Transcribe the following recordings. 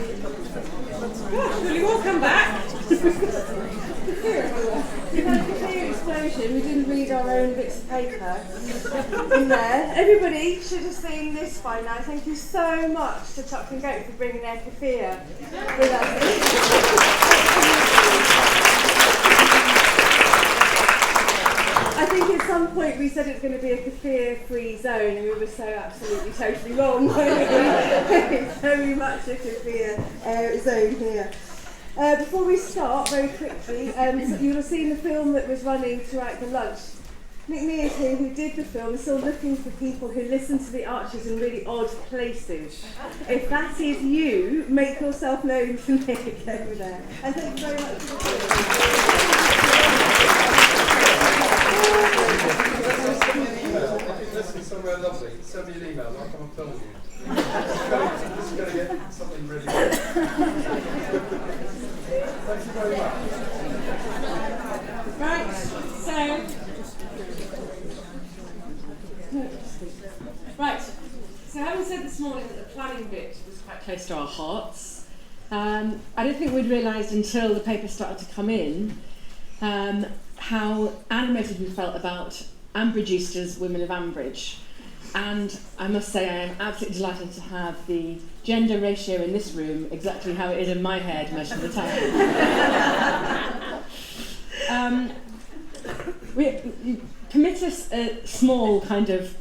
Will you all come back? We've had a clear explosion. We didn't read our own bits of paper in there. Everybody should have seen this by now. Thank you so much to Chocolate and Goat for bringing their kefir with us. I think at some point we said it's going to be a kefir-free zone, and we were so absolutely totally wrong. It's very much a kefir zone here. Before we start, very quickly, you'll have seen the film that was running throughout the lunch. Nick Mears here, who did the film, is still looking for people who listen to the Archers in really odd places. If that is you, make yourself known to Nick over there. And thank you very much for the Listen somewhere lovely, send me an email, I'll come and film you. This is going to get something really good. Thank you very much. So having said this morning that the planning bit was quite close to our hearts, I don't think we'd realised until the paper started to come in how animated we felt about Ambridgistas, Women of Ambridge. And I must say I am absolutely delighted to have the gender ratio in this room exactly how it is in my head most of the time. We permit us a small kind of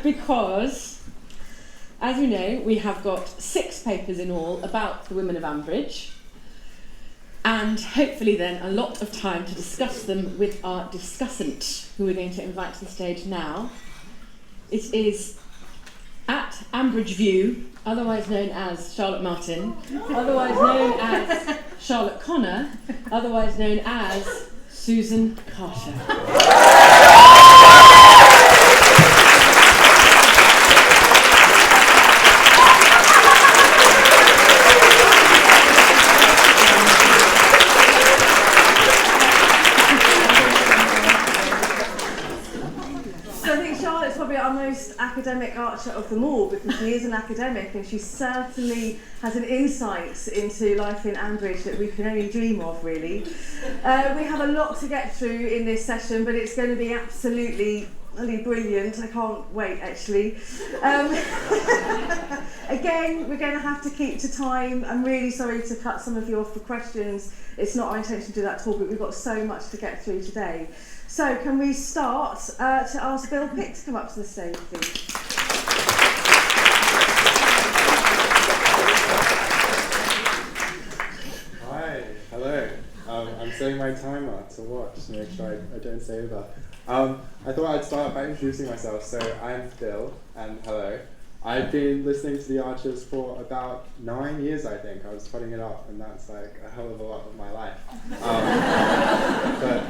because, as you know, we have got 6 papers in all about the women of Ambridge, and hopefully then a lot of time to discuss them with our discussant, who we're going to invite to the stage now. It is at Ambridge View, otherwise known as Charlotte Martin, otherwise known as Charlotte Connor, otherwise known as Susan Carter. Our most academic archer of them all, because she is an academic and she certainly has an insight into life in Ambridge that we can only dream of, really. We have a lot to get through in this session, but it's going to be absolutely brilliant. I can't wait, actually. Again, we're going to have to keep to time. I'm really sorry to cut some of you off for questions. It's not our intention to do that at all, but we've got so much to get through today. So, can we start to ask Bill Pick to come up to the stage, please? Hi, hello. I'm setting my timer to watch to make sure I don't say over. I thought I'd start by introducing myself. So, I'm Bill, and hello. I've been listening to The Archers for about 9 years, I think. I was putting it up, and that's like a hell of a lot of my life. But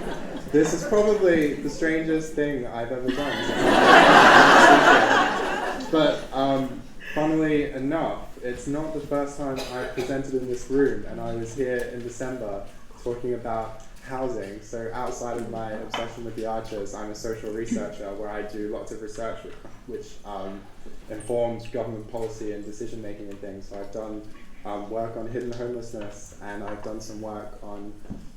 this is probably the strangest thing I've ever done. But funnily enough, it's not the first time I've presented in this room, and I was here in December talking about housing. So outside of my obsession with The Archers, I'm a social researcher where I do lots of research which informs government policy and decision making and things. So I've done work on hidden homelessness, and I've done some work on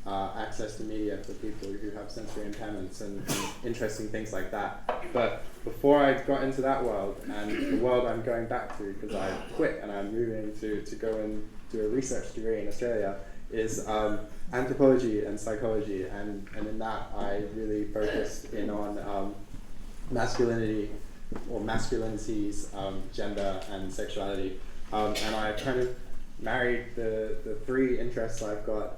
access to media for people who have sensory impairments and interesting things like that. But before I got into that world, and the world I'm going back to because I quit and I'm moving to go and do a research degree in Australia, is anthropology and psychology, and in that I really focused in on masculinity or masculinities, gender and sexuality, and I kind of married the 3 interests I've got,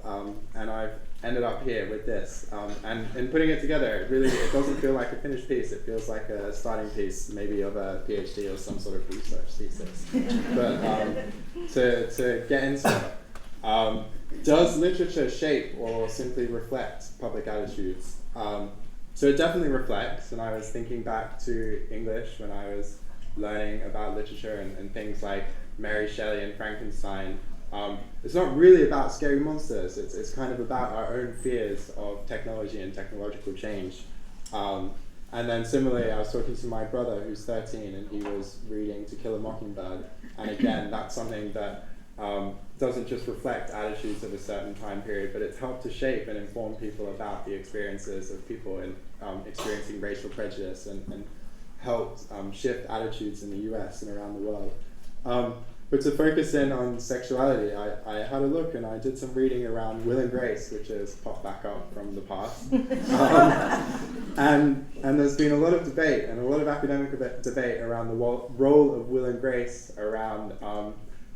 and I've ended up here with this, and in putting it together, it doesn't feel like a finished piece. It feels like a starting piece, maybe of a PhD or some sort of research thesis. But to get into it, does literature shape or simply reflect public attitudes? So it definitely reflects, and I was thinking back to English when I was learning about literature and things like Mary Shelley and Frankenstein. It's not really about scary monsters, it's kind of about our own fears of technology and technological change. And then similarly, I was talking to my brother who's 13, and he was reading To Kill a Mockingbird. And again, that's something that doesn't just reflect attitudes of a certain time period, but it's helped to shape and inform people about the experiences of people in experiencing racial prejudice, and helped shift attitudes in the US and around the world. But to focus in on sexuality, I had a look and I did some reading around Will and Grace, which has popped back up from the past. And there's been a lot of debate and a lot of academic debate around the role of Will and Grace around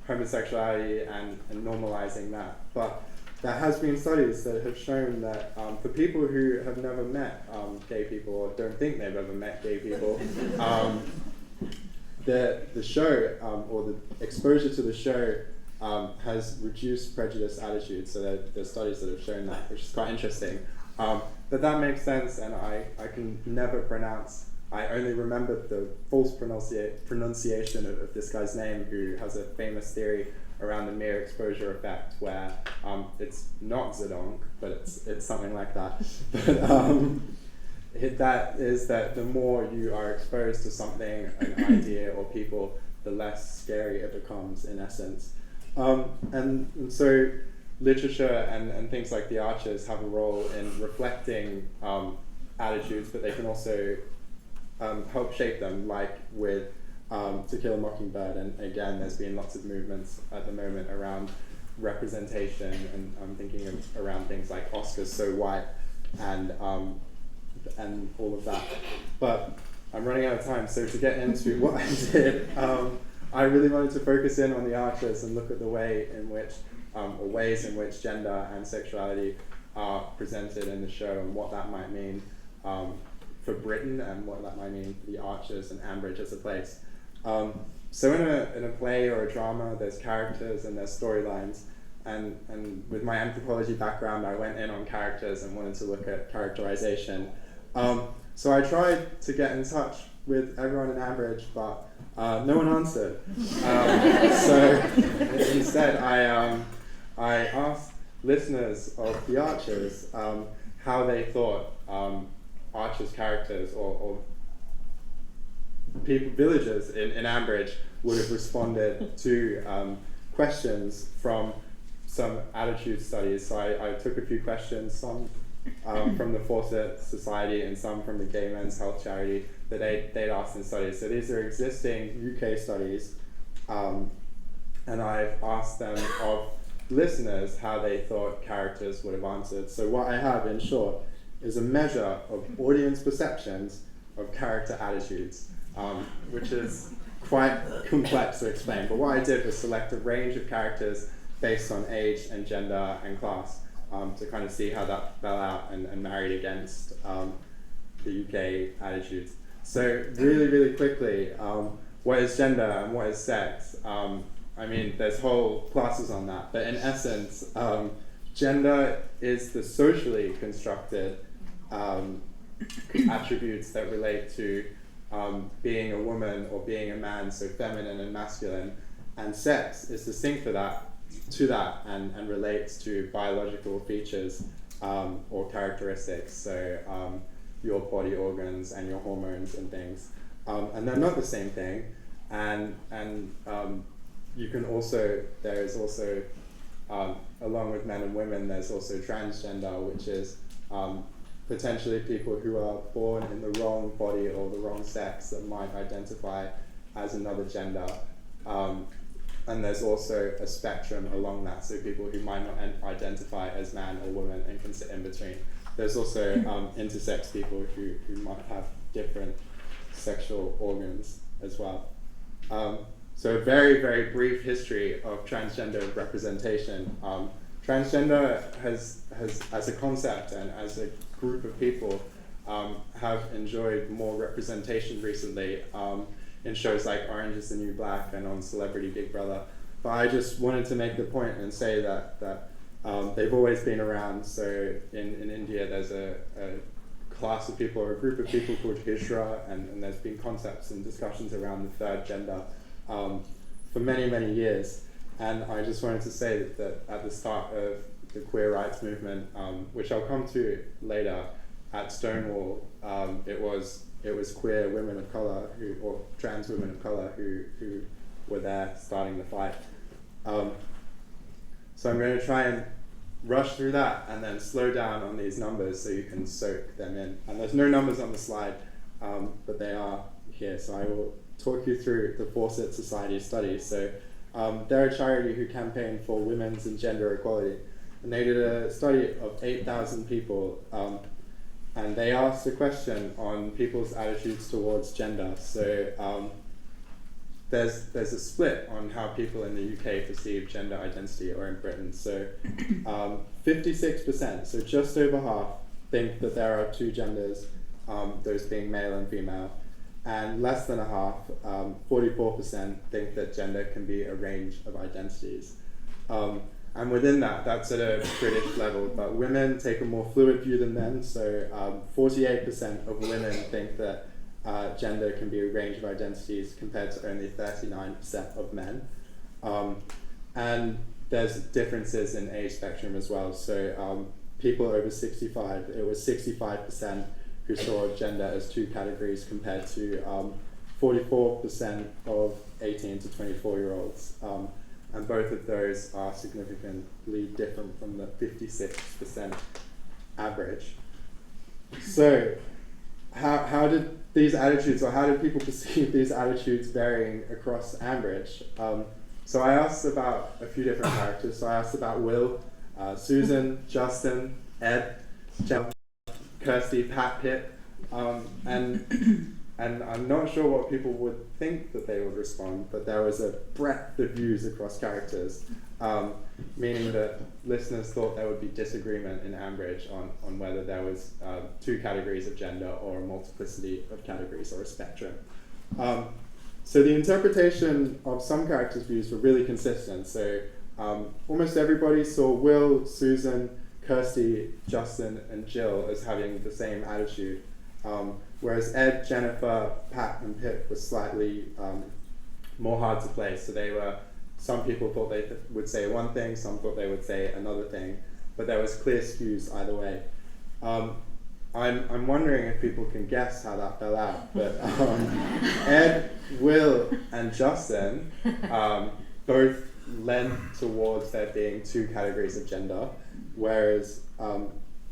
homosexuality and normalizing that. But there has been studies that have shown that for people who have never met gay people, or don't think they've ever met gay people, the show, or the exposure to the show, has reduced prejudice attitudes. So there's studies that have shown that, which is quite interesting. But that makes sense, and I can never pronounce. I only remember the false pronunciation of this guy's name, who has a famous theory around the mere exposure effect, where it's not Zedong, but it's something like that. But that is that the more you are exposed to something, an idea or people, the less scary it becomes, in essence. And so literature and things like the Archers have a role in reflecting attitudes, but they can also help shape them, like with To Kill a Mockingbird. And again, there's been lots of movements at the moment around representation, and I'm thinking around things like Oscars So White and all of that. But I'm running out of time, so to get into what I did, I really wanted to focus in on the Archers and look at the way in which, or ways in which gender and sexuality are presented in the show, and what that might mean for Britain, and what that might mean for the Archers and Ambridge as a place. So in a play or a drama, there's characters and there's storylines, and with my anthropology background, I went in on characters and wanted to look at characterization. So I tried to get in touch with everyone in Ambridge, but no one answered. So instead, I asked listeners of the Archers how they thought Archers characters or people, villagers in Ambridge, would have responded to questions from some attitude studies. So I took a few questions, some from the Fawcett Society and some from the Gay Men's Health Charity, that they'd asked in studies. So these are existing UK studies, and I've asked them of listeners how they thought characters would have answered. So what I have, in short, is a measure of audience perceptions of character attitudes, which is quite complex to explain. But what I did was select a range of characters based on age and gender and class, to kind of see how that fell out and married against the UK attitudes. So really, really quickly, what is gender and what is sex? I mean, there's whole classes on that, but in essence, gender is the socially constructed attributes that relate to being a woman or being a man, so feminine and masculine, and sex is distinct to that and relates to biological features or characteristics, so your body organs and your hormones and things, and they're not the same thing. And you can also, there is also, along with men and women, there's also transgender, which is potentially people who are born in the wrong body or the wrong sex that might identify as another gender. And there's also a spectrum along that, so people who might not identify as man or woman and can sit in between. There's also intersex people who might have different sexual organs as well. So a very, very brief history of transgender representation. Transgender has, as a concept and as a group of people, have enjoyed more representation recently in shows like Orange is the New Black and on Celebrity Big Brother. But I just wanted to make the point and say that they've always been around. So in India, there's a class of people, or a group of people called Hijra, and there's been concepts and discussions around the third gender for many, many years. And I just wanted to say that at the start of the queer rights movement, which I'll come to later, at Stonewall, it was queer women of color or trans women of color who were there starting the fight. So I'm going to try and rush through that and then slow down on these numbers so you can soak them in. And there's no numbers on the slide, but they are here. So I will talk you through the Fawcett Society study. So they're a charity who campaign for women's and gender equality. And they did a study of 8,000 people, and they asked a question on people's attitudes towards gender. So there's a split on how people in the UK perceive gender identity, or in Britain. So 56%, so just over half, think that there are two genders, those being male and female. And less than a half, 44%, think that gender can be a range of identities. And within that, that's at a British level, but women take a more fluid view than men. So 48% of women think that gender can be a range of identities compared to only 39% of men. And there's differences in age spectrum as well. So people over 65, it was 65% who saw gender as two categories compared to 44% of 18 to 24-year-olds. And both of those are significantly different from the 56% average. So how did these attitudes, or how did people perceive these attitudes varying across Ambridge? So I asked about a few different characters. So I asked about Will, Susan, Justin, Ed, Jem, Kirsty, Pat, Pip, and I'm not sure what people would think that they would respond, but there was a breadth of views across characters, meaning that listeners thought there would be disagreement in Ambridge on whether there was two categories of gender or a multiplicity of categories or a spectrum. So the interpretation of some characters' views were really consistent. So almost everybody saw Will, Susan, Kirsty, Justin, and Jill as having the same attitude. Whereas Ed, Jennifer, Pat, and Pip were slightly more hard to place. So some people thought they would say one thing, some thought they would say another thing, but there was clear skews either way. I'm wondering if people can guess how that fell out, but Ed, Will, and Justin both lent towards there being two categories of gender, whereas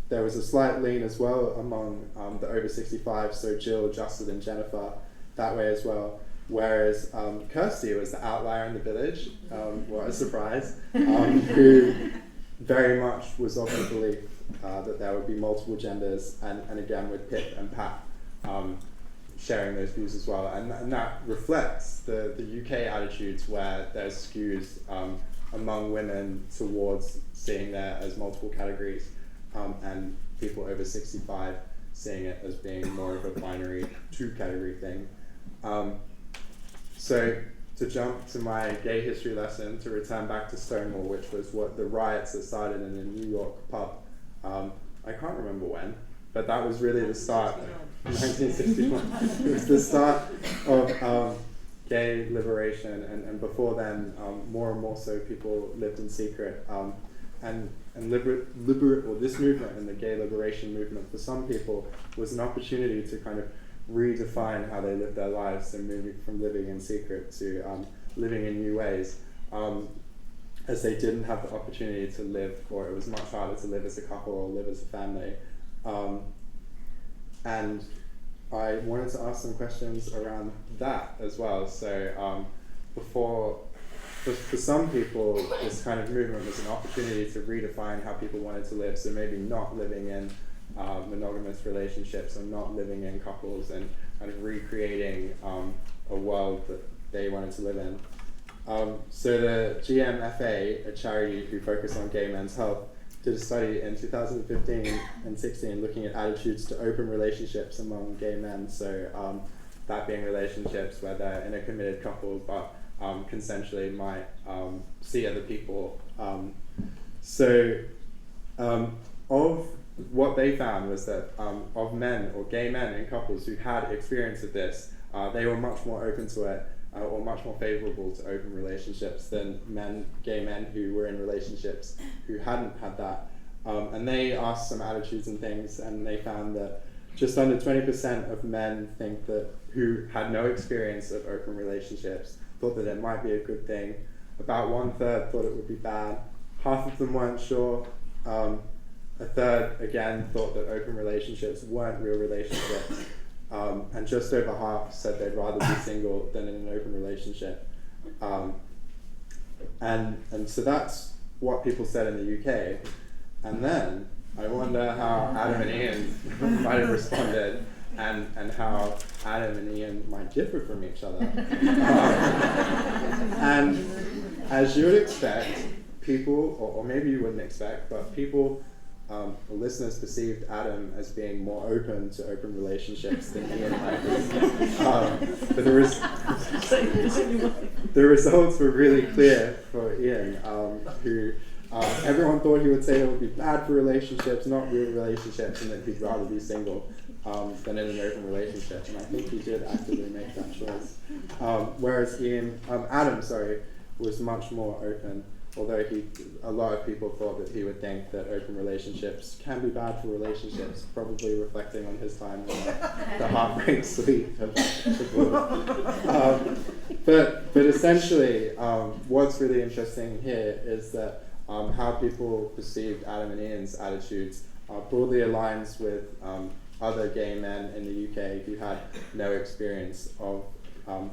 there was a slight lean as well among the over 65, so Jill, Justin, and Jennifer that way as well. Whereas Kirsty was the outlier in the village, what a surprise, who very much was of the belief that there would be multiple genders, and again with Pip and Pat sharing those views as well. And that reflects the UK attitudes where there's skews among women towards seeing there as multiple categories. And people over 65 seeing it as being more of a binary two-category thing. So to jump to my gay history lesson, to return back to Stonewall, which was what the riots that started in a New York pub. I can't remember when, but that was really the start. 1961. It was the start of gay liberation, and before then, more and more so people lived in secret. This movement and the gay liberation movement for some people was an opportunity to kind of redefine how they live their lives, so moving from living in secret to living in new ways, as they didn't have the opportunity to live, or it was much harder to live as a couple or live as a family. And I wanted to ask some questions around that as well. So for some people, this kind of movement was an opportunity to redefine how people wanted to live, so maybe not living in monogamous relationships and not living in couples, and kind of recreating a world that they wanted to live in. So the GMFA, a charity who focus on gay men's health, did a study in 2015 and 16 looking at attitudes to open relationships among gay men. So that being relationships where they're in a committed couple but consensually might see other people. Of what they found was that of men or gay men in couples who had experience of this, they were much more open to it, or much more favourable to open relationships than gay men who were in relationships who hadn't had that. And they asked some attitudes and things, and they found that just under 20% of men think that who had no experience of open relationships thought that it might be a good thing. About 1/3 thought it would be bad. Half of them weren't sure. A third, again, thought that open relationships weren't real relationships. And just over half said they'd rather be single than in an open relationship. And so that's what people said in the UK. And then I wonder how Adam and Ian might have responded, and how Adam and Ian might differ from each other. And as you would expect, people, or maybe you wouldn't expect, but people, or listeners, perceived Adam as being more open to open relationships than Ian might be. But the results were really clear for Ian, who everyone thought he would say it would be bad for relationships, not real relationships, and that he'd rather be single than in an open relationship. And I think he did actively make that choice. Whereas Adam, was much more open. Although a lot of people thought that he would think that open relationships can be bad for relationships, probably reflecting on his time in the heartbreak suite of the book. But essentially, what's really interesting here is that how people perceived Adam and Ian's attitudes broadly aligns with other gay men in the UK who had no experience of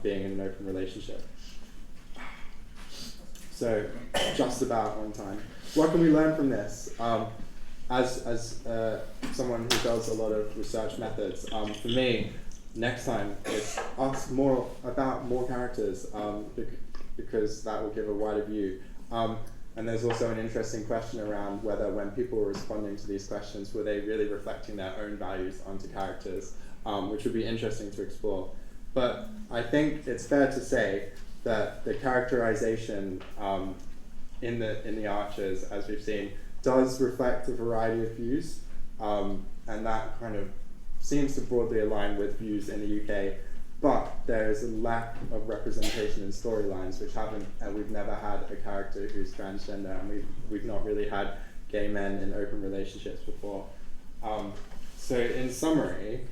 being in an open relationship. So, just about on time. What can we learn from this? As someone who does a lot of research methods, for me, next time it's ask more about more characters, because that will give a wider view. And there's also an interesting question around whether when people were responding to these questions, were they really reflecting their own values onto characters, which would be interesting to explore. But I think it's fair to say that the characterization in the Archers, as we've seen, does reflect a variety of views, and that kind of seems to broadly align with views in the UK, but there is a lack of representation in storylines, and we've never had a character who's transgender, and we've not really had gay men in open relationships before. So in summary,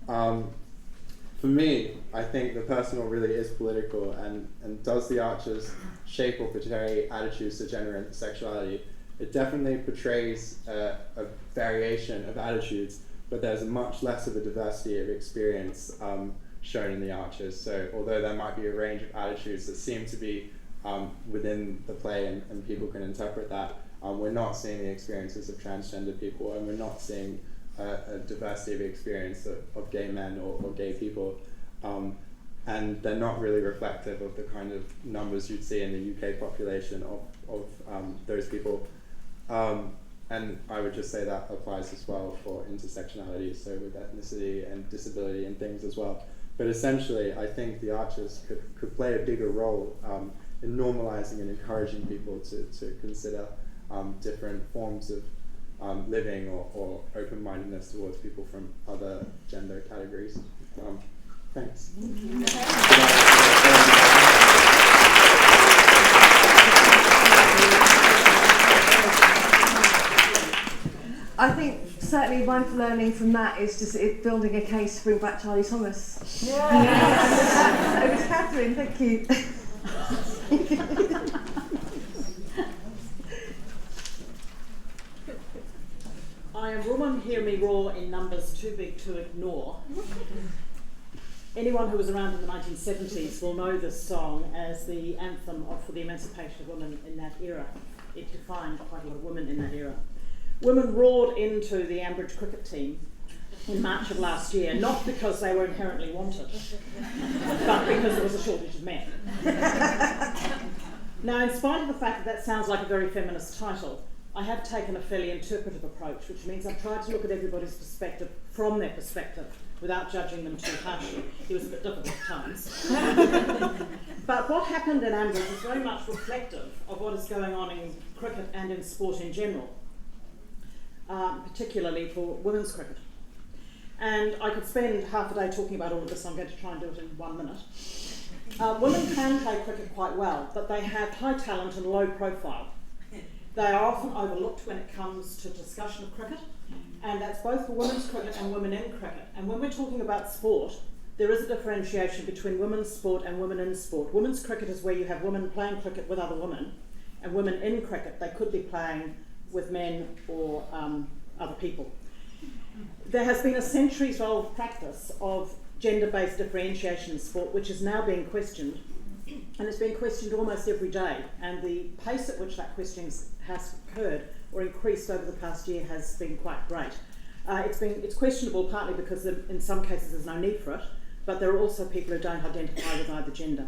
for me, I think the personal really is political, and does the Archers shape or portray attitudes to gender and sexuality? It definitely portrays a variation of attitudes, but there's much less of a diversity of experience shown in the Archers. So although there might be a range of attitudes that seem to be within the play and people can interpret that, we're not seeing the experiences of transgender people, and we're not seeing a diversity of experience of gay men or gay people, and they're not really reflective of the kind of numbers you'd see in the UK population of those people. And I would just say that applies as well for intersectionality, so with ethnicity and disability and things as well. But essentially, I think the Archers could play a bigger role in normalizing and encouraging people to consider different forms of living or open-mindedness towards people from other gender categories. Thanks. I think certainly my learning from that is just building a case to bring back Charlie Thomas. Yeah. It was Catherine, thank you. I am woman, hear me roar in numbers too big to ignore. Anyone who was around in the 1970s will know this song as the anthem for the emancipation of women in that era. It defined quite a lot of women in that era. Women roared into the Ambridge cricket team in March of last year, not because they were inherently wanted, but because there was a shortage of men. Now, in spite of the fact that sounds like a very feminist title, I have taken a fairly interpretive approach, which means I've tried to look at everybody's perspective from their perspective without judging them too harshly. It was a bit difficult at times. But what happened in Ambridge is very much reflective of what is going on in cricket and in sport in general, particularly for women's cricket. And I could spend half a day talking about all of this. I'm going to try and do it in 1 minute. Women can play cricket quite well, but they have high talent and low profile. They are often overlooked when it comes to discussion of cricket, and that's both for women's cricket and women in cricket. And when we're talking about sport, there is a differentiation between women's sport and women in sport. Women's cricket is where you have women playing cricket with other women, and women in cricket, they could be playing with men or other people. There has been a centuries-old practice of gender-based differentiation in sport, which is now being questioned, and it's being questioned almost every day, and the pace at which that questioning has occurred or increased over the past year has been quite great. It's questionable partly because in some cases there's no need for it, but there are also people who don't identify with either gender.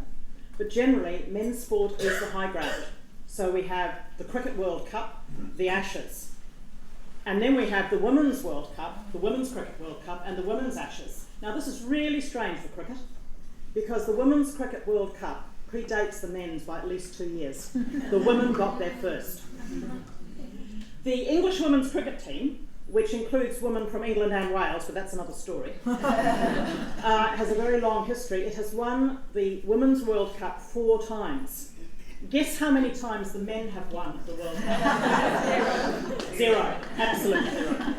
But generally, men's sport is the high ground. So we have the Cricket World Cup, the Ashes, and then we have the Women's World Cup, the Women's Cricket World Cup, and the Women's Ashes. Now this is really strange for cricket, because the Women's Cricket World Cup predates the men's by at least 2 years. The women got there first. The English women's cricket team, which includes women from England and Wales, but that's another story, has a very long history. It has won the Women's World Cup 4 times. Guess how many times the men have won the World Cup? Zero. Absolutely zero.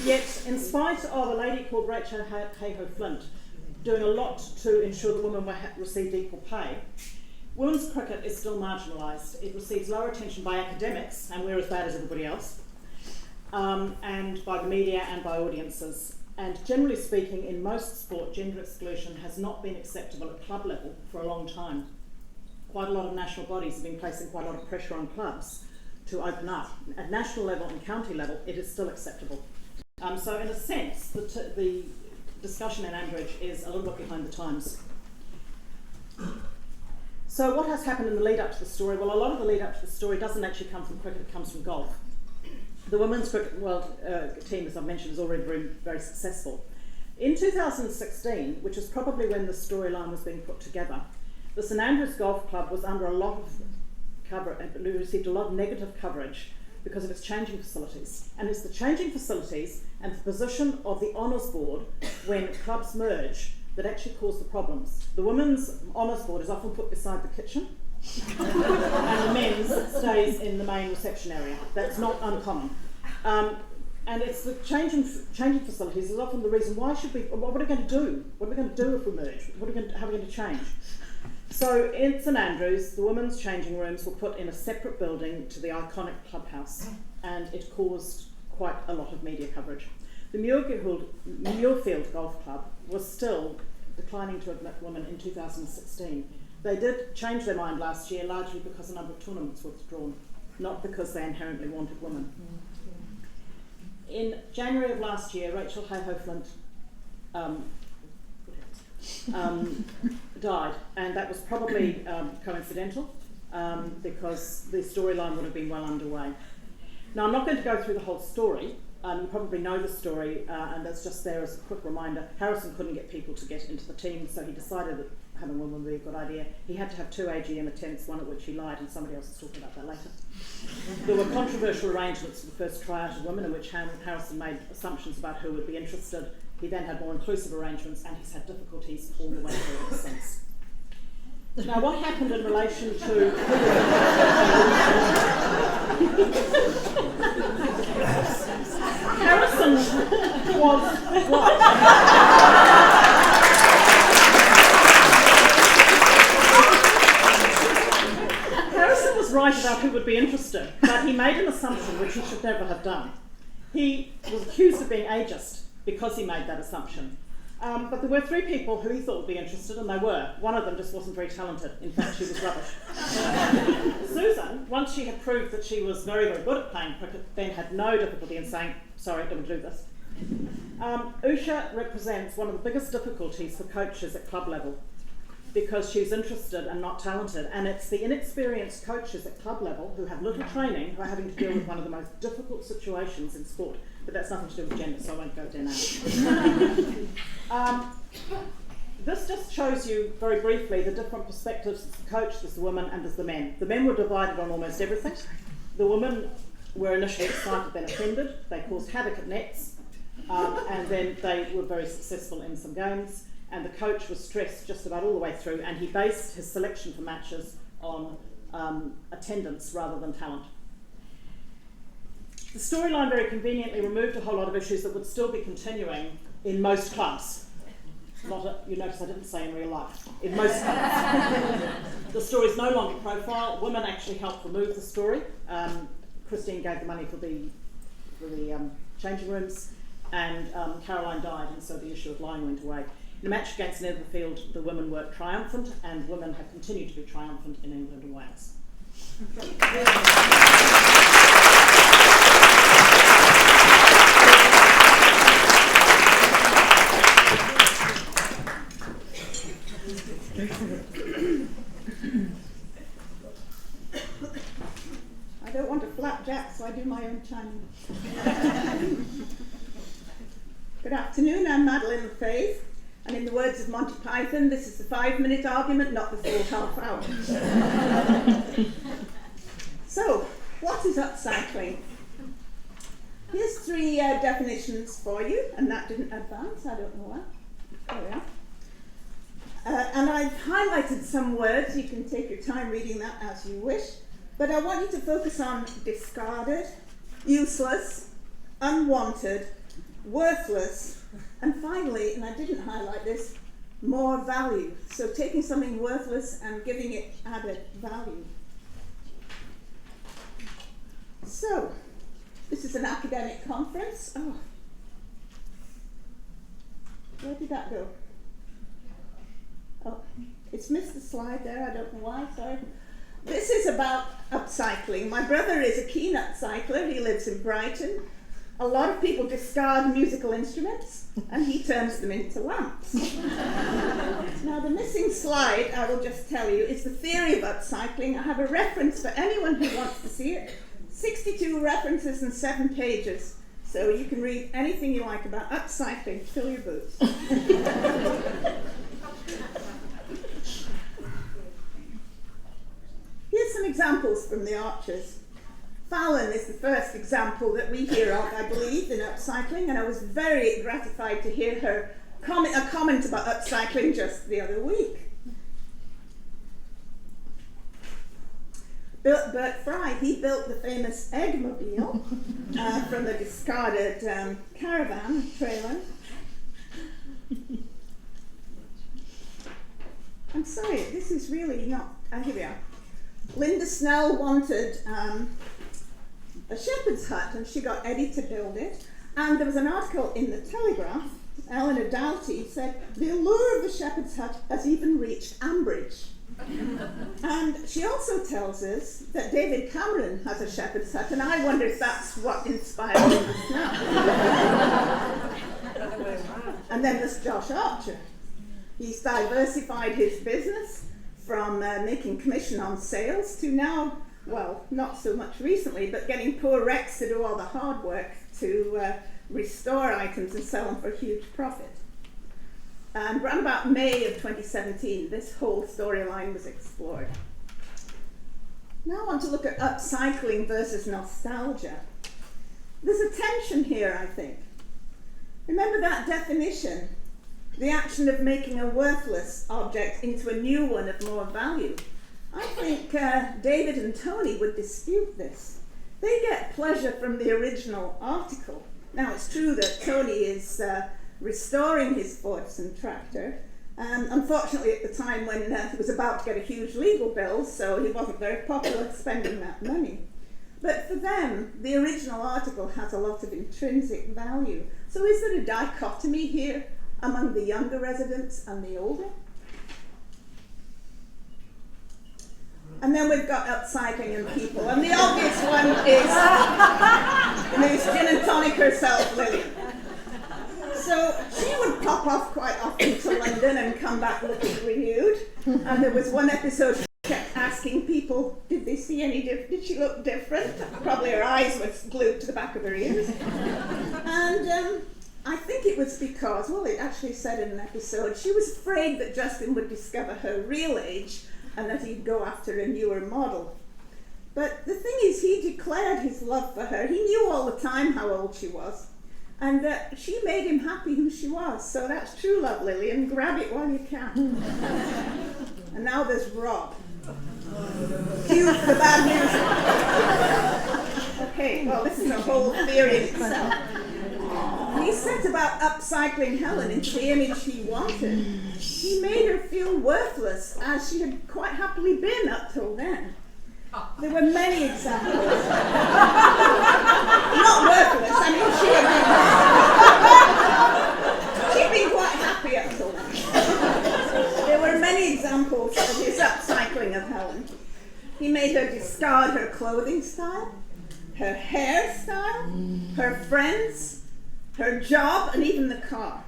Yet, in spite of a lady called Rachel Hayhoe-Flint doing a lot to ensure that women received equal pay, women's cricket is still marginalised. It receives lower attention by academics, and we're as bad as everybody else, and by the media and by audiences. And generally speaking, in most sport, gender exclusion has not been acceptable at club level for a long time. Quite a lot of national bodies have been placing quite a lot of pressure on clubs to open up. At national level and county level, it is still acceptable. So in a sense, the discussion in Ambridge is a little bit behind the times. So what has happened in the lead up to the story? Well, a lot of the lead up to the story doesn't actually come from cricket, it comes from golf. The women's cricket world team, as I've mentioned, is already very, very successful. In 2016, which is probably when the storyline was being put together, the St Andrews Golf Club was under a lot of cover, and received a lot of negative coverage because of its changing facilities. And it's the changing facilities and the position of the honours board when clubs merge that actually cause the problems. The women's honours board is often put beside the kitchen, and the men's stays in the main reception area. That's not uncommon. And it's the changing facilities is often the reason why should we, what are we going to do? What are we going to do if we merge? How are we going to change? So in St Andrews, the women's changing rooms were put in a separate building to the iconic clubhouse, and it caused quite a lot of media coverage. The Muirfield Golf Club was still declining to admit women in 2016. They did change their mind last year, largely because a number of tournaments were withdrawn, not because they inherently wanted women. In January of last year, Rachel Hayhoe-Flint died, and that was probably coincidental because the storyline would have been well underway. Now, I'm not going to go through the whole story. You probably know the story, and that's just there as a quick reminder. Harrison couldn't get people to get into the team, so he decided that having women would be a good idea. He had to have 2 AGM attempts, one at which he lied, and somebody else is talking about that later. There were controversial arrangements for the first tryout of women in which Harrison made assumptions about who would be interested. He then had more inclusive arrangements, and he's had difficulties all the way through ever since. Now, what happened in relation to... Harrison was what? Harrison was right about who would be interested, but he made an assumption which he should never have done. He was accused of being ageist because he made that assumption. But there were 3 people who he thought would be interested, and they were. One of them just wasn't very talented. In fact, she was rubbish. Susan, once she had proved that she was very, very good at playing cricket, then had no difficulty in saying, sorry, don't do this. Usha represents one of the biggest difficulties for coaches at club level because she's interested and not talented, and it's the inexperienced coaches at club level who have little training who are having to deal with one of the most difficult situations in sport. But that's nothing to do with gender, so I won't go there now. This just shows you very briefly the different perspectives. There's the coach, there's the women, and there's the men. The men were divided on almost everything. The women were initially excited, then offended. They caused havoc at nets, and then they were very successful in some games. And the coach was stressed just about all the way through, and he based his selection for matches on attendance rather than talent. The storyline very conveniently removed a whole lot of issues that would still be continuing in most clubs. You notice I didn't say in real life. In most clubs. The story is no longer profile. Women actually helped remove the story. Christine gave the money for the changing rooms, and Caroline died, and so the issue of lying went away. In a match against Netherfield, the women were triumphant, and women have continued to be triumphant in England and Wales. I don't want a flapjack, so I do my own chiming. Good afternoon, I'm Madeline Faith, and in the words of Monty Python, this is the 5-minute argument, not the full half hour. So, what is upcycling? Here's 3 definitions for you, and that didn't advance, I don't know why. There we are. And I've highlighted some words, you can take your time reading that as you wish, but I want you to focus on discarded, useless, unwanted, worthless, and finally, and I didn't highlight this, more value. So taking something worthless and giving it added value. So, this is an academic conference. Oh, where did that go? Oh, it's missed the slide there, I don't know why, sorry. This is about upcycling. My brother is a keen upcycler, he lives in Brighton. A lot of people discard musical instruments, and he turns them into lamps. Now the missing slide, I will just tell you, is the theory of upcycling. I have a reference for anyone who wants to see it. 62 references and 7 pages. So you can read anything you like about upcycling, fill your boots. Here's some examples from the Archers. Fallon is the first example that we hear of, I believe, in upcycling, and I was very gratified to hear her a comment about upcycling just the other week. Bert Fry, he built the famous Eggmobile from the discarded caravan trailer. I'm sorry, this is really not, here we are. Linda Snell wanted a shepherd's hut, and she got Eddie to build it. And there was an article in the Telegraph, Eleanor Doughty said, the allure of the shepherd's hut has even reached Ambridge. And she also tells us that David Cameron has a shepherd's hut, and I wonder if that's what inspired Linda Snell. And then there's Josh Archer. He's diversified his business from making commission on sales to now, well, not so much recently, but getting poor Rex to do all the hard work to restore items and sell them for huge profit. And around about May of 2017, this whole storyline was explored. Now I want to look at upcycling versus nostalgia. There's a tension here, I think. Remember that definition? The action of making a worthless object into a new one of more value. I think David and Tony would dispute this. They get pleasure from the original article. Now it's true that Tony is restoring his Fordson tractor. Unfortunately at the time when he was about to get a huge legal bill, so he wasn't very popular spending that money. But for them, the original article has a lot of intrinsic value. So is there a dichotomy here among the younger residents and the older? And then we've got upcycling and people. And the obvious one is gin and tonic herself, Lily. So she would pop off quite often to London and come back looking renewed. And there was one episode she kept asking people, did they see any different? Did she look different? Probably her eyes were glued to the back of her ears. And I think it was because, well, it actually said in an episode, she was afraid that Justin would discover her real age and that he'd go after a newer model. But the thing is, he declared his love for her. He knew all the time how old she was, and that she made him happy who she was. So that's true love, Lillian. Grab it while you can. And now there's Rob. Cue the bad music. Okay, well, this is a whole theory in itself. He set about upcycling Helen into the image he wanted. He made her feel worthless, as she had quite happily been up till then. There were many examples. Not worthless, I mean, she'd been quite happy up till then. There were many examples of his upcycling of Helen. He made her discard her clothing style, her hairstyle, her friends, her job, and even the car.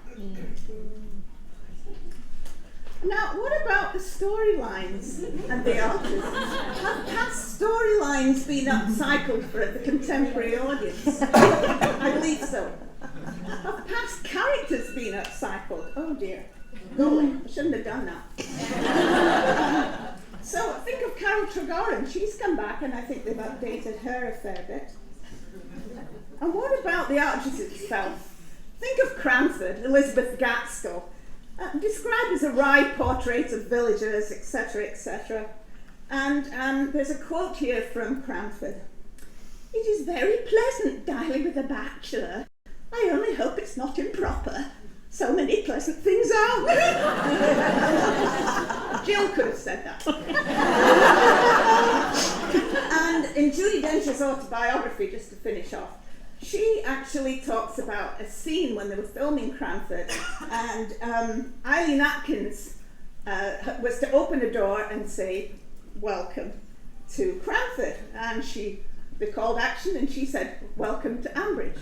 Now, what about the storylines and the artists? Have past storylines been upcycled for the contemporary audience? I believe so. Have past characters been upcycled? Oh dear. Golly, I shouldn't have done that. So think of Carol Tregoran. She's come back, and I think they've updated her a fair bit. And what about the artist itself? Think of Cranford, Elizabeth Gaskell, described as a wry portrait of villagers, etc., etc. And there's a quote here from Cranford. "It is very pleasant dining with a bachelor. I only hope it's not improper. So many pleasant things are." Jill could have said that. And in Judi Dench's autobiography, just to finish off, she actually talks about a scene when they were filming Cranford, and Eileen Atkins was to open a door and say, "Welcome to Cranford," and they called action, and she said, "Welcome to Ambridge."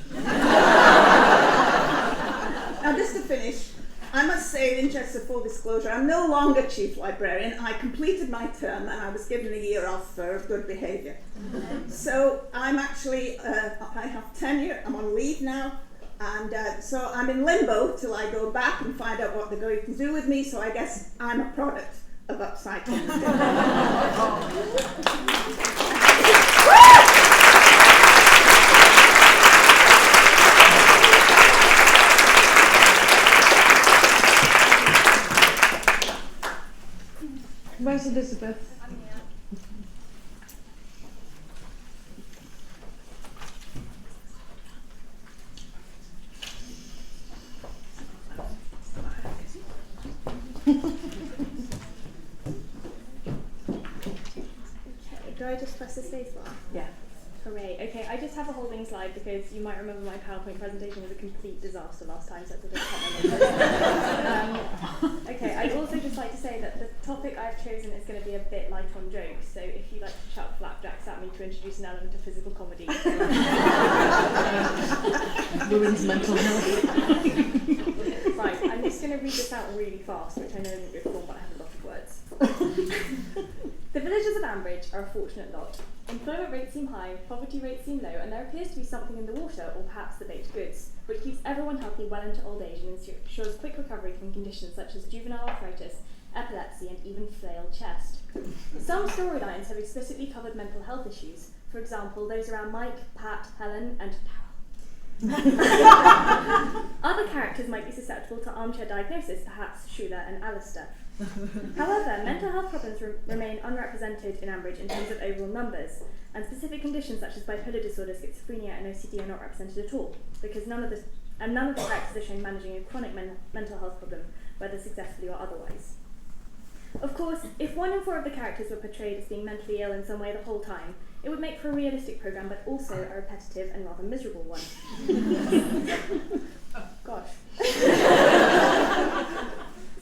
Now, just to finish, I must say, in interest of full disclosure, I'm no longer chief librarian. I completed my term, and I was given a year off for good behaviour. So I'm actually, I have tenure, I'm on leave now, and so I'm in limbo till I go back and find out what they're going to do with me, so I guess I'm a product of upcycling. Where's Elizabeth? Do I just press the space bar? Yeah. Hooray. Okay, I just have a holding slide because you might remember my PowerPoint presentation was a complete disaster last time, so I thought I'd okay, I'd also just like to say that the topic I've chosen is going to be a bit light on jokes, so if you like to shout flapjacks at me to introduce an element of physical comedy. Women's mental health. Right, I'm just going to read this out really fast, which I know isn't good form, but I have a lot of words. The villagers of Ambridge are a fortunate lot. Employment rates seem high, poverty rates seem low, and there appears to be something in the water, or perhaps the baked goods, which keeps everyone healthy well into old age and ensures quick recovery from conditions such as juvenile arthritis, epilepsy, and even flail chest. Some storylines have explicitly covered mental health issues, for example, those around Mike, Pat, Helen, and Carol. Other characters might be susceptible to armchair diagnosis, perhaps Shula and Alistair. However, mental health problems remain unrepresented in Ambridge in terms of overall numbers, and specific conditions such as bipolar disorder, schizophrenia, and OCD are not represented at all, because none of the characters are shown managing a chronic mental health problem, whether successfully or otherwise. Of course, if 1 in 4 of the characters were portrayed as being mentally ill in some way the whole time, it would make for a realistic programme, but also a repetitive and rather miserable one. Gosh.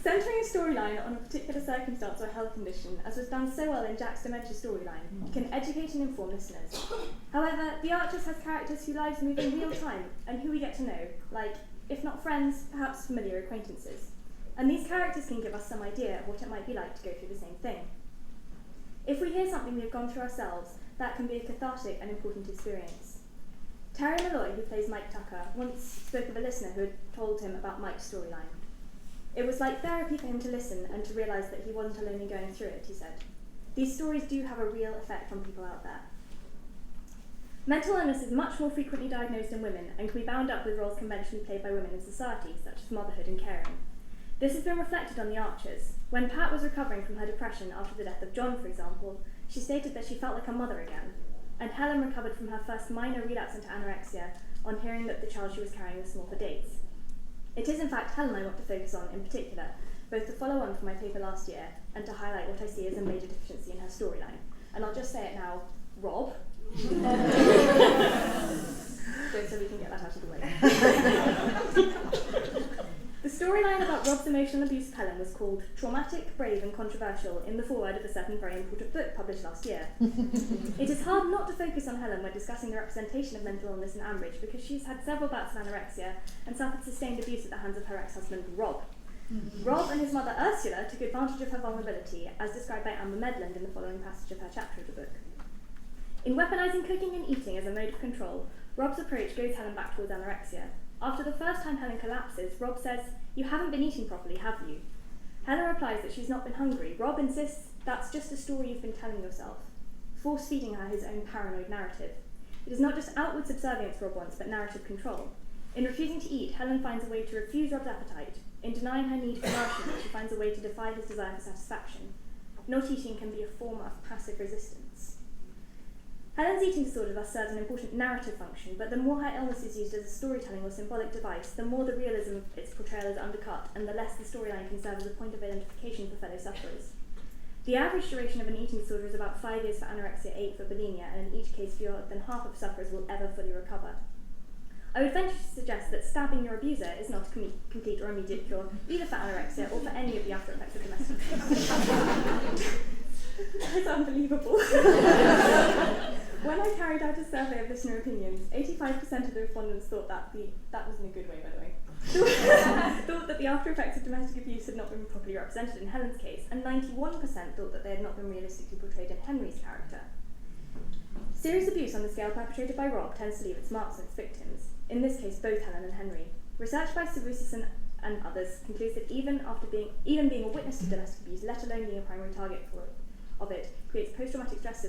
Centering a storyline on a particular circumstance or health condition, as was done so well in Jack's dementia storyline, can educate and inform listeners. However, The Archers has characters whose lives move in real time, and who we get to know, like, if not friends, perhaps familiar acquaintances. And these characters can give us some idea of what it might be like to go through the same thing. If we hear something we've gone through ourselves, that can be a cathartic and important experience. Terry Malloy, who plays Mike Tucker, once spoke of a listener who had told him about Mike's storyline. It was like therapy for him to listen and to realise that he wasn't alone in going through it, he said. These stories do have a real effect on people out there. Mental illness is much more frequently diagnosed in women and can be bound up with roles conventionally played by women in society, such as motherhood and caring. This has been reflected on The Archers. When Pat was recovering from her depression after the death of John, for example, she stated that she felt like a mother again. and Helen recovered from her first minor relapse into anorexia on hearing that the child she was carrying was small for dates. It is in fact Helen I want to focus on in particular, both to follow on from my paper last year and to highlight what I see as a major deficiency in her storyline. And I'll just say it now, Rob. Just so we can get that out of the way. The storyline about Rob's emotional abuse of Helen was called Traumatic, Brave and Controversial in the foreword of a certain very important book published last year. It is hard not to focus on Helen when discussing the representation of mental illness in Ambridge because she's had several bouts of anorexia and suffered sustained abuse at the hands of her ex-husband Rob. Rob and his mother Ursula took advantage of her vulnerability, as described by Amber Medland in the following passage of her chapter of the book. In weaponising cooking and eating as a mode of control, Rob's approach goes Helen back towards anorexia. After the first time Helen collapses, Rob says, "You haven't been eating properly, have you?" Helen replies that she's not been hungry. Rob insists that's just a story you've been telling yourself, force-feeding her his own paranoid narrative. It is not just outward subservience Rob wants, but narrative control. In refusing to eat, Helen finds a way to refuse Rob's appetite. In denying her need for nourishment, she finds a way to defy his desire for satisfaction. Not eating can be a form of passive resistance. Helen's eating disorder thus serves an important narrative function, but the more her illness is used as a storytelling or symbolic device, the more the realism of its portrayal is undercut, and the less the storyline can serve as a point of identification for fellow sufferers. The average duration of an eating disorder is about 5 years for anorexia, 8 for bulimia, and in each case fewer than half of sufferers will ever fully recover. I would venture to suggest that stabbing your abuser is not a complete or immediate cure, either for anorexia or for any of the after effects of domestic abuse. That's unbelievable. When I carried out a survey of listener opinions, 85% of the respondents thought that was in a good way, by the way, thought that the after effects of domestic abuse had not been properly represented in Helen's case, and 91% thought that they had not been realistically portrayed in Henry's character. Serious abuse on the scale perpetrated by Rob tends to leave its marks on its victims, in this case both Helen and Henry. Research by Savusis and others concludes that even being a witness to domestic abuse, let alone being a primary target of it, creates post-traumatic stress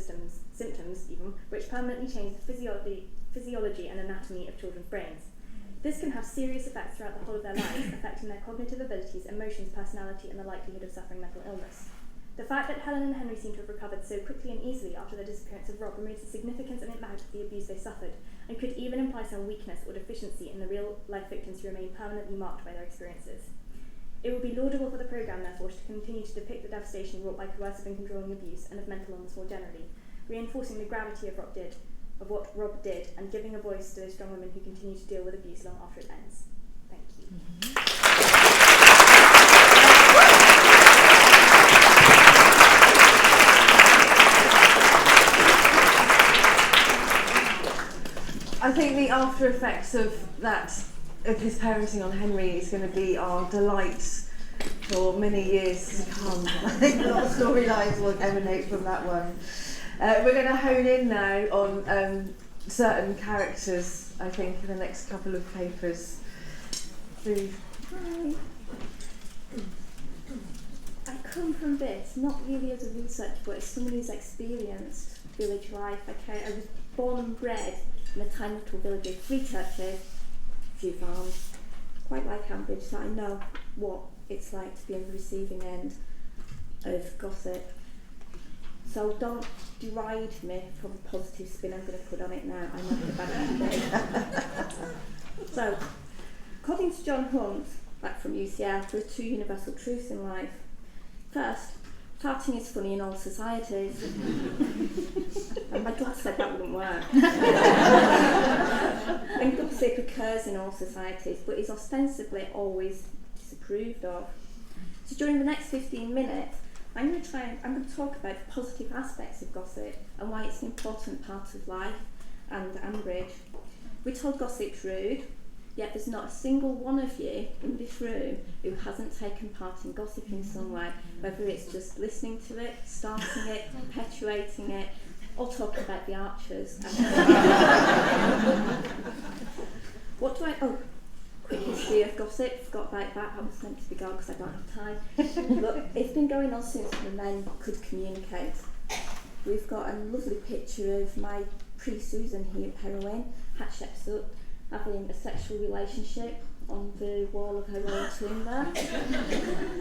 symptoms even, which permanently change the physiology and anatomy of children's brains. This can have serious effects throughout the whole of their lives, affecting their cognitive abilities, emotions, personality, and the likelihood of suffering mental illness. The fact that Helen and Henry seem to have recovered so quickly and easily after the disappearance of Rob removes the significance and impact of the abuse they suffered, and could even imply some weakness or deficiency in the real-life victims who remain permanently marked by their experiences. It would be laudable for the programme, therefore, to continue to depict the devastation wrought by coercive and controlling abuse and of mental illness more generally, reinforcing the gravity of what Rob did, and giving a voice to those strong women who continue to deal with abuse long after it ends. Thank you. I think the after effects of his parenting on Henry is going to be our delight for many years to come. I think a lot of storylines will emanate from that one. We're going to hone in now on certain characters, I think, in the next couple of papers. Hi. I come from this, not really as a researcher, but as someone who's experienced village life. I was born and bred in a tiny little village with 3 churches, a few farms, quite like Ambridge, so I know what it's like to be on the receiving end of gossip. So don't deride me for the positive spin I'm going to put on it now. I know the bad today. So, according to John Hunt, back from UCL, there are 2 universal truths in life. First, farting is funny in all societies. And my dad said that wouldn't work. And gossip occurs in all societies, but is ostensibly always disapproved of. So during the next 15 minutes, I'm going to talk about the positive aspects of gossip and why it's an important part of life and Ambridge. We're told gossip's rude, yet there's not a single one of you in this room who hasn't taken part in gossip in some way, whether it's just listening to it, starting it, perpetuating it, or talking about the Archers. Quick history of gossip, forgot about that, I was meant to be gone because I don't have time. Look, it's been going on since the men could communicate. We've got a lovely picture of my pre-Susan heroine, Hatshepsut, having a sexual relationship on the wall of her royal tomb there.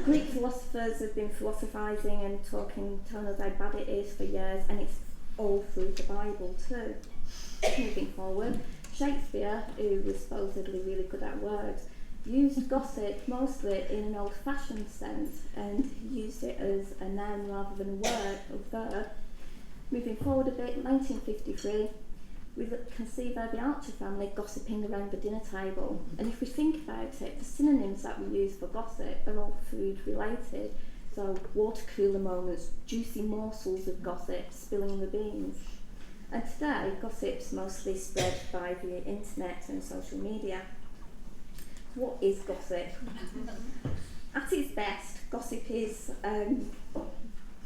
Greek philosophers have been philosophising and telling us how bad it is for years, and it's all through the Bible too. Moving forward, Shakespeare, who was supposedly really good at words, used gossip mostly in an old-fashioned sense and used it as a noun rather than a word or verb. Moving forward a bit, 1953, we can see there the Archer family gossiping around the dinner table. And if we think about it, the synonyms that we use for gossip are all food related. So water cooler moments, juicy morsels of gossip, spilling the beans. And today, gossip's mostly spread by the internet and social media. What is gossip? At its best, gossip is I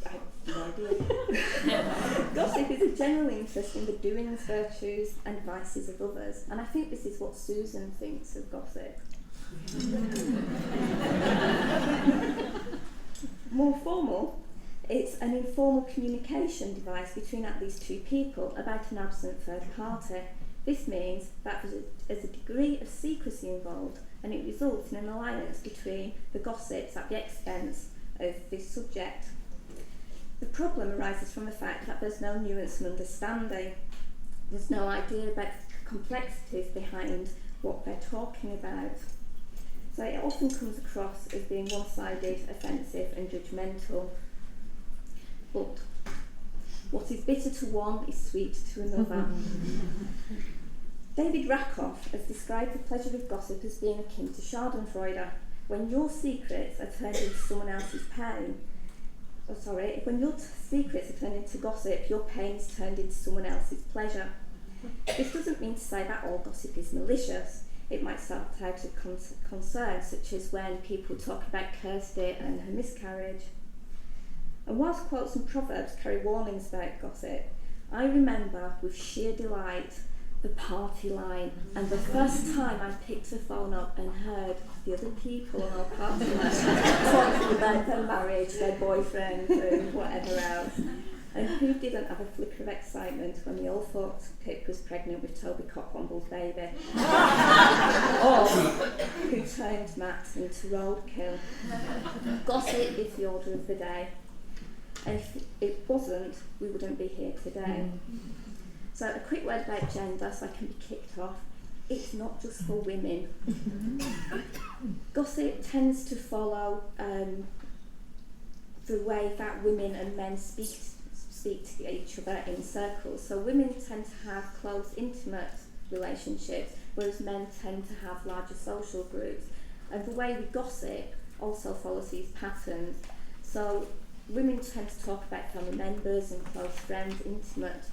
have no idea. Gossip is a general interest in the doings, virtues and vices of others. And I think this is what Susan thinks of gossip. More formal, it's an informal communication device between at least two people about an absent third party. This means that there's a degree of secrecy involved, and it results in an alliance between the gossips at the expense of this subject. The problem arises from the fact that there's no nuance and understanding. There's no idea about the complexities behind what they're talking about. So it often comes across as being one-sided, offensive and judgmental. But what is bitter to one is sweet to another. David Rakoff has described the pleasure of gossip as being akin to schadenfreude, when your secrets are turned into someone else's pain. When your secrets are turned into gossip, your pain is turned into someone else's pleasure. This doesn't mean to say that all gossip is malicious. It might start out of concern, such as when people talk about Kirsty and her miscarriage. And whilst quotes and proverbs carry warnings about gossip, I remember with sheer delight the party line, and the first time I picked the phone up and heard the other people on our party line talking about their marriage, their boyfriends and whatever else. And who didn't have a flicker of excitement when we all thought Pip was pregnant with Toby Cockwomble's baby? Or who turned Matt into roadkill? Gossip is the order of the day. And if it wasn't, we wouldn't be here today. So a quick word about gender so I can be kicked off. It's not just for women. Gossip tends to follow the way that women and men speak to each other in circles. So women tend to have close, intimate relationships, whereas men tend to have larger social groups. And the way we gossip also follows these patterns. So women tend to talk about family members and close friends, intimate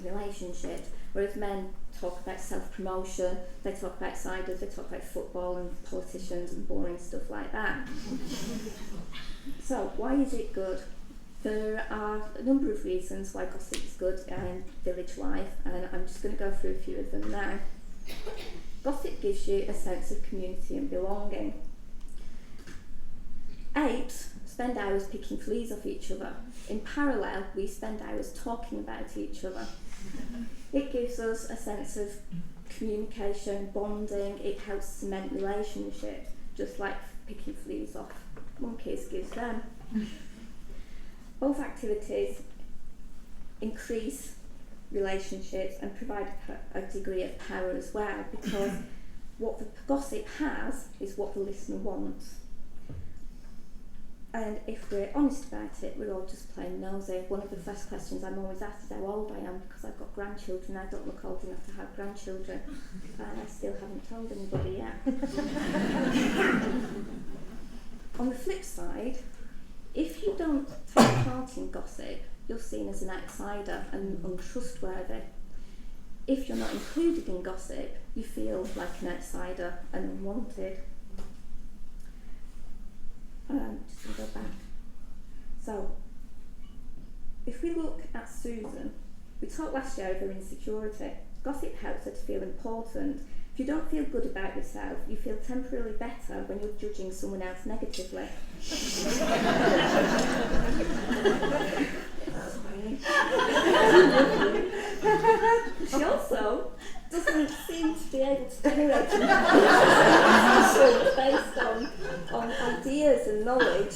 relationships, whereas men talk about self-promotion, they talk about ciders, they talk about football and politicians and boring stuff like that. So why is it good? There are a number of reasons why gossip is good in village life, and I'm just going to go through a few of them now. Gossip gives you a sense of community and belonging. Apes spend hours picking fleas off each other. In parallel, we spend hours talking about each other. It gives us a sense of communication, bonding, it helps cement relationships, just like picking fleas off monkeys gives them. Both activities increase relationships and provide a degree of power as well, because what the gossip has is what the listener wants. And if we're honest about it, we're all just plain nosy. One of the first questions I'm always asked is how old I am, because I've got grandchildren. I don't look old enough to have grandchildren, and I still haven't told anybody yet. On the flip side, if you don't take part in gossip, you're seen as an outsider and untrustworthy. If you're not included in gossip, you feel like an outsider and unwanted. Just going to go back. So, if we look at Susan, we talked last year over insecurity. Gossip helps her to feel important. If you don't feel good about yourself, you feel temporarily better when you're judging someone else negatively. She also doesn't seem to be able to generate based on ideas and knowledge.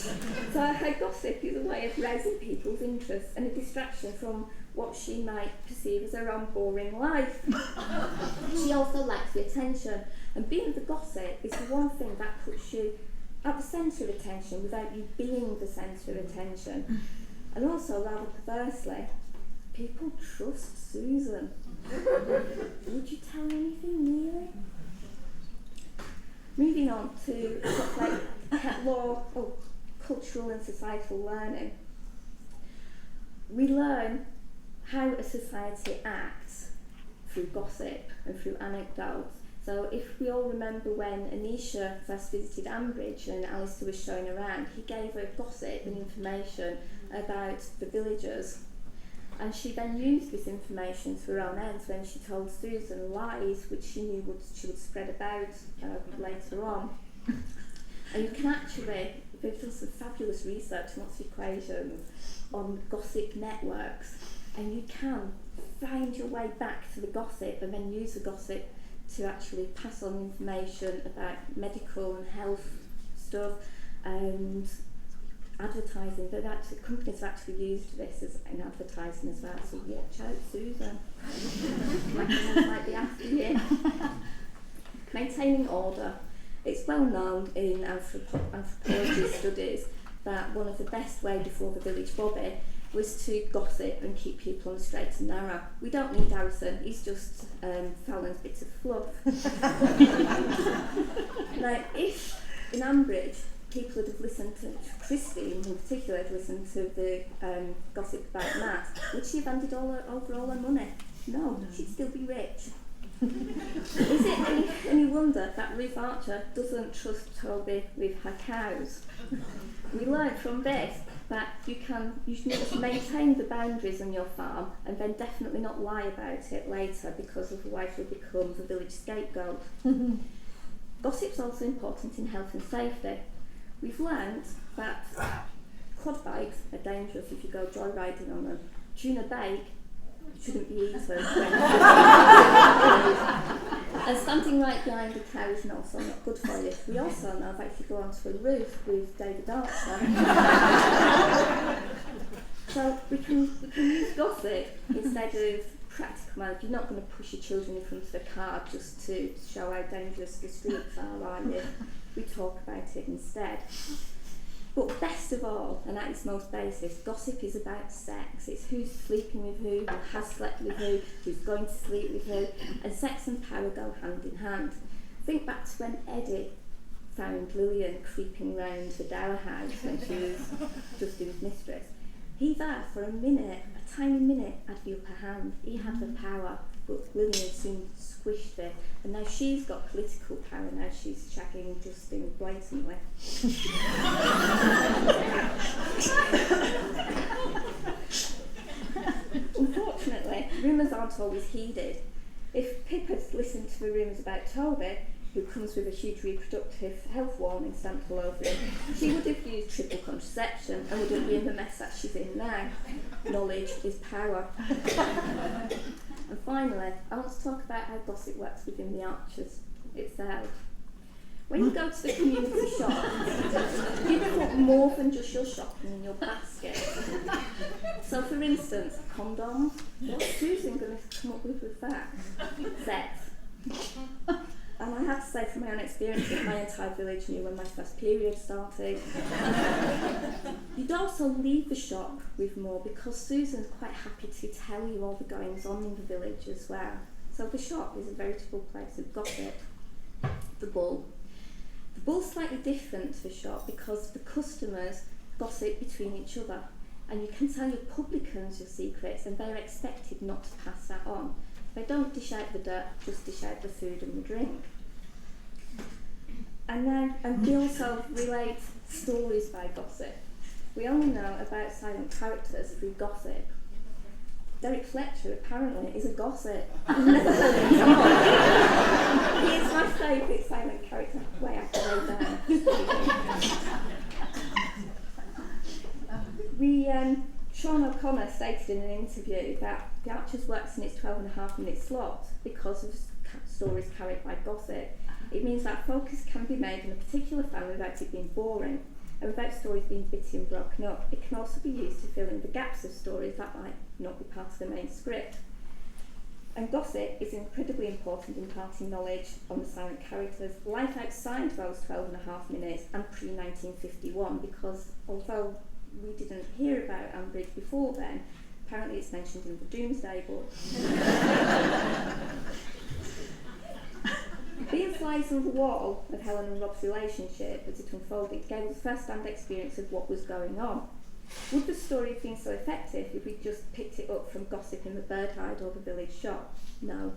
So her gossip is a way of raising people's interest and a distraction from what she might perceive as her own boring life. She also lacks the attention, and being the gossip is the one thing that puts you at the centre of attention without you being the centre of attention. And also, rather perversely, people trust Susan. Would you tell anything, really? Moving on to stuff like law or cultural and societal learning. We learn how a society acts through gossip and through anecdotes. So if we all remember when Anisha first visited Ambridge and Alistair was showing around, he gave her gossip and information about the villagers. And she then used this information to her own ends when she told Susan lies which she knew she would spread about later on. And you can actually, they've done some fabulous research, lots of equations on gossip networks, and you can find your way back to the gossip and then use the gossip to actually pass on information about medical and health stuff and advertising. But actually, companies have actually used this as in advertising as well, so watch out, Susan. Might be after you. Maintaining order. It's well known in anthropology studies that one of the best ways before the village bobby was to gossip and keep people on the straight and narrow. We don't need Harrison, he's just Fallon's bits of fluff. Now, if in Ambridge people would have listened to, Christine in particular, had listened to the gossip about Matt, would she have handed over all her money? No, she'd still be rich. Is it any wonder that Ruth Archer doesn't trust Toby with her cows? We learn from this that you need to maintain the boundaries on your farm and then definitely not lie about it later, because otherwise you'll become the village scapegoat. Gossip's also important in health and safety. We've learned that quad bikes are dangerous if you go joyriding on them. Tuna bake shouldn't be eaten. And standing right behind the cow is also not good for you. We also know that if you go onto a roof with David Archer, so we can use gossip instead of practical knowledge. You're not going to push your children in front of the car just to show how dangerous the streets are you? We talk about it instead. But best of all, and at its most basic, gossip is about sex. It's who's sleeping with who has slept with who, who's going to sleep with who, and sex and power go hand in hand. Think back to when Eddie found Lillian creeping round the Dower house when she was Justin's mistress. He there, for a minute, a tiny minute, had the upper hand. He had the power, but Lillian soon squished it, and now she's got political power. Now she's shagging Justin blatantly. Unfortunately, rumours aren't always heeded. If Pip had listened to the rumours about Toby, who comes with a huge reproductive health warning stamped all over him, she would have used triple contraception and wouldn't be in the mess that she's in now. Knowledge is power. And finally, I want to talk about how gossip works within the Archers itself. When you go to the community shop, you put more than just your shopping in your basket. So for instance, condoms, what's Susan going to come up with that? Sex. And I have to say from my own experience that my entire village knew when my first period started. You'd also leave the shop with more because Susan's quite happy to tell you all the goings on in the village as well. So the shop is a veritable place of gossip. The Bull. The Bull's slightly different to the shop because the customers gossip between each other, and you can tell your publicans your secrets and they're expected not to pass that on. They don't dish out the dirt, just dish out the food and the drink. And we also relate stories by gossip. We only know about silent characters through gossip. Derek Fletcher apparently is a gossip. I've never heard him talk. He is my favourite silent character. Way I can lay down. Sean O'Connor stated in an interview that the Archers works in its 12.5-minute slot because of stories carried by gossip. It means that focus can be made on a particular family without it being boring. And without stories being bitty and broken up, it can also be used to fill in the gaps of stories that might not be part of the main script. And gossip is incredibly important in imparting knowledge on the silent characters' life outside those 12.5 minutes and pre-1951, because although we didn't hear about Ambridge before then, apparently it's mentioned in the Doomsday Book. Being flies on the wall of Helen and Rob's relationship as it unfolded gave us first-hand experience of what was going on. Would the story have been so effective if we just picked it up from gossip in the Birdhide or the village shop? No,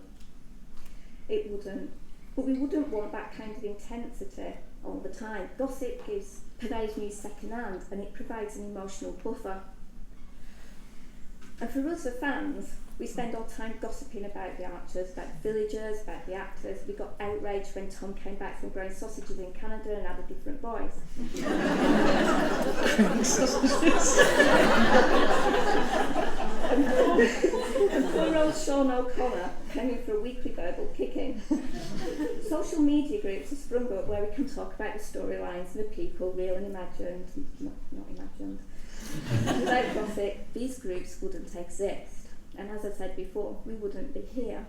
it wouldn't. But we wouldn't want that kind of intensity all the time. Gossip gives today's news second-hand, and it provides an emotional buffer. And for us, the fans, we spend our time gossiping about the Archers, about the villagers, about the actors. We got outraged when Tom came back from growing sausages in Canada and had a different voice. And poor old Sean O'Connor came in for a weekly verbal kicking. Social media groups have sprung up where we can talk about the storylines, the people, real and imagined, not imagined. Without gossip, these groups wouldn't exist. And as I said before, we wouldn't be here.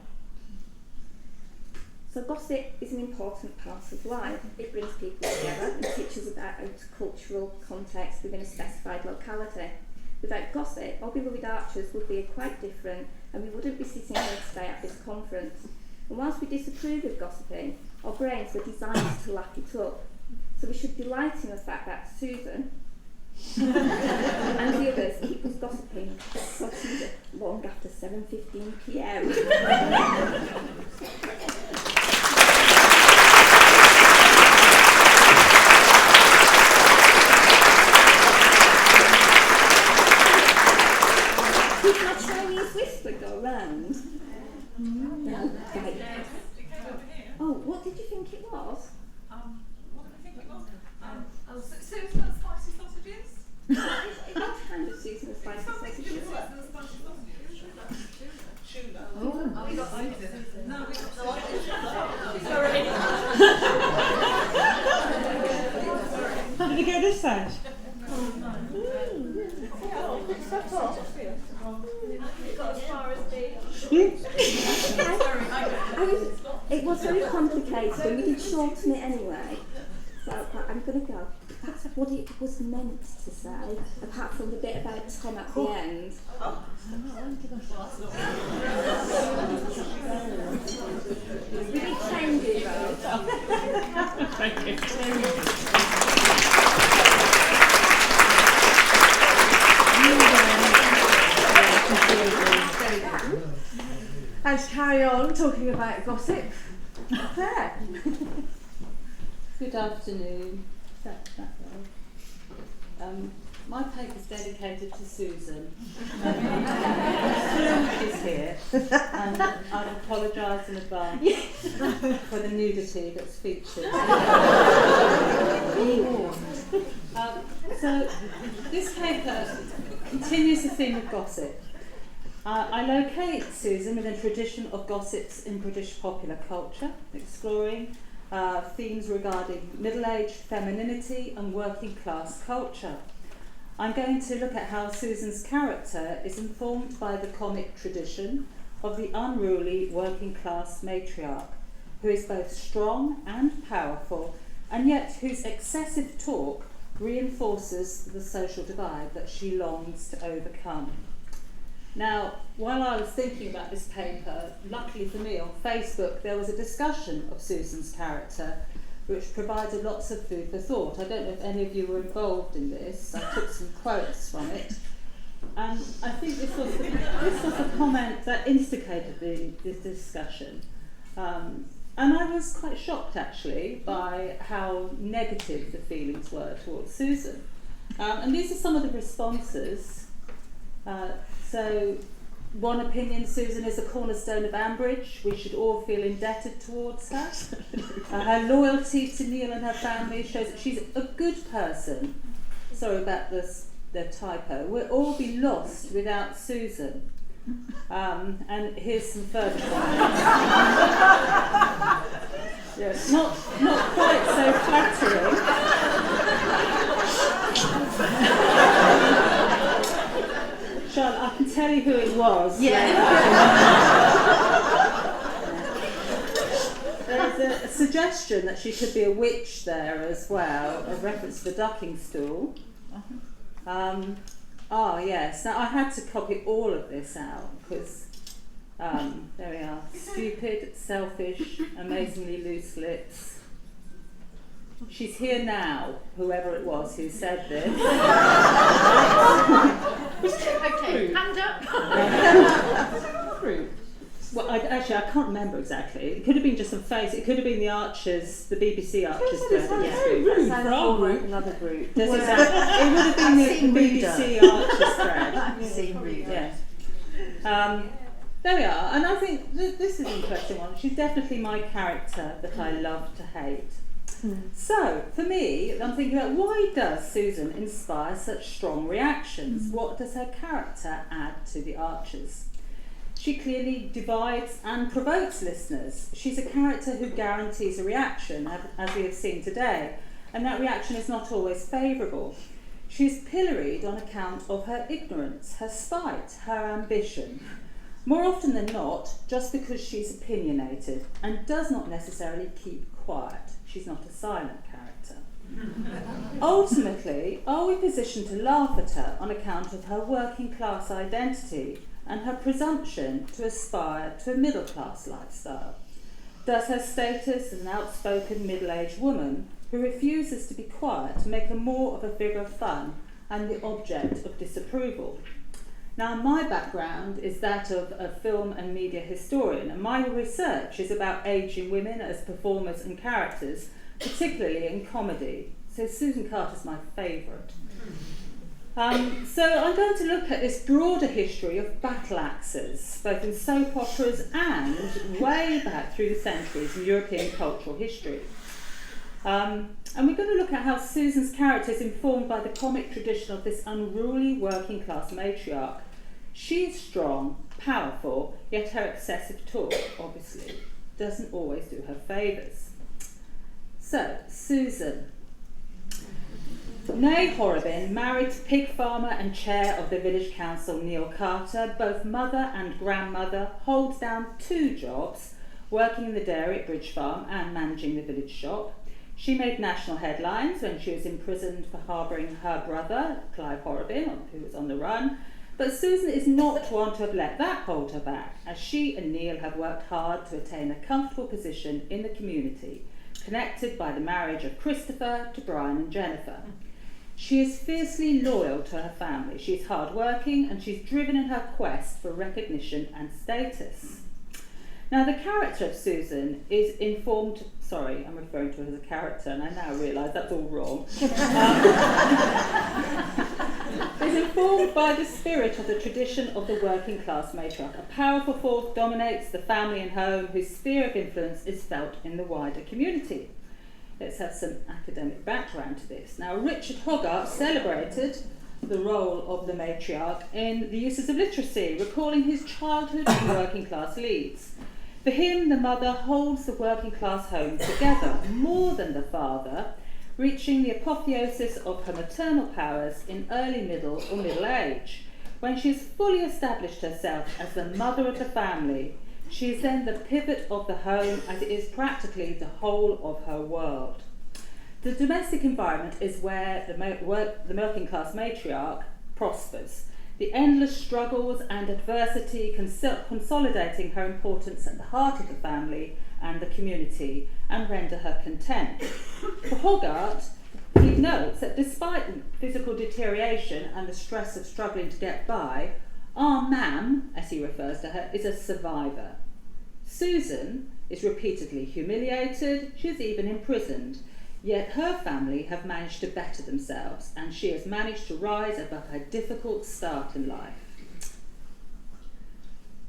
So gossip is an important part of life. It brings people together and teaches about cultural context within a specified locality. Without gossip, our beloved Archers would be quite different, and we wouldn't be sitting here today at this conference. And whilst we disapprove of gossiping, our brains were designed to lap it up. So we should delight in the fact that Susan and the others keep us gossiping sausages long after 7:15 p.m. Did my Chinese whisper go round? No. Right. Oh, what did you think it was? What did I think it was? Susan and spicy sausages? It was kind of Susan and spicy sausages. Tuna. Oh, We got Susan. No, we got How did it go this side? It got as far as the... It was very complicated and we did shorten it anyway. So I'm going to go. That's what it was meant to say, apart from the bit about Tom at the end. We did change it though. Thank you. Let's carry on talking about gossip. There. Good afternoon. My paper is dedicated to Susan. Sue is here, and I apologise in advance for the nudity that's featured. So this paper continues the theme of gossip. I locate Susan within a tradition of gossips in British popular culture, exploring themes regarding middle-aged femininity and working-class culture. I'm going to look at how Susan's character is informed by the comic tradition of the unruly working-class matriarch, who is both strong and powerful, and yet whose excessive talk reinforces the social divide that she longs to overcome. Now, while I was thinking about this paper, luckily for me on Facebook there was a discussion of Susan's character which provided lots of food for thought. I don't know if any of you were involved in this. I took some quotes from it. And I think this was the comment that instigated this discussion. And I was quite shocked actually by how negative the feelings were towards Susan. And these are some of the responses. So, one opinion, Susan is a cornerstone of Ambridge. We should all feel indebted towards her. Her loyalty to Neil and her family shows that she's a good person. Sorry about the typo. We'll all be lost without Susan. And here's some further comments. Yes, not quite so flattering. Charlotte, I can tell you who it was. There's a suggestion that she could be a witch there as well, a reference to the ducking stool. Yes, now I had to copy all of this out because, there we are, stupid, selfish, amazingly loose lips. She's here now, whoever it was who said this. Okay, hand up. Well, I can't remember exactly. It could have been just some face. It could have been the Archers, the BBC Archers. Another group. It would have been the BBC Archers thread. Seen reader. Yes. There we are. And I think this is an interesting one. She's definitely my character that I love to hate. So, for me, I'm thinking about why does Susan inspire such strong reactions? What does her character add to the Archers? She clearly divides and provokes listeners. She's a character who guarantees a reaction, as we have seen today, and that reaction is not always favourable. She's pilloried on account of her ignorance, her spite, her ambition. More often than not, just because she's opinionated and does not necessarily keep quiet. She's not a silent character. Ultimately, are we positioned to laugh at her on account of her working class identity and her presumption to aspire to a middle class lifestyle? Does her status as an outspoken middle-aged woman who refuses to be quiet make her more of a figure of fun and the object of disapproval? Now, my background is that of a film and media historian, and my research is about ageing women as performers and characters, particularly in comedy. So Susan Carter's my favourite. So I'm going to look at this broader history of battle axes, both in soap operas and way back through the centuries in European cultural history. And we're going to look at how Susan's character is informed by the comic tradition of this unruly working class matriarch. She's strong, powerful, yet her excessive talk, obviously, doesn't always do her favours. So, Susan. Née Horrobin, married to pig farmer and chair of the village council Neil Carter, both mother and grandmother, holds down 2 jobs, working in the dairy at Bridge Farm and managing the village shop. She made national headlines when she was imprisoned for harbouring her brother, Clive Horrobin, who was on the run. But Susan is not one to have let that hold her back, as she and Neil have worked hard to attain a comfortable position in the community, connected by the marriage of Christopher to Brian and Jennifer. She is fiercely loyal to her family. She's hard-working and she's driven in her quest for recognition and status. Now, the character of Susan is informed... Sorry, I'm referring to her as a character, and I now realise that's all wrong. Is informed by the spirit of the tradition of the working class matriarch. A powerful force dominates the family and home, whose sphere of influence is felt in the wider community. Let's have some academic background to this. Now, Richard Hogarth celebrated the role of the matriarch in The Uses of Literacy, recalling his childhood and working class leads. For him, the mother holds the working class home together more than the father, reaching the apotheosis of her maternal powers in early middle or middle age. When she has fully established herself as the mother of the family, she is then the pivot of the home, as it is practically the whole of her world. The domestic environment is where the working class matriarch prospers. The endless struggles and adversity consolidating her importance at the heart of the family and the community and render her content. For Hogarth, he notes that despite physical deterioration and the stress of struggling to get by, our mam, as he refers to her, is a survivor. Susan is repeatedly humiliated, she is even imprisoned, yet her family have managed to better themselves and she has managed to rise above her difficult start in life.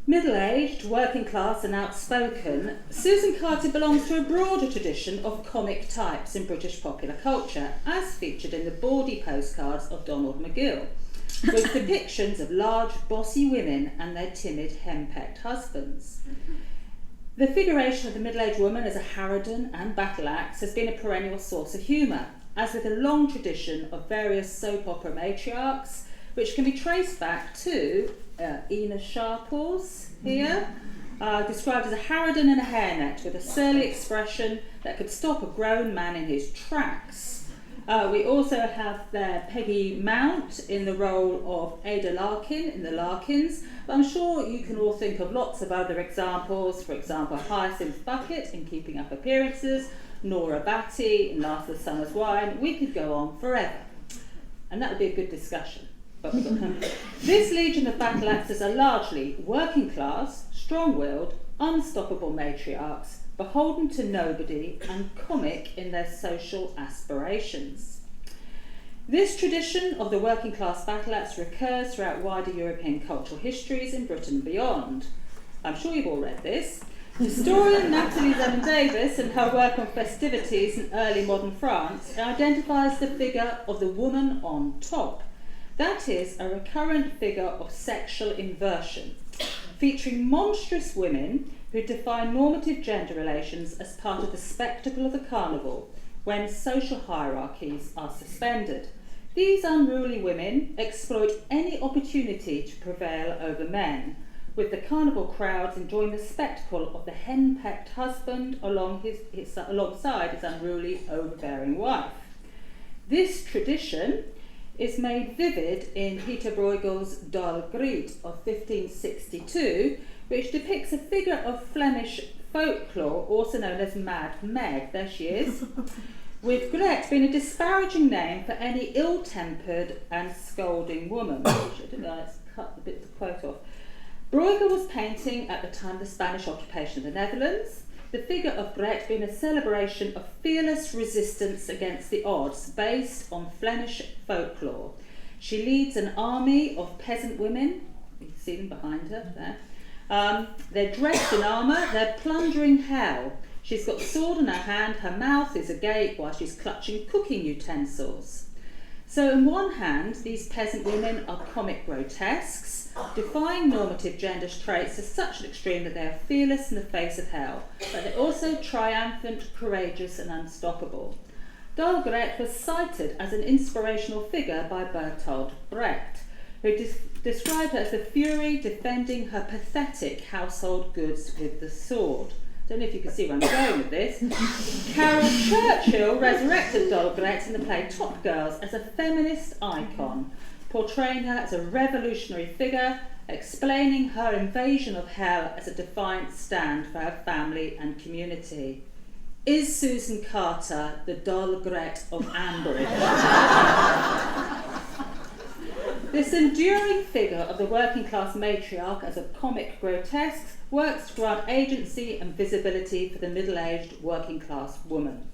Middle-aged, working class and outspoken, Susan Carter belongs to a broader tradition of comic types in British popular culture, as featured in the bawdy postcards of Donald McGill, with depictions of large, bossy women and their timid, henpecked husbands. The figuration of the middle-aged woman as a harridan and battle axe has been a perennial source of humour. as with a long tradition of various soap opera matriarchs, which can be traced back to Ina Sharples here, described as a harridan in a hairnet with a surly expression that could stop a grown man in his tracks. We also have there Peggy Mount in the role of Ada Larkin in The Larkins, but I'm sure you can all think of lots of other examples, for example Hyacinth Bucket in Keeping Up Appearances, Nora Batty in Last of the Summer's Wine. We could go on forever, and that would be a good discussion. But this legion of battle axes are largely working class, strong-willed, unstoppable matriarchs, beholden to nobody and comic in their social aspirations. This tradition of the working class battle axe recurs throughout wider European cultural histories in Britain and beyond. I'm sure you've all read this. Historian Natalie Zeman-Davis, in her work on festivities in early modern France, identifies the figure of the woman on top. That is a recurrent figure of sexual inversion, featuring monstrous women who define normative gender relations as part of the spectacle of the carnival when social hierarchies are suspended. These unruly women exploit any opportunity to prevail over men, with the carnival crowds enjoying the spectacle of the hen-pecked husband alongside his unruly, overbearing wife. This tradition is made vivid in Peter Bruegel's Dalgriet of 1562, which depicts a figure of Flemish folklore, also known as Mad Meg, there she is, with Gret being a disparaging name for any ill-tempered and scolding woman. Which I didn't know, let's cut a bit of the quote off. Bruegel was painting at the time of the Spanish occupation of the Netherlands, the figure of Gret being a celebration of fearless resistance against the odds based on Flemish folklore. She leads an army of peasant women, you can see them behind her there. They're dressed in armour, they're plundering hell. She's got a sword in her hand, her mouth is agape while she's clutching cooking utensils. So on one hand, these peasant women are comic grotesques, defying normative gender traits to such an extreme that they are fearless in the face of hell, but they're also triumphant, courageous and unstoppable. Dalgret was cited as an inspirational figure by Bertolt Brecht, who described her as the fury defending her pathetic household goods with the sword. Don't know if you can see where I'm going with this. Carol Churchill resurrected Dalgret in the play Top Girls as a feminist icon, portraying her as a revolutionary figure, explaining her invasion of hell as a defiant stand for her family and community. Is Susan Carter the Dalgret of Ambridge? This enduring figure of the working class matriarch as a comic grotesque works to grant agency and visibility for the middle-aged working class woman.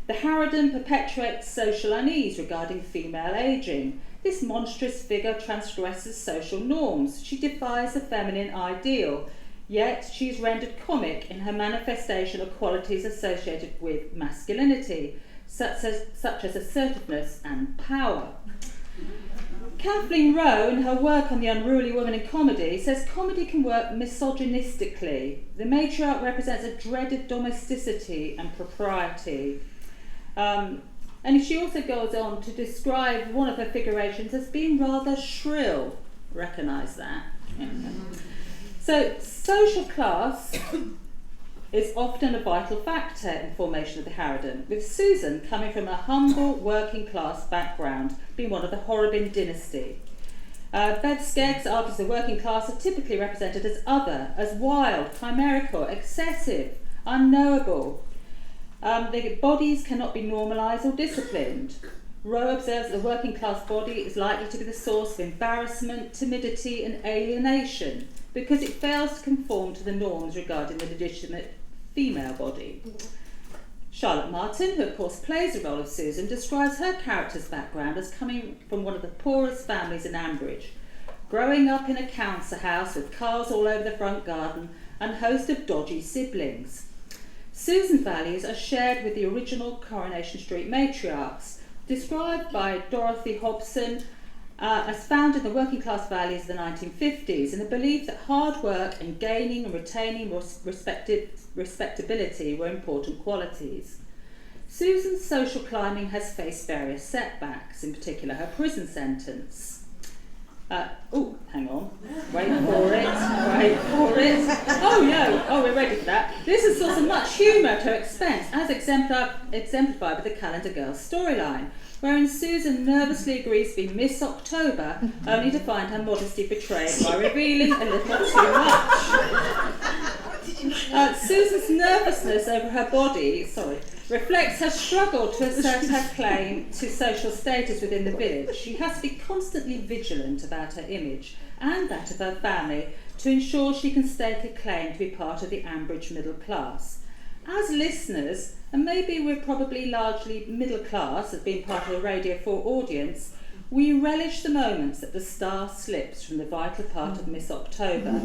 The harridan perpetuates social unease regarding female ageing. This monstrous figure transgresses social norms. She defies the feminine ideal, yet she is rendered comic in her manifestation of qualities associated with masculinity, such as assertiveness and power. Kathleen Rowe, in her work on the unruly woman in comedy, says comedy can work misogynistically. The matriarch represents a dreaded domesticity and propriety. And she also goes on to describe one of her figurations as being rather shrill. Recognise that. So, social class is often a vital factor in formation of the harridan, with Susan coming from a humble working class background, being one of the Horrobin dynasty. Bev Skeggs argues the working class are typically represented as other, as wild, chimerical, excessive, unknowable. Their bodies cannot be normalised or disciplined. Rowe observes that the working class body is likely to be the source of embarrassment, timidity and alienation because it fails to conform to the norms regarding the legitimate female body. Charlotte Martin, who of course plays the role of Susan, describes her character's background as coming from one of the poorest families in Ambridge, growing up in a council house with cars all over the front garden and a host of dodgy siblings. Susan's values are shared with the original Coronation Street matriarchs, described by Dorothy Hobson as found in the working class values of the 1950s, in the belief that hard work and gaining and retaining respectability were important qualities. Susan's social climbing has faced various setbacks, in particular her prison sentence. Hang on. Wait for it. Oh no, we're ready for that. This is source of much humour at her expense, as exemplified with the Calendar Girls storyline, wherein Susan nervously agrees to be Miss October, only to find her modesty betrayed by revealing a little too much. Susan's nervousness over her body, reflects her struggle to assert her claim to social status within the village. She has to be constantly vigilant about her image and that of her family to ensure she can stake a claim to be part of the Ambridge middle class. As listeners, and maybe we're probably largely middle class as being part of the Radio 4 audience, we relish the moments that the star slips from the vital part of Miss October.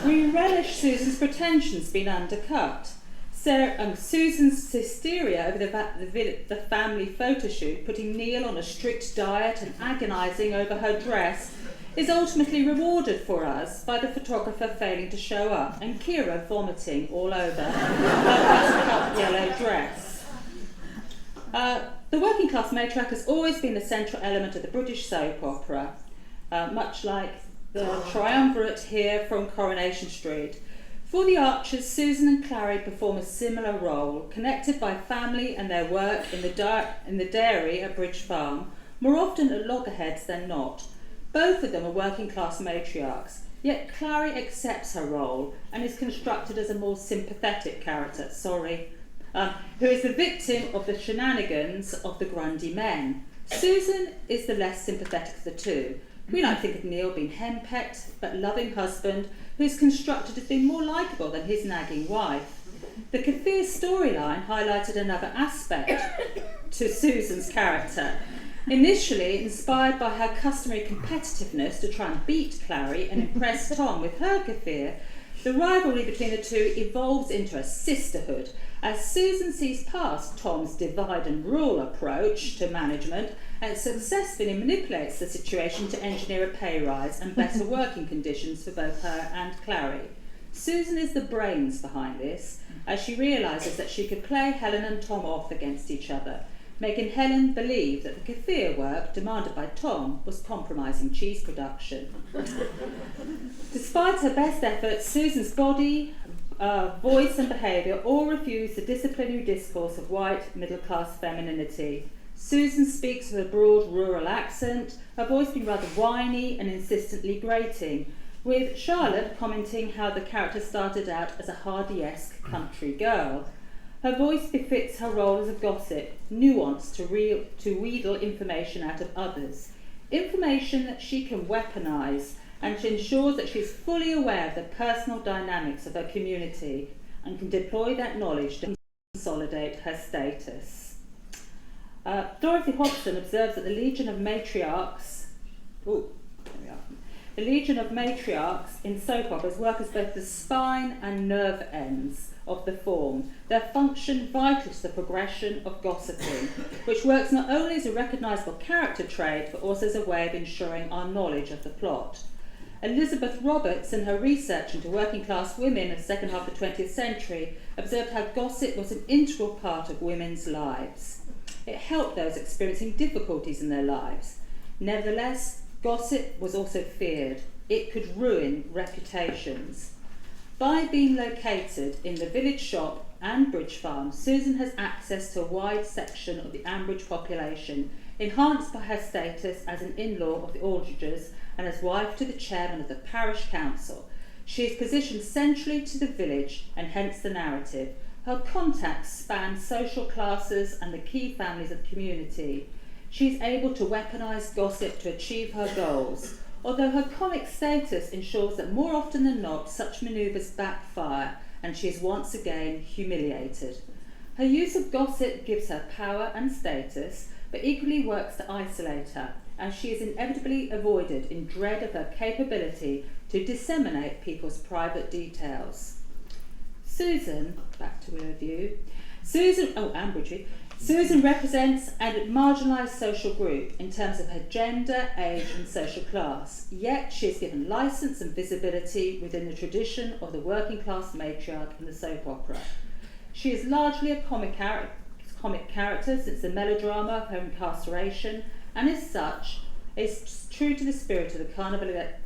We relish Susan's pretensions being undercut. Susan's hysteria over the family photo shoot, putting Neil on a strict diet and agonising over her dress, is ultimately rewarded for us by the photographer failing to show up and Kira vomiting all over her yellow dress. The working class matriarch has always been the central element of the British soap opera, much like the triumvirate here from Coronation Street. For the Archers, Susan and Clary perform a similar role, connected by family and their work in the dairy at Bridge Farm, more often at loggerheads than not. Both of them are working class matriarchs, yet Clary accepts her role and is constructed as a more sympathetic character, who is the victim of the shenanigans of the Grundy men. Susan is the less sympathetic of the two. We like to think of Neil being henpecked but loving husband who's constructed as being more likeable than his nagging wife. The Kathir storyline highlighted another aspect to Susan's character. Initially inspired by her customary competitiveness to try and beat Clary and impress Tom with her Kathir, the rivalry between the two evolves into a sisterhood as Susan sees past Tom's divide and rule approach to management and successfully manipulates the situation to engineer a pay rise and better working conditions for both her and Clary. Susan is the brains behind this, as she realises that she could play Helen and Tom off against each other, making Helen believe that the Kathir work demanded by Tom was compromising cheese production. Despite her best efforts, Susan's body, voice and behaviour all refuse the disciplinary discourse of white middle-class femininity. Susan speaks with a broad rural accent, her voice being rather whiny and insistently grating, with Charlotte commenting how the character started out as a Hardy-esque country girl. Her voice befits her role as a gossip, nuanced to wheedle information out of others, information that she can weaponise, and she ensures that she is fully aware of the personal dynamics of her community and can deploy that knowledge to consolidate her status. Dorothy Hodgson observes that the Legion of Matriarchs in soap operas work as both the spine and nerve ends of the form, their function vital to the progression of gossiping, which works not only as a recognisable character trait but also as a way of ensuring our knowledge of the plot. Elizabeth Roberts, in her research into working class women of the second half of the 20th century, observed how gossip was an integral part of women's lives. It helped those experiencing difficulties in their lives. Nevertheless, gossip was also feared. It could ruin reputations. By being located in the village shop and Bridge Farm, Susan has access to a wide section of the Ambridge population, enhanced by her status as an in-law of the Aldridges and as wife to the chairman of the parish council. She is positioned centrally to the village and hence the narrative. Her contacts span social classes and the key families of the community. She is able to weaponise gossip to achieve her goals, although her comic status ensures that more often than not such manoeuvres backfire and she is once again humiliated. Her use of gossip gives her power and status, but equally works to isolate her, as she is inevitably avoided in dread of her capability to disseminate people's private details. Susan, back to review, Ambridge. Susan represents a marginalised social group in terms of her gender, age and social class, yet she is given licence and visibility within the tradition of the working class matriarch in the soap opera. She is largely a comic comic characters. It's a melodrama of her incarceration, and as such, it's true to the spirit of the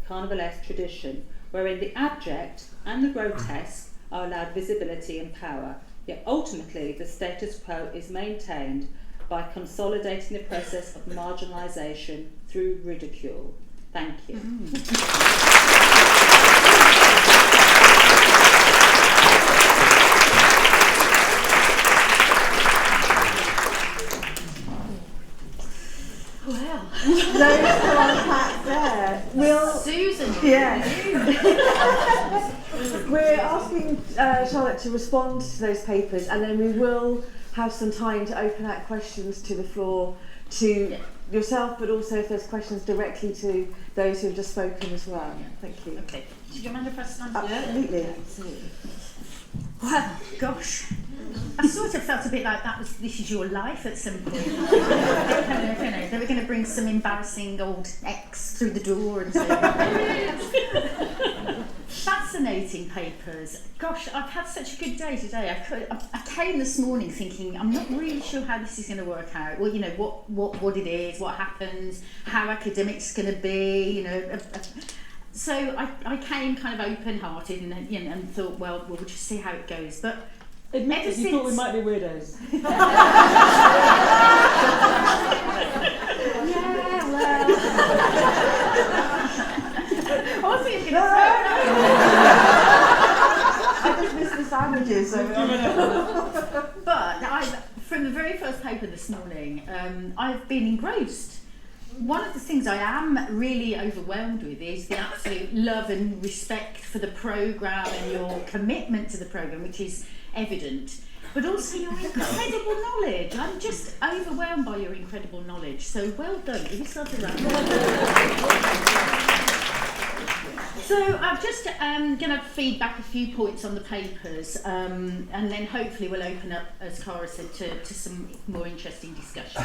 carnivalesque tradition, wherein the abject and the grotesque are allowed visibility and power. Yet ultimately, the status quo is maintained by consolidating the process of marginalisation through ridicule. Thank you. Well, Those contacts there. Susan. Yeah. We're asking Charlotte to respond to those papers, and then we will have some time to open out questions to the floor to yourself, but also if there's questions directly to those who have just spoken as well. Thank you. Okay. Did you mind if I stand up? Absolutely. Well, gosh. I sort of felt a bit like this is your life at some point. They were going to bring some embarrassing old ex through the door and so fascinating papers. Gosh, I've had such a good day today. I came this morning thinking I'm not really sure how this is going to work out. Well, you know, what it is, what happens, how academic's going to be, you know. So I came kind of open-hearted and thought, well, we'll just see how it goes. But admit it, you thought we might be weirdos. Yeah, well. I wasn't even going to say I just missed the sandwiches. So But from the very first paper this morning, I've been engrossed. One of the things I am really overwhelmed with is the absolute love and respect for the programme and your commitment to the programme, which is evident, but also your incredible knowledge. I'm just overwhelmed by your incredible knowledge. So well done. Give yourself a round. So I'm just going to feed back a few points on the papers, and then hopefully we'll open up, as Cara said, to some more interesting discussion.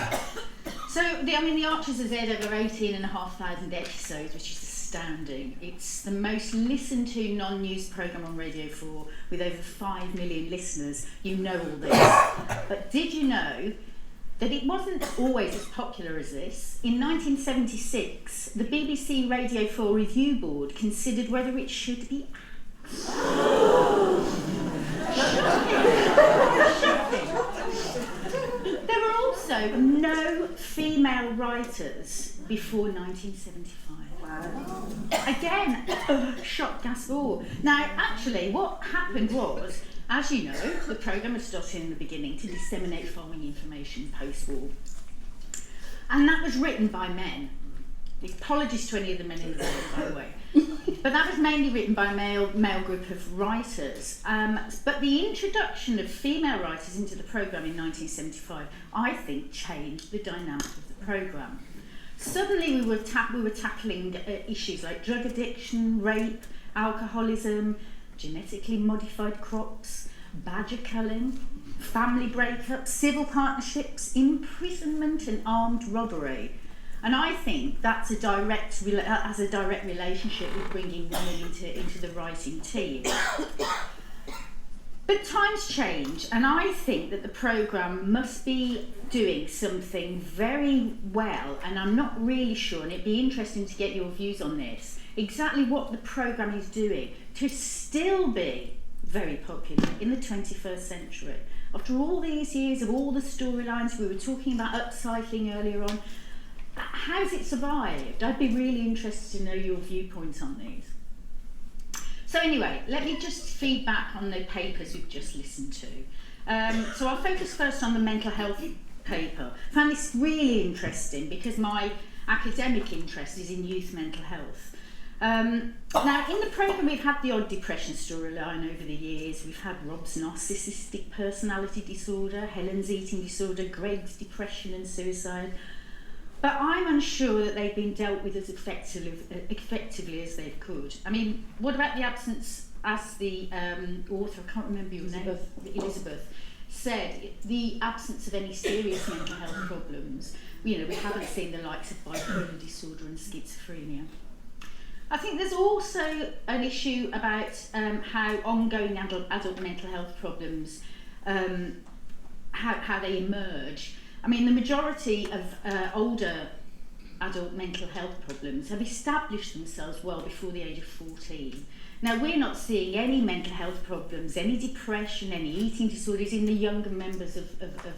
So, the Archers has aired over 18,500 episodes, which is astounding. It's the most listened to non-news programme on Radio 4 with over 5 million listeners. You know all this. But did you know that it wasn't always as popular as this? In 1976, the BBC Radio 4 Review Board considered whether it should be There were also no female writers before 1975. Wow. Again, shock, gasp, awe. Now, actually, what happened was, as you know, the programme was started in the beginning to disseminate following information post-war. And that was written by men. Apologies to any of the men in the room, by the way. But that was mainly written by a male group of writers. But the introduction of female writers into the programme in 1975, I think, changed the dynamic of the programme. Suddenly we were tackling issues like drug addiction, rape, alcoholism, genetically modified crops, badger culling, family breakup, civil partnerships, imprisonment and armed robbery. And I think that's has a direct relationship with bringing women into the writing team. But times change, and I think that the programme must be doing something very well, and I'm not really sure, and it'd be interesting to get your views on this, exactly what the programme is doing to still be very popular in the 21st century. After all these years of all the storylines, we were talking about upcycling earlier on, how's it survived? I'd be really interested to know your viewpoints on these. So anyway, let me just feed back on the papers we've just listened to. So I'll focus first on the mental health paper. I found this really interesting because my academic interest is in youth mental health. Now, in the programme, we've had the odd depression storyline over the years. We've had Rob's narcissistic personality disorder, Helen's eating disorder, Greg's depression and suicide. But I'm unsure that they've been dealt with as effectively as they could. I mean, what about the absence, as the author, I can't remember your name, Elizabeth, said, the absence of any serious mental health problems. You know, we haven't seen the likes of bipolar disorder and schizophrenia. I think there's also an issue about how ongoing adult mental health problems how they emerge. I mean, the majority of older adult mental health problems have established themselves well before the age of 14. Now, we're not seeing any mental health problems, any depression, any eating disorders in the younger members of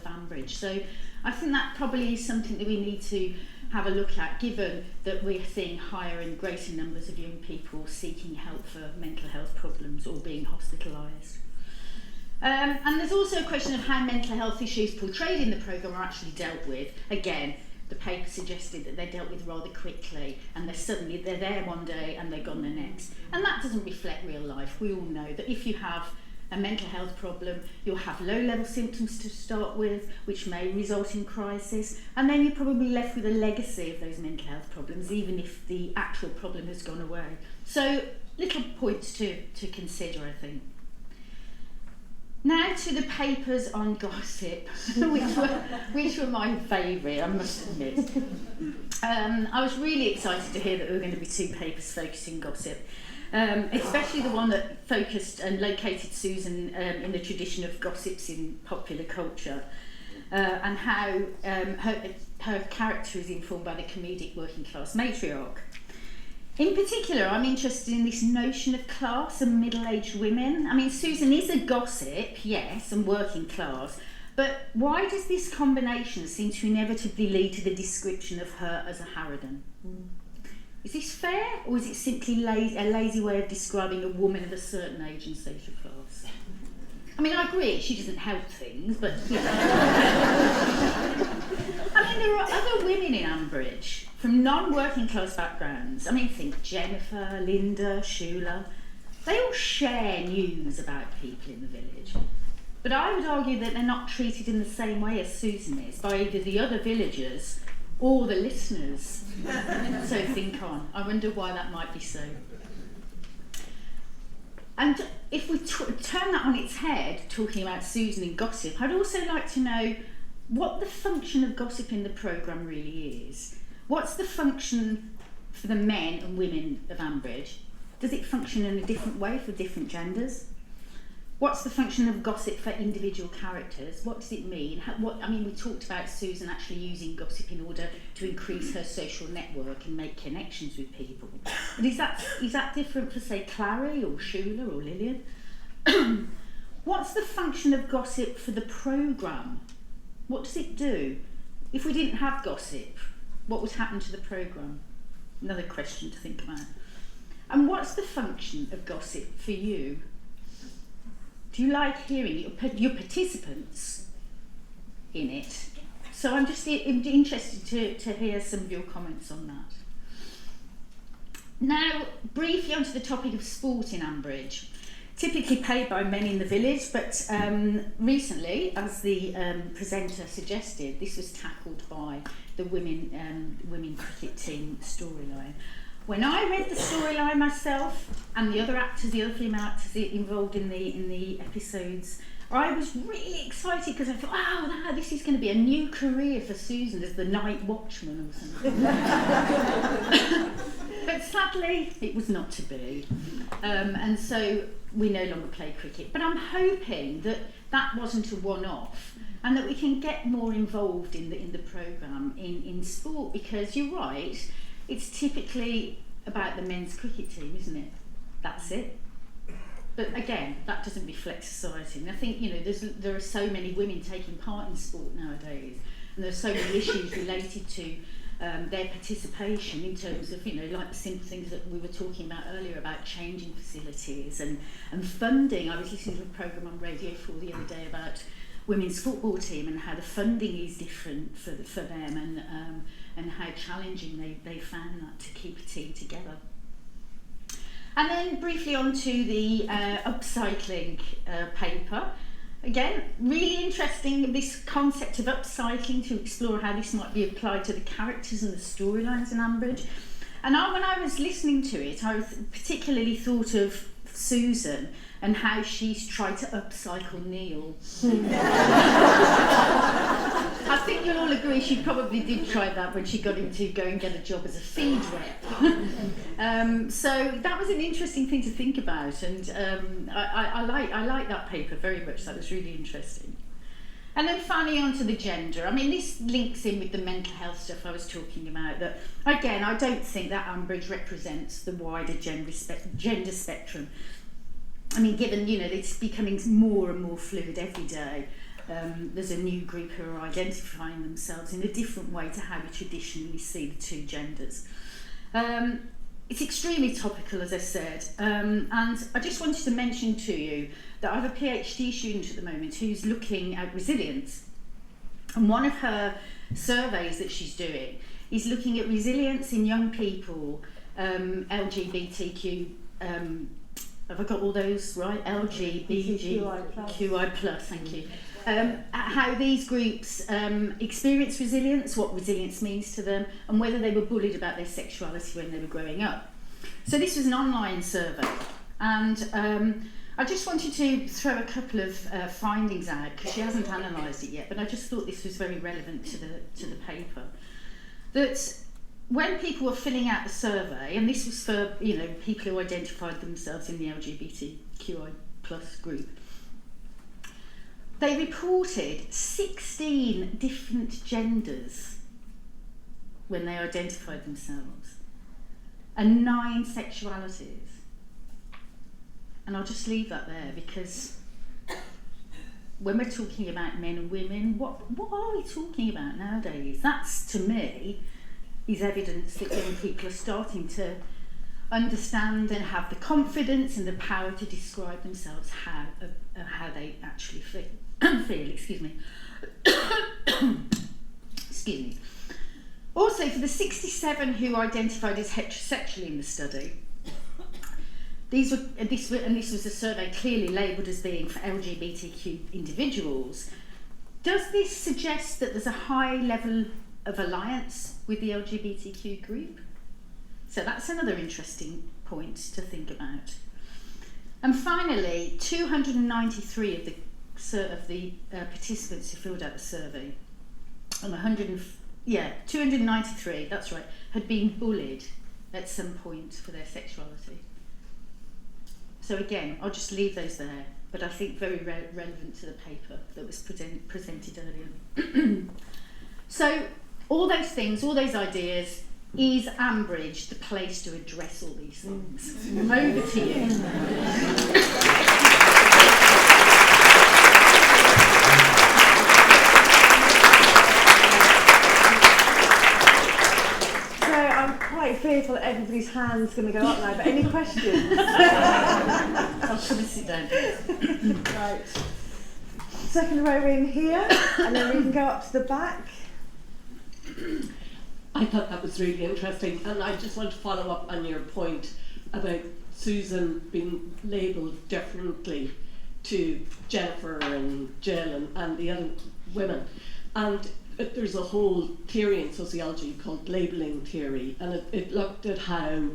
Ambridge. So I think that probably is something that we need to have a look at, given that we're seeing higher and greater numbers of young people seeking help for mental health problems or being hospitalised. And there's also a question of how mental health issues portrayed in the programme are actually dealt with. Again, the paper suggested that they're dealt with rather quickly, and they're there one day and they're gone the next. And that doesn't reflect real life. We all know that if you have a mental health problem, you'll have low-level symptoms to start with, which may result in crisis, and then you're probably left with a legacy of those mental health problems, even if the actual problem has gone away. So, little points to consider, I think. Now to the papers on gossip, which were my favourite, I must admit. I was really excited to hear that there were going to be 2 papers focusing gossip, especially the one that focused and located Susan in the tradition of gossips in popular culture, and how her character is informed by the comedic working class matriarch. In particular, I'm interested in this notion of class and middle-aged women. I mean, Susan is a gossip, yes, and working class, but why does this combination seem to inevitably lead to the description of her as a harridan? Is this fair, or is it simply a lazy way of describing a woman of a certain age and social class? I mean, I agree, she doesn't help things, but, you know. I mean, there are other women in Ambridge from non-working class backgrounds. I mean, think Jennifer, Linda, Shula. They all share news about people in the village. But I would argue that they're not treated in the same way as Susan is by either the other villagers or the listeners. So think on. I wonder why that might be so. And if we turn that on its head, talking about Susan and gossip, I'd also like to know what the function of gossip in the programme really is. What's the function for the men and women of Ambridge? Does it function in a different way for different genders? What's the function of gossip for individual characters? What does it mean? We talked about Susan actually using gossip in order to increase her social network and make connections with people. But is that different for, say, Clary or Shula or Lillian? What's the function of gossip for the programme? What does it do? If we didn't have gossip, what would happen to the programme? Another question to think about. And what's the function of gossip for you? Do you like hearing your participants in it? So I'm just interested to hear some of your comments on that. Now, briefly onto the topic of sport in Ambridge. Typically paid by men in the village, but recently, as the presenter suggested, this was tackled by the women cricket team storyline. When I read the storyline myself, and the other female actors involved in the episodes, I was really excited because I thought, wow, this is going to be a new career for Susan as the night watchman or something. But sadly, it was not to be. And so we no longer play cricket. But I'm hoping that wasn't a one-off and that we can get more involved in the programme in sport, because you're right, it's typically about the men's cricket team, isn't it? That's it. But again, that doesn't reflect society. And I think, there are so many women taking part in sport nowadays, and there are so many issues related to their participation in terms of, like the simple things that we were talking about earlier about changing facilities and funding. I was listening to a programme on Radio 4 the other day about women's football team and how the funding is different for them, and how challenging they found that to keep a team together. And then briefly on to the upcycling paper. Again, really interesting, this concept of upcycling, to explore how this might be applied to the characters and the storylines in Ambridge. And when I was listening to it, I particularly thought of Susan and how she's tried to upcycle Neil. I think you'll all agree she probably did try that when she got him to go and get a job as a feed rep. So that was an interesting thing to think about, and I like that paper very much. That was really interesting. And then finally onto the gender. I mean, this links in with the mental health stuff I was talking about. That again, I don't think that Ambridge represents the wider gender spectrum. I mean, given, you know, it's becoming more and more fluid every day. There's a new group who are identifying themselves in a different way to how we traditionally see the two genders. It's extremely topical, as I said, and I just wanted to mention to you that I have a PhD student at the moment who's looking at resilience, and one of her surveys that she's doing is looking at resilience in young people, LGBTQ, have I got all those right? LGBTQI+, thank you. How these groups experience resilience, what resilience means to them, and whether they were bullied about their sexuality when they were growing up. So this was an online survey, and I just wanted to throw a couple of findings out because she hasn't analysed it yet, but I just thought this was very relevant to the paper. That when people were filling out the survey, and this was for, you know, people who identified themselves in the LGBTQI+ group, they reported 16 different genders when they identified themselves, and 9 sexualities. And I'll just leave that there, because when we're talking about men and women, what are we talking about nowadays? That's, to me, is evidence that young people are starting to understand and have the confidence and the power to describe themselves how they actually feel. Excuse me. Excuse me. Also, for the 67 who identified as heterosexual in the study, this was a survey clearly labelled as being for LGBTQ individuals. Does this suggest that there's a high level of alliance with the LGBTQ group? So that's another interesting point to think about. And finally, 293 of the participants who filled out the survey, and 293, that's right, had been bullied at some point for their sexuality. So again, I'll just leave those there, but I think very relevant to the paper that was presented earlier. So all those things, all those ideas, is Ambridge the place to address all these things? Over to you. Quite fearful that everybody's hand's going to go up now, but any questions? I'll come and sit down. Right. Second row in here, and then we can go up to the back. I thought that was really interesting, and I just want to follow up on your point about Susan being labelled differently to Jennifer and Jill and the other women. And there's a whole theory in sociology called labelling theory, and it looked at how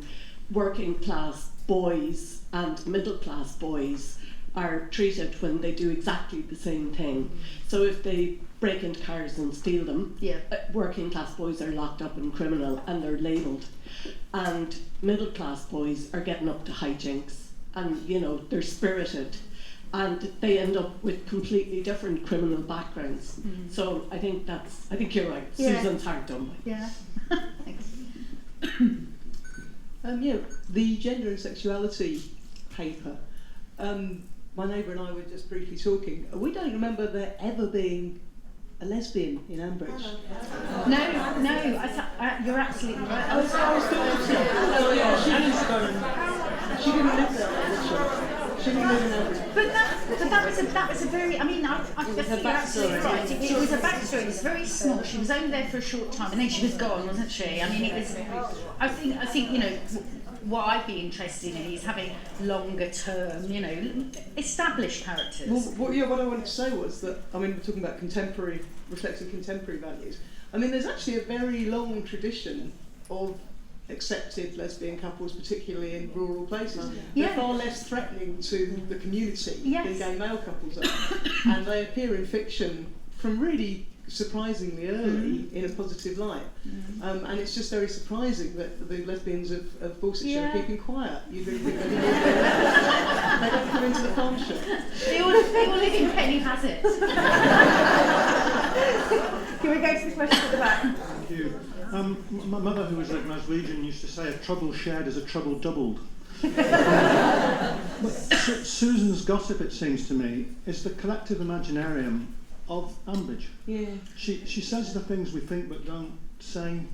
working class boys and middle class boys are treated when they do exactly the same thing. So if they break into cars and steal them, working class boys are locked up and criminal and they're labelled, and middle class boys are getting up to hijinks and, you know, they're spirited, and they end up with completely different criminal backgrounds. So I think you're right. Yeah. Susan's hard done by. Yeah. Thanks. The gender and sexuality paper. My neighbour and I were just briefly talking. We don't remember there ever being a lesbian in Ambridge. No, you're absolutely right. I was talking to her. She didn't live there, did she? She didn't live in Ambridge. But that was a very, I mean, I think you're absolutely right. It was a backstory. It was very small. She was only there for a short time, and then she was gone, wasn't she? I mean, it was. I think you know, what I'd be interested in is having longer term, you know, established characters. What I wanted to say was that, I mean, we're talking about reflecting contemporary values. I mean, there's actually a very long tradition of accepted lesbian couples, particularly in rural places. They're far less threatening to the community than gay male couples are. And they appear in fiction from really surprisingly early in a positive light. And it's just very surprising that the lesbians of Dorsetshire are keeping quiet. You'd really think they don't come into the farm shop. They all live in Penny Hazard. go to the question at the back? Thank you. My mother, who was a Glaswegian, used to say a trouble shared is a trouble doubled. Susan's gossip, it seems to me, is the collective imaginarium of Ambridge. Yeah. She says the things we think but don't say.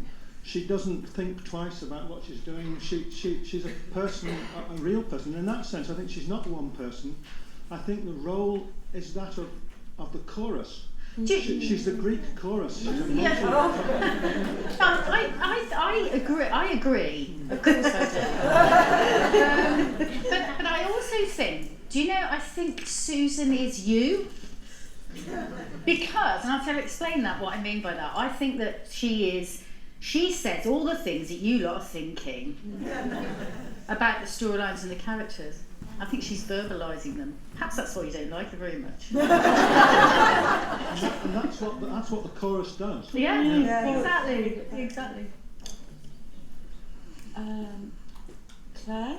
She doesn't think twice about what she's doing. She's a person, a real person. In that sense, I think she's not one person. I think the role is that of the chorus. She's the Greek chorus. She's a I agree. Of course I do. But I also think, do you know, I think Susan is you. Because, and I'll explain that, what I mean by that. I think that she says all the things that you lot are thinking about the storylines and the characters. I think she's verbalising them. Perhaps that's why you don't like her very much. And that's what the chorus does. Yeah. Exactly. Claire?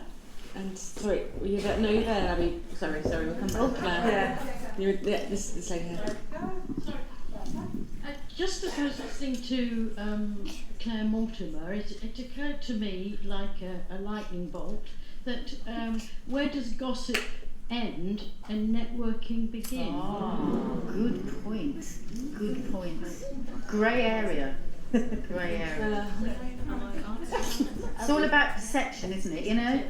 And sorry, were you there? No, you're there, Abby. Sorry, we'll come back. Claire. Yeah. This lady here. Just as I was listening to Claire Mortimer, it occurred to me like a lightning bolt that where does gossip end and networking begin? Oh, good point. Grey area. It's all about perception, isn't it? You know?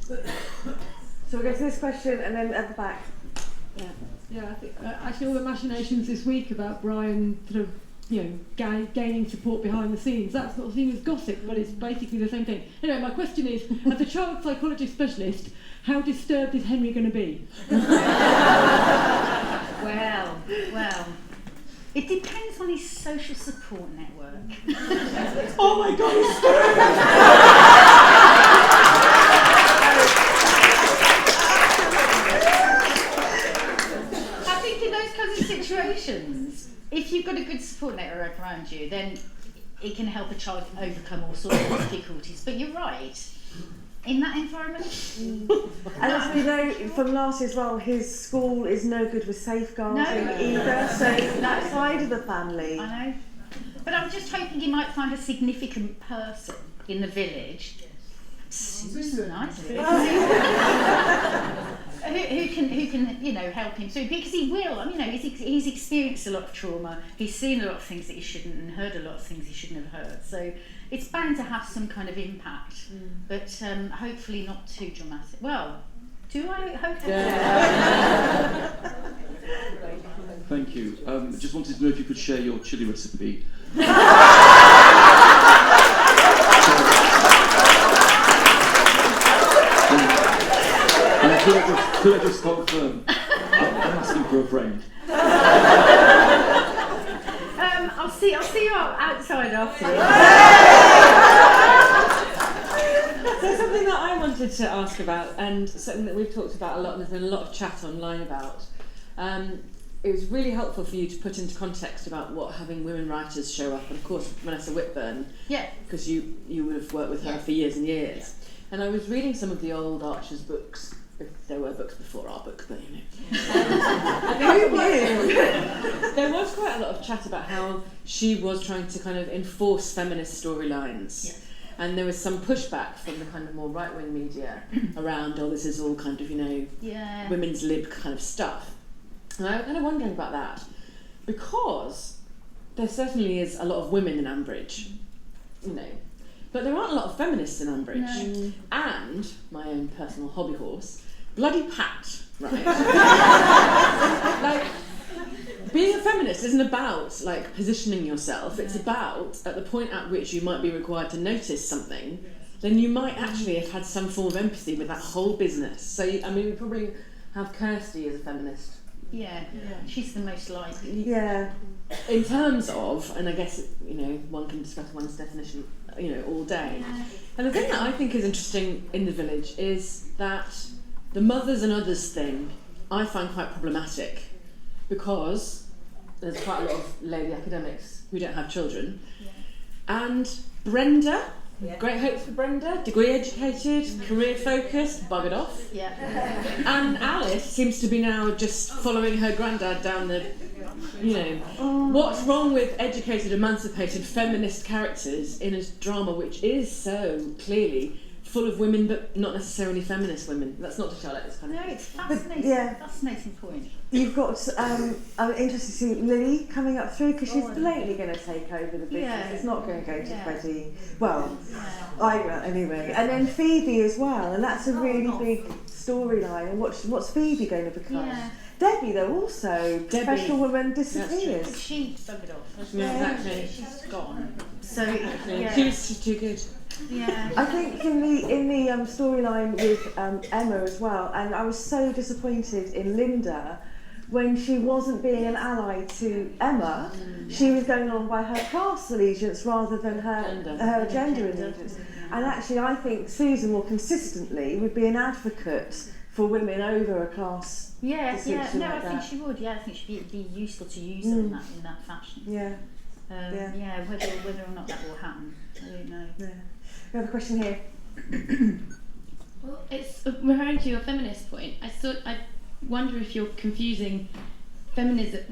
So we'll go to this question and then at the back. Yeah, I think I saw the machinations this week about Brian sort of, gaining support behind the scenes. That's not seen as gossip, but it's basically the same thing. Anyway, my question is, as a child psychologist specialist, how disturbed is Henry going to be? Well, it depends on his social support network. Oh my God, he's I think in those kinds of situations, if you've got a good support network around you, then it can help a child overcome all sorts of difficulties. But you're right, in that environment. And as we know from last year as well, his school is no good with safeguarding either, so that side of the family. I know. But I'm just hoping he might find a significant person in the village. Susan, who can help him through, because he will. I mean, he's experienced a lot of trauma. He's seen a lot of things that he shouldn't, and heard a lot of things he shouldn't have heard. So it's bound to have some kind of impact, but hopefully not too dramatic. Well, do I hope? Yeah. Thank you. Just wanted to know if you could share your chili recipe. Could I just confirm? I'm asking for a friend. I'll see you outside after this. So something that I wanted to ask about, and something that we've talked about a lot, and there's been a lot of chat online about. It was really helpful for you to put into context about what having women writers show up, and of course Vanessa Whitburn, because you would have worked with her for years and years. And I was reading some of the old Archer's books, if there were books before our book, but there was quite a lot of chat about how she was trying to kind of enforce feminist storylines. And there was some pushback from the kind of more right-wing media around, this is all kind of, women's lib kind of stuff. And I was kind of wondering about that, because there certainly is a lot of women in Ambridge, but there aren't a lot of feminists in Ambridge. No. And, my own personal hobby horse, bloody Pat, right? Being a feminist isn't about, positioning yourself. It's about, at the point at which you might be required to notice something, then you might actually have had some form of empathy with that whole business. So, we probably have Kirsty as a feminist. Yeah, she's the most likely. Yeah. In terms of, and I guess, one can discuss one's definition, all day. Yeah. And the thing that I think is interesting in the village is that the mothers and others thing I find quite problematic, because there's quite a lot of lady academics who don't have children. Yeah. And Brenda, great hopes for Brenda, degree educated, career focused, buggered off. Yeah. And Alice seems to be now just following her granddad down the you know, what's wrong with educated, emancipated, feminist characters in a drama which is so clearly full of women, but not necessarily feminist women? That's not to shout out this kind of No, it's fascinating. Fascinating point. You've got, I'm interested to see Lily coming up through, because she's blatantly going to take over the business. Yeah. It's not going to go to Freddie. Well, I will anyway. And then Phoebe as well, and that's a really big storyline. And what's Phoebe going to become? Yeah. Debbie, though, also professional woman disappears. She buggered off. Yeah, exactly. She's gone. So Yeah. She was too good. Yeah. I think in the storyline with Emma as well, and I was so disappointed in Linda when she wasn't being an ally to Emma. She was going on by her class allegiance rather than her gender allegiance. And actually, I think Susan more consistently would be an advocate for women over a class. Yeah, no, like I think that. she would. Yeah, I think she'd be useful to use them in that fashion. Yeah. Whether or not that will happen, I don't know. Yeah. We have a question here. Well, it's referring to your feminist point. I wonder if you're confusing feminism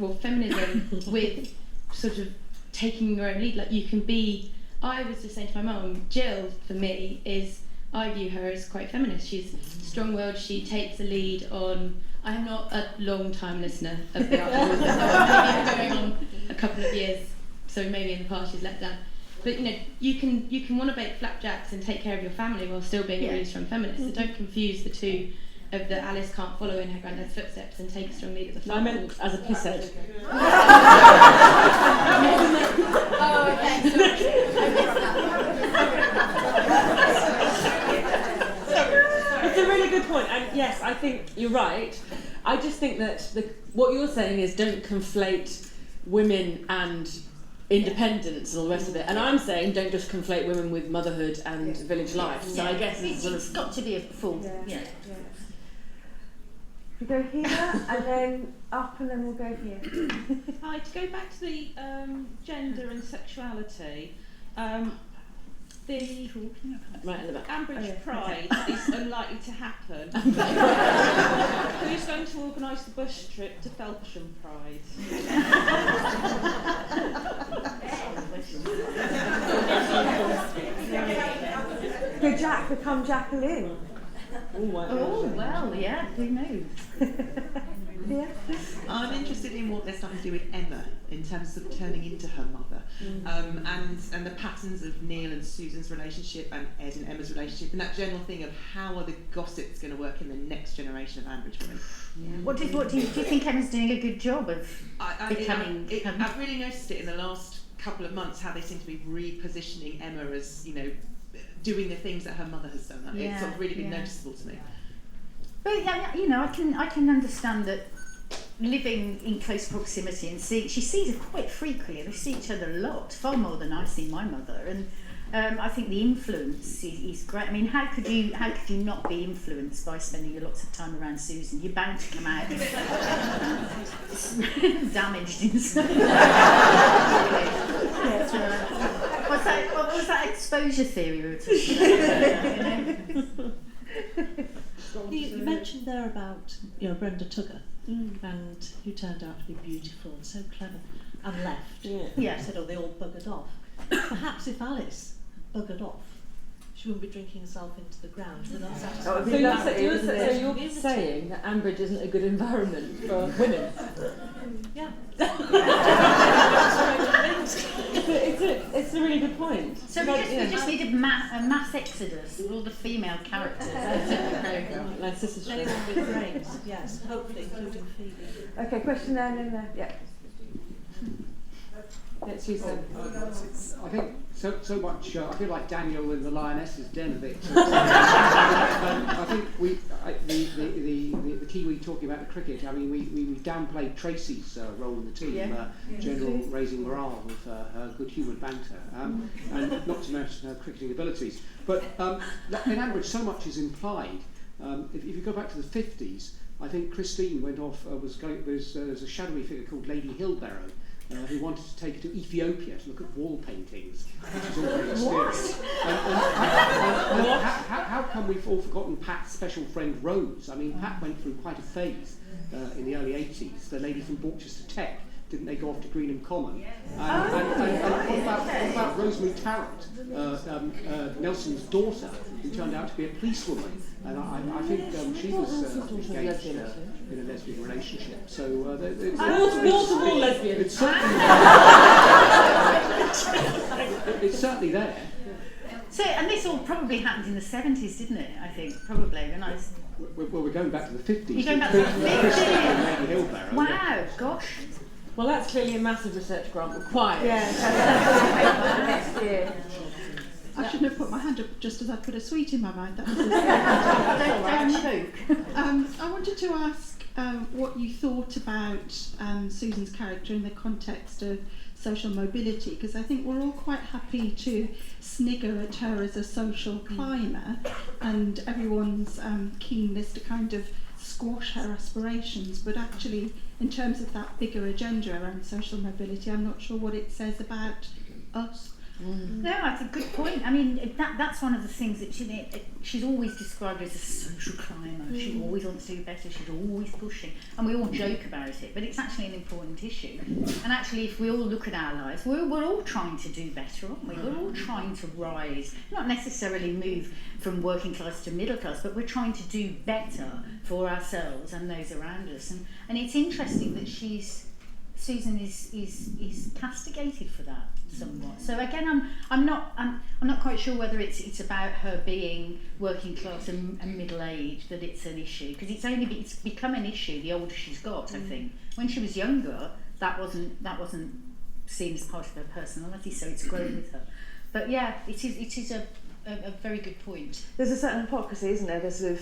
with sort of taking your own lead. Like you can be. I was just saying to my mum, Jill, for me, I view her as quite feminist. She's strong-willed. She takes a lead on. I'm not a long-time listener of the Archetypes. So maybe going on a couple of years. So maybe in the past she's let down. But you know, you can want to bake flapjacks and take care of your family while still being a really strong feminist. So don't confuse the two. Of the Alice can't follow in her granddad's footsteps and take a strong lead at the front. I meant as a pisshead. It's a really good point, and yes, I think you're right. I just think that what you're saying is don't conflate women and independence and all the rest of it, and I'm saying don't just conflate women with motherhood and village life. So I guess it's got to be a full. We go here and then up and then we'll go here. Hi, to go back to the gender and sexuality, the right in the back. Ambridge Pride is unlikely to happen. Who's going to organise the bus trip to Felpersham Pride? Could Jack become Jacqueline? Oh, well, yeah, who knows? Yeah. I'm interested in what they're starting to do with Emma in terms of turning into her mother, and the patterns of Neil and Susan's relationship and Ed and Emma's relationship, and that general thing of how are the gossips going to work in the next generation of Ambridge women. What do you think Emma's doing a good job of becoming? I've really noticed it in the last couple of months how they seem to be repositioning Emma as, you know, doing the things that her mother has done. It's sort of really been noticeable to me. But yeah, you know, I can understand that living in close proximity and she sees her quite frequently. They see each other a lot, far more than I see my mother, and I think the influence is great. I mean, how could you not be influenced by spending lots of time around Susan? You're bound to come out damaged inside. What was that exposure theory we were talking about? You mentioned there about Brenda Tugger, and who turned out to be beautiful and so clever, and left. Yeah. Said, they all buggered off. Perhaps if Alice buggered off, she wouldn't be drinking herself into the ground. So you're saying that Ambridge isn't a good environment for women? Yeah. It's a really good point. So we just need a mass exodus of all the female characters. Like Sister Ladies with brains, yes, hopefully including Phoebe. Okay, question there and then there. Yeah. Let's use them. I think so much. I feel like Daniel in the Lioness's Den a bit. I think the Kiwi talking about the cricket. I mean, we downplayed Tracy's role in the team, general raising morale with her good humoured banter, and not to mention her cricketing abilities. But in Ambridge, so much is implied. If you go back to the 50s, I think Christine went off. There's a shadowy figure called Lady Hilbarrow. Who wanted to take her to Ethiopia to look at wall paintings, which is all very mysterious. How come we've all forgotten Pat's special friend Rose? I mean, Pat went through quite a phase in the early 80s. The lady from Borchester Tech didn't they go off to Greenham Common? And what about Rosemary Tarrant, Nelson's daughter, who turned out to be a policewoman? And I think she was engaged in a lesbian relationship. So multiple lesbians. It's certainly there. So, and this all probably happened in the 70s, didn't it? I think, probably, when I was... Well, we're going back to the 50s. You're going back to the 50s? Wow, yeah. Gosh. Well, that's clearly a massive research grant required. Next year. I shouldn't have put my hand up just as I put a sweet in my mouth. That was Don't choke. I wanted to ask what you thought about Susan's character in the context of social mobility, because I think we're all quite happy to snigger at her as a social climber, and everyone's keenness to kind of squash her aspirations, but actually in terms of that bigger agenda around social mobility, I'm not sure what it says about us. No, that's a good point. I mean, that's one of the things that she's always described as a social climber. She always wants to do better, she's always pushing. And we all joke about it, but it's actually an important issue. And actually, if we all look at our lives, we're all trying to do better, aren't we? We're all trying to rise, not necessarily move from working class to middle class, but we're trying to do better for ourselves and those around us. And it's interesting that Susan is castigated for that somewhat. So again, I'm not quite sure whether it's about her being working class and middle aged that it's an issue, because it's become an issue the older she's got. I think when she was younger, that wasn't seen as part of her personality, so it's grown with her. But yeah, it is a very good point. There's a certain hypocrisy, isn't there? There's sort of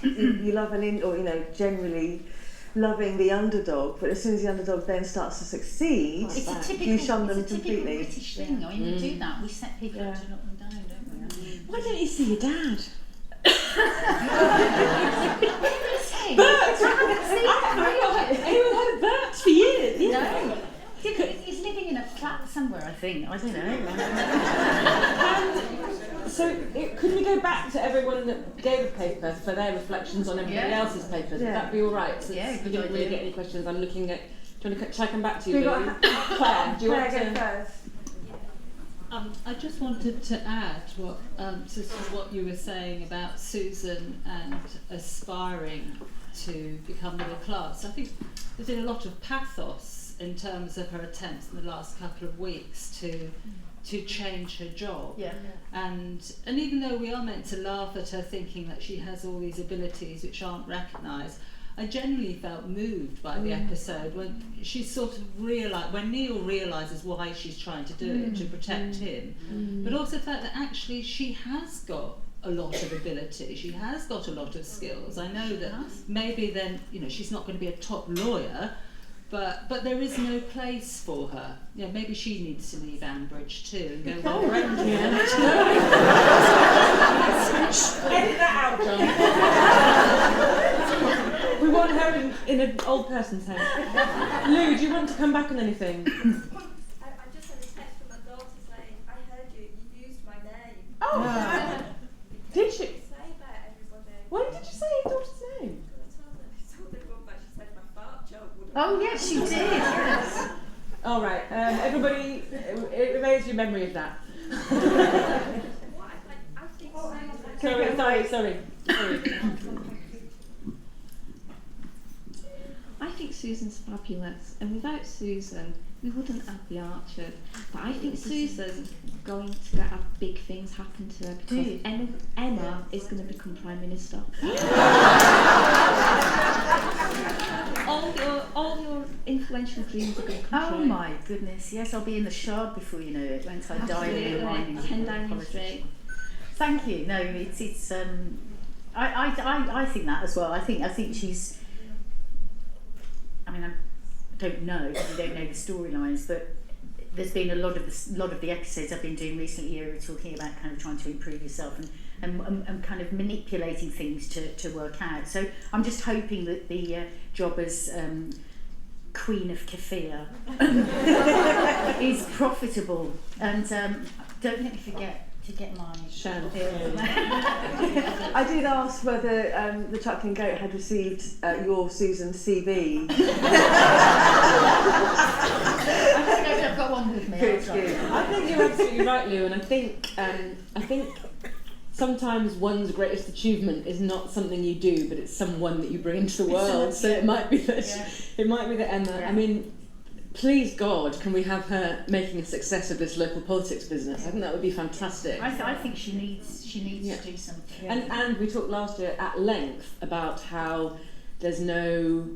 you love generally loving the underdog, but as soon as the underdog then starts to succeed, you shun them completely. It's a British thing. I mean, we do that. We set people up to knock them down, don't we? Why don't you see your dad? Anyone had a Bert for years? No. He's living in a flat somewhere, I think. I don't know. So, could we go back to everyone that gave a paper for their reflections on everybody else's papers? Would that be all right? So we didn't really get any questions. I'm looking at... Shall I come back to you, Lou? Claire, do you want to... first? I just wanted to add what you were saying about Susan and aspiring to become middle class. I think there's been a lot of pathos in terms of her attempts in the last couple of weeks to change her job. And even though we are meant to laugh at her thinking that she has all these abilities which aren't recognised, I genuinely felt moved by the episode when she sort of when Neil realises why she's trying to do it, to protect him, but also the fact that actually she has got a lot of ability, she has got a lot of skills. I know that maybe then, she's not going to be a top lawyer, but there is no place for her. Maybe she needs to leave Ambridge too and go Edit that out, John. We want her in an old person's home. Lou, do you want to come back on anything? I just had a text from my daughter saying, I heard you used my name. Oh! Did she? Say that, everybody. Why did you say your daughter's name? I told everyone that she said my fart joke would have... Oh, yes, she did, yes. All right, everybody, erase your memory of that. Sorry. I think Susan's fabulous, and without Susan, we wouldn't have the Archers. But I think Susan's going to have big things happen to her because Emma is going to become Prime Minister. all your influential dreams are going to come true. Oh my goodness, yes, I'll be in the Shard before you know it, won't I? Dying 10 Downing Street. Thank you. No, it's I think that as well. I think she's. I mean, I don't know because I don't know the storylines, but there's been a lot of the episodes I've been doing recently here talking about kind of trying to improve yourself and kind of manipulating things to work out. So I'm just hoping that the job as Queen of Kafir is profitable, and don't let me forget to get my Shan. I did ask whether the Chuckling Goat had received your Susan's CV. I think I've got one with me. Good. I think you're absolutely right, Lou, and I think sometimes one's greatest achievement is not something you do, but it's someone that you bring into the world. So it might be that Emma. Yeah. I mean, please God, can we have her making a success of this local politics business? I think that would be fantastic. I think she needs to do something. And we talked last year at length about how there's no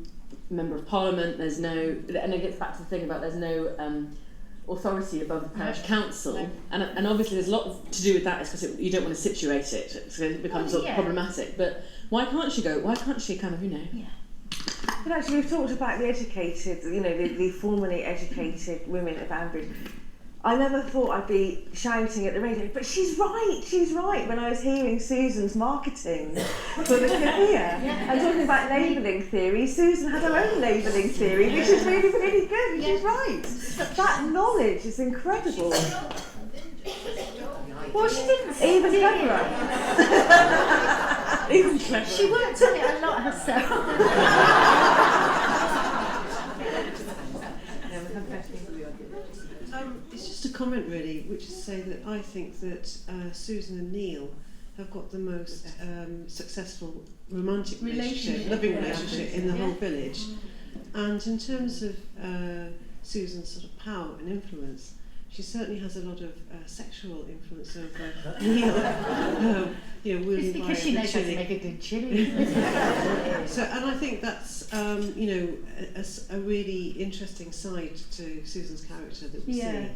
member of parliament, there's no, and it gets back to the thing about there's no authority above the parish council, and obviously there's a lot to do with that, is because you don't want to situate it, so it becomes problematic. But why can't she go? Why can't she kind of, But actually, we've talked about the educated, the formerly educated women of Ambridge. I never thought I'd be shouting at the radio, but she's right, when I was hearing Susan's marketing for the career and talking about labelling theory. Susan had her own labelling theory, which is really, really good, and she's right. That knowledge is incredible. Well, she didn't. Even cleverer. Even cleverer. She worked on it a lot herself. It's just a comment really, which is to say that I think that Susan and Neil have got the most successful romantic relationship, loving relationship in the whole village. And in terms of Susan's sort of power and influence, she certainly has a lot of sexual influence over Neil. It's because she knows how to make a good chili. So, and I think that's a really interesting side to Susan's character that we see,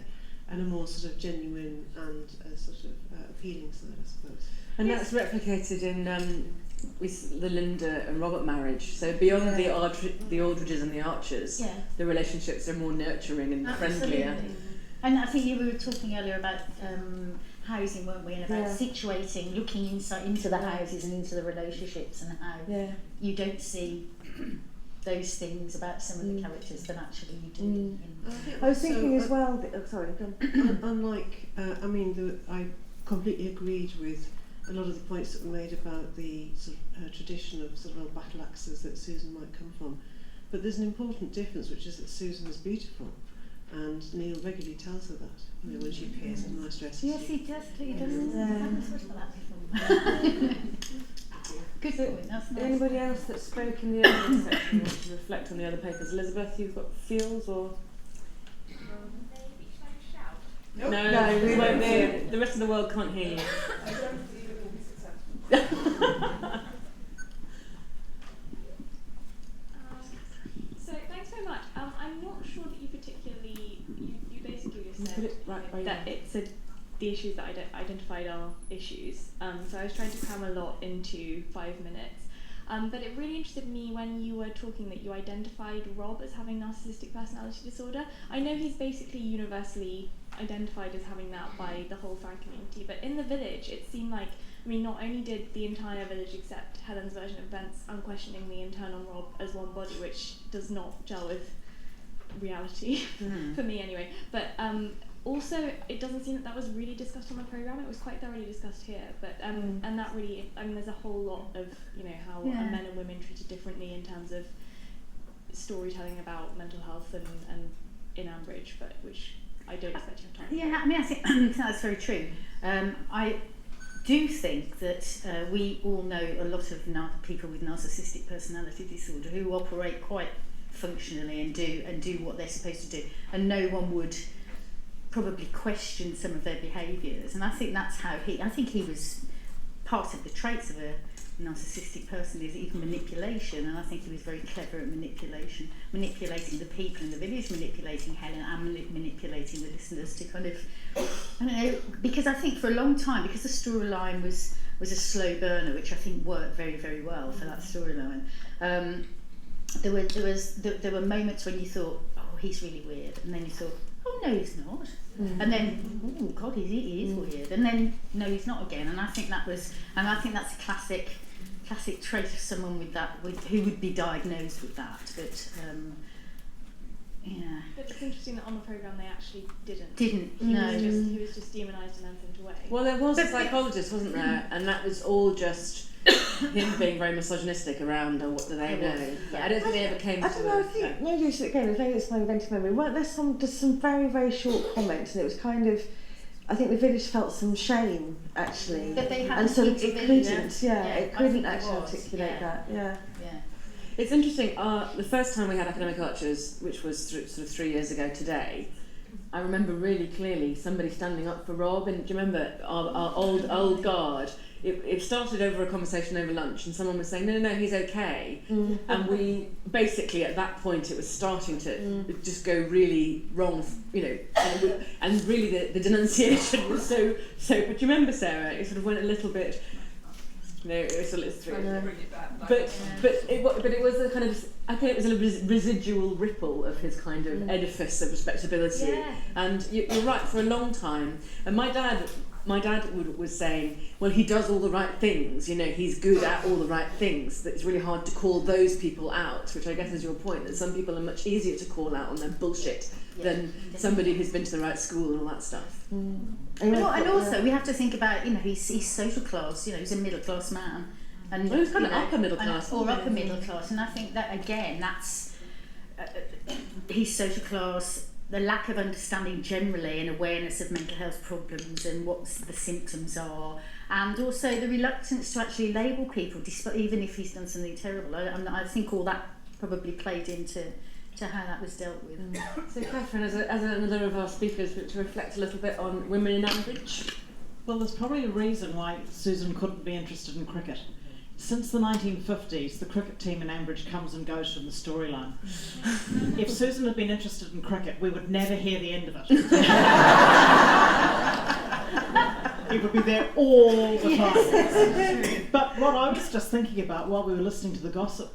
and a more sort of genuine and sort of appealing side, I suppose. And that's replicated in with the Linda and Robert marriage. So beyond the Aldridges and the Archers, the relationships are more nurturing and friendlier. And I think we were talking earlier about housing, weren't we? And about situating, looking into the houses and into the relationships, and how you don't see those things about some of the characters that actually you do. I was thinking as well. Sorry, go on. Unlike, I completely agreed with a lot of the points that were made about the sort of tradition of sort of old battle axes that Susan might come from. But there's an important difference, which is that Susan is beautiful. And Neil regularly tells her that, when she appears in nice dresses. Yes, he does. He does. I haven't thought about that before. Good point. That's nice. Anybody else that spoke in the earlier section want to reflect on the other papers? Elizabeth, you've got feels or? No, we won't hear. The rest of the world can't hear you. I don't believe it will be successful. So thanks very much. I'm not sure that you particularly, you basically just said that it said the issues that I identified are issues. So I was trying to cram a lot into 5 minutes. But it really interested me when you were talking that you identified Rob as having narcissistic personality disorder. I know he's basically universally identified as having that by the whole fran community, but in the village it seemed like, not only did the entire village accept Helen's version of events unquestioningly and turn on Rob as one body, which does not gel with reality, for me anyway, but also it doesn't seem that was really discussed on the programme. It was quite thoroughly discussed here, but and that really, there's a whole lot of, how are men and women treated differently in terms of storytelling about mental health and in Ambridge, but which I don't expect you to have time. Yeah, I think that's very true. I do think that we all know a lot of people with narcissistic personality disorder who operate quite functionally and do what they're supposed to do, and no one would probably question some of their behaviours. And I think that's how I think he was part of the traits of a narcissistic person is even manipulation, and I think he was very clever at manipulating the people in the village, manipulating Helen, and manipulating the listeners to kind of, I don't know, because I think for a long time, because the storyline was a slow burner, which I think worked very, very well for that storyline, there were moments when you thought, oh, he's really weird, and then you thought, oh no, he's not. And then, oh God, he is weird. And then, no, he's not again. And I think that's a classic trait of someone who would be diagnosed with that. But Yeah. But it's interesting that on the programme they actually didn't. No. He was just demonised and then put away. Well, there was a psychologist, wasn't there? And that was all just him being very misogynistic around, or what do they know? I don't think they ever came to I don't know, I think maybe it's my inventive memory. Weren't there some very, very short comments, and it was kind of, I think the village felt some shame, actually. That they hadn't and so it couldn't, it couldn't actually articulate that, yeah. It's interesting, the first time we had Academic Archers, which was sort of 3 years ago today, I remember really clearly somebody standing up for Rob, and do you remember our old guard? It started over a conversation over lunch, and someone was saying, no, he's okay. And we, basically at that point, it was starting to just go really wrong, and really the denunciation was so, but do you remember, Sarah, it sort of went a little bit, it's through. But it was a kind of, I think it was a residual ripple of his kind of edifice of respectability. Yeah. And you're right, for a long time, and my dad was saying, well, he does all the right things, he's good at all the right things, that it's really hard to call those people out, which I guess is your point, that some people are much easier to call out on their bullshit than somebody who's been to the right school and all that stuff. And also, we have to think about, he's social class, he's a middle class man. And well, he's kind of upper middle class. Or upper middle class, and I think that, again, that's, he's social class, the lack of understanding generally and awareness of mental health problems and what the symptoms are, and also the reluctance to actually label people, despite, even if he's done something terrible. I think all that probably played into how that was dealt with. So Catherine, as another of our speakers, to reflect a little bit on women in Ambridge. Well, there's probably a reason why Susan couldn't be interested in cricket. Since the 1950s, the cricket team in Ambridge comes and goes from the storyline. If Susan had been interested in cricket, we would never hear the end of it. It would be there all the time. But what I was just thinking about while we were listening to the gossip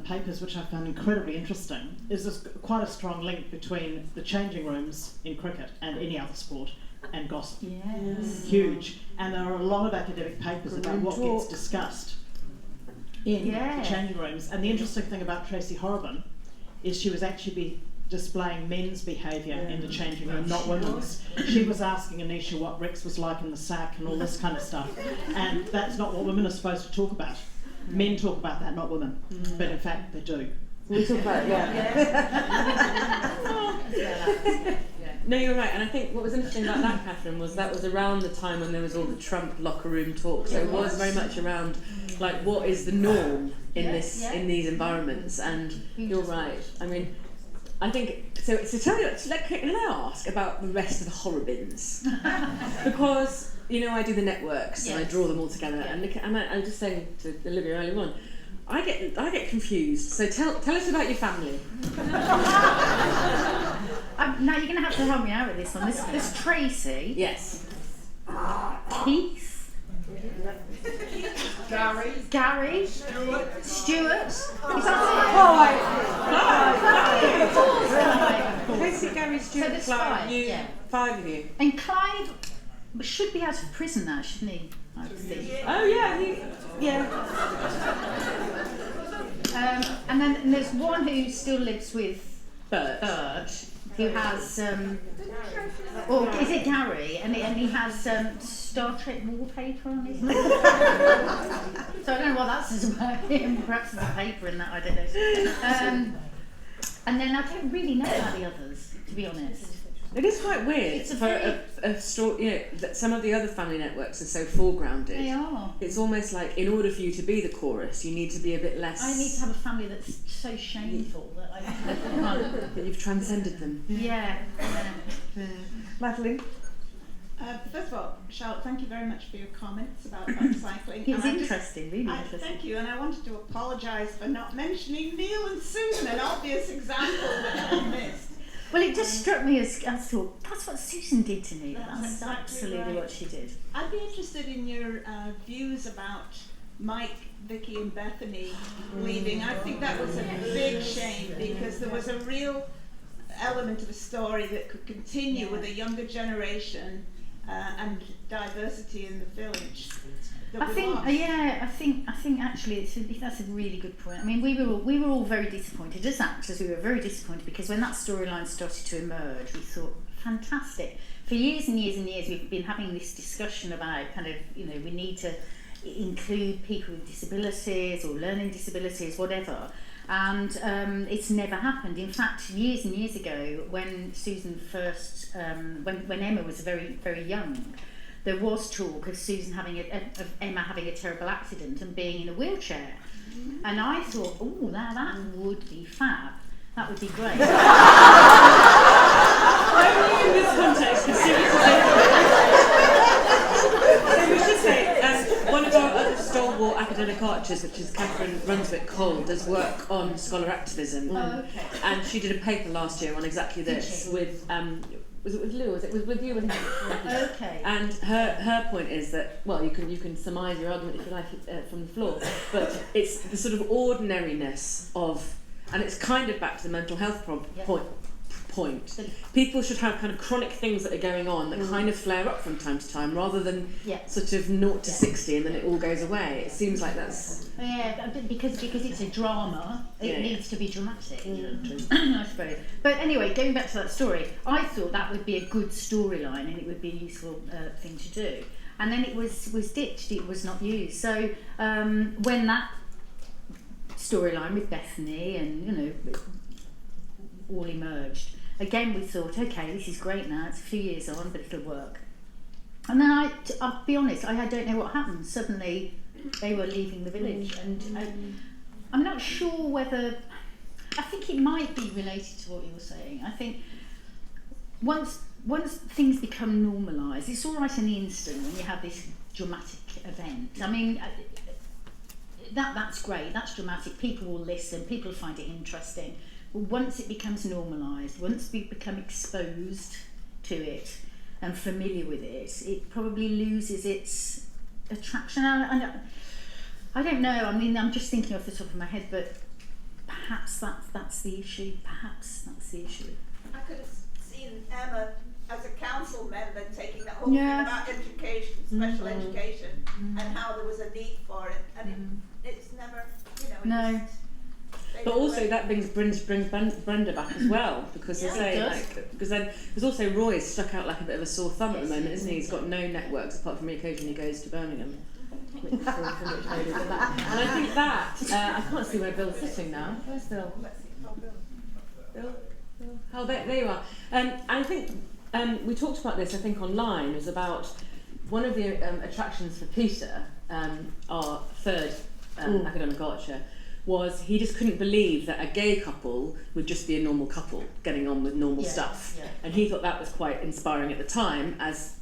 papers, which I found incredibly interesting, is there's quite a strong link between the changing rooms in cricket and any other sport and gossip. Yes. Huge. And there are a lot of academic papers about what gets discussed in the changing rooms. And the interesting thing about Tracy Horrobin is she was actually displaying men's behaviour in the changing room, not women's. She was asking Anisha what Rex was like in the sack and all this kind of stuff. And that's not what women are supposed to talk about. Men talk about that, not women. But in fact, they do. We talk about it, No, you're right, and I think what was interesting about that, Catherine, was that was around the time when there was all the Trump locker room talk. So it was very much around, like, what is the norm in these environments? And you're right. I mean, I think so. Tell me, can I ask about the rest of the Horrobins? Because I do the networks and I draw them all together. And I'm just saying to Olivia earlier on, I get confused. So tell us about your family. Now you're going to have to help me out with this one. There's Tracy. Yes. Keith. Gary. Stuart. Is that Tracy, Gary, Stuart, Clive. You. 5 of you. And Clive should be out of prison now, shouldn't he? I think. Oh yeah. And then there's one who still lives with Bert. Who has, or is it Gary? And he has Star Trek wallpaper on his. So I don't know what that says about him. Perhaps there's a paper in that, I don't know. And then I don't really know about the others, to be honest. It is quite weird for a story, that some of the other family networks are so foregrounded. They are. It's almost like, in order for you to be the chorus, you need to be a bit less. I need to have a family that's so shameful that I that you've transcended them. Yeah. Madeline? First of all, Charlotte, thank you very much for your comments about upcycling. It's interesting, really interesting. Thank you, and I wanted to apologise for not mentioning Neil and Susan, an obvious example that I missed. Well, it just struck me as I thought, that's what Susan did to me. That's exactly absolutely right. What she did. I'd be interested in your views about Mike, Vicky and Bethany leaving. I think that was a big shame because there was a real element of a story that could continue with a younger generation and diversity in the village. I think actually that's a really good point. I mean, we were all very disappointed as actors. We were very disappointed because when that storyline started to emerge, we thought, fantastic. For years and years and years, we've been having this discussion about kind of, you know, we need to include people with disabilities or learning disabilities, whatever. And it's never happened. In fact, years and years ago, when Susan first, when Emma was very, very young, there was talk of Susan of Emma having a terrible accident and being in a wheelchair. And I thought, oh, that would be fab. That would be great. Only in this context, so we should say, one of our other stalwart academic archers, which is Catherine Runswick-Cole, does work on scholar activism. Oh, okay. And she did a paper last year on exactly this with, was it with Lou? Was it with you? Okay. And her point is that, well, you can surmise your argument if you like from the floor, but it's the sort of ordinariness of, and it's kind of back to the mental health point. People should have kind of chronic things that are going on that kind of flare up from time to time, rather than sort of 0 to 60 and then it all goes away. It seems like that's... Yeah, because it's a drama, it needs to be dramatic, I suppose. But anyway, going back to that story, I thought that would be a good storyline and it would be a useful thing to do. And then it was ditched, it was not used. So when that storyline with Bethany and, you know, all emerged, again we thought, okay, this is great now, it's a few years on, but it'll work. And then I'll be honest, I don't know what happened. Suddenly they were leaving the village, and I'm not sure whether, I think it might be related to what you were saying. I think once things become normalised, it's all right in the instant when you have this dramatic event. I mean, that's great, that's dramatic, people will listen, people find it interesting. But once it becomes normalised, once we become exposed to it and familiar with it, it probably loses its attraction. And I don't know, I mean, I'm just thinking off the top of my head, but perhaps that's the issue. Perhaps that's the issue. I could have seen Emma as a council member taking that whole thing about education, special education, and how there was a need for it, and it's never, you know. No. But also that brings Brenda back as well, because because then there's also Roy's stuck out like a bit of a sore thumb at the moment, isn't he? He's got no networks apart from the occasion he goes to Birmingham. And I think that I can't see where Bill's sitting now. Where's Bill? Bill? Oh, there you are. I think we talked about this, I think, online. It was about one of the attractions for Peter, our third academic archer, was he just couldn't believe that a gay couple would just be a normal couple getting on with normal stuff. Yeah. And he thought that was quite inspiring at the time as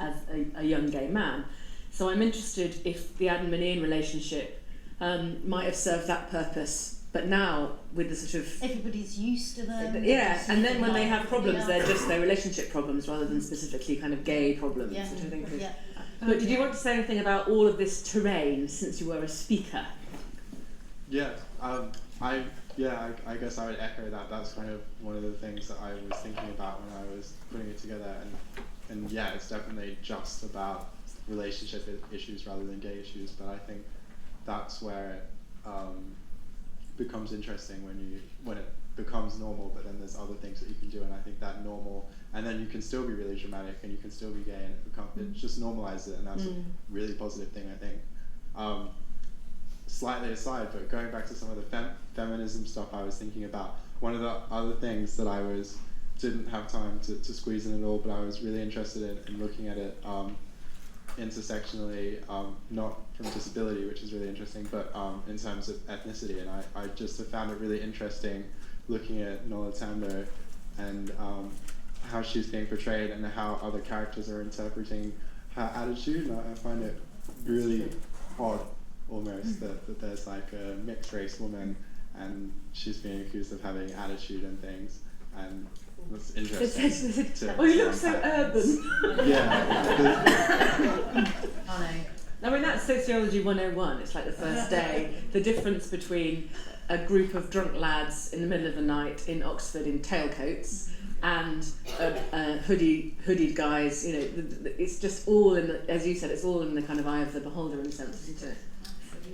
a young gay man. So I'm interested if the Adam and Ian relationship might have served that purpose, but now with the sort of... Everybody's used to them. Yeah, and then when they have problems, they're just their relationship problems rather than specifically kind of gay problems, which I think is... But did you want to say anything about all of this terrain since you were a speaker? Yeah, I guess I would echo that. That's kind of one of the things that I was thinking about when I was putting it together, and yeah, it's definitely just about relationship issues rather than gay issues. But I think that's where it becomes interesting when it becomes normal. But then there's other things that you can do, and I think that normal, and then you can still be really dramatic, and you can still be gay, and it just normalizes it, and that's a really positive thing, I think. Slightly aside, but going back to some of the feminism stuff I was thinking about, one of the other things that I didn't have time to squeeze in at all, but I was really interested in looking at it intersectionally, not from disability, which is really interesting, but in terms of ethnicity, and I just have found it really interesting looking at Nola Tambo and how she's being portrayed and how other characters are interpreting her attitude, and I find it really odd almost that there's like a mixed race woman and she's being accused of having attitude and things, and that's interesting. Oh, you look so urban. Yeah. I mean, that's Sociology 101. It's like the first day. The difference between a group of drunk lads in the middle of the night in Oxford in tailcoats and hoodied guys. You know, it's just all in the, as you said, it's all in the kind of eye of the beholder in a sense, isn't it?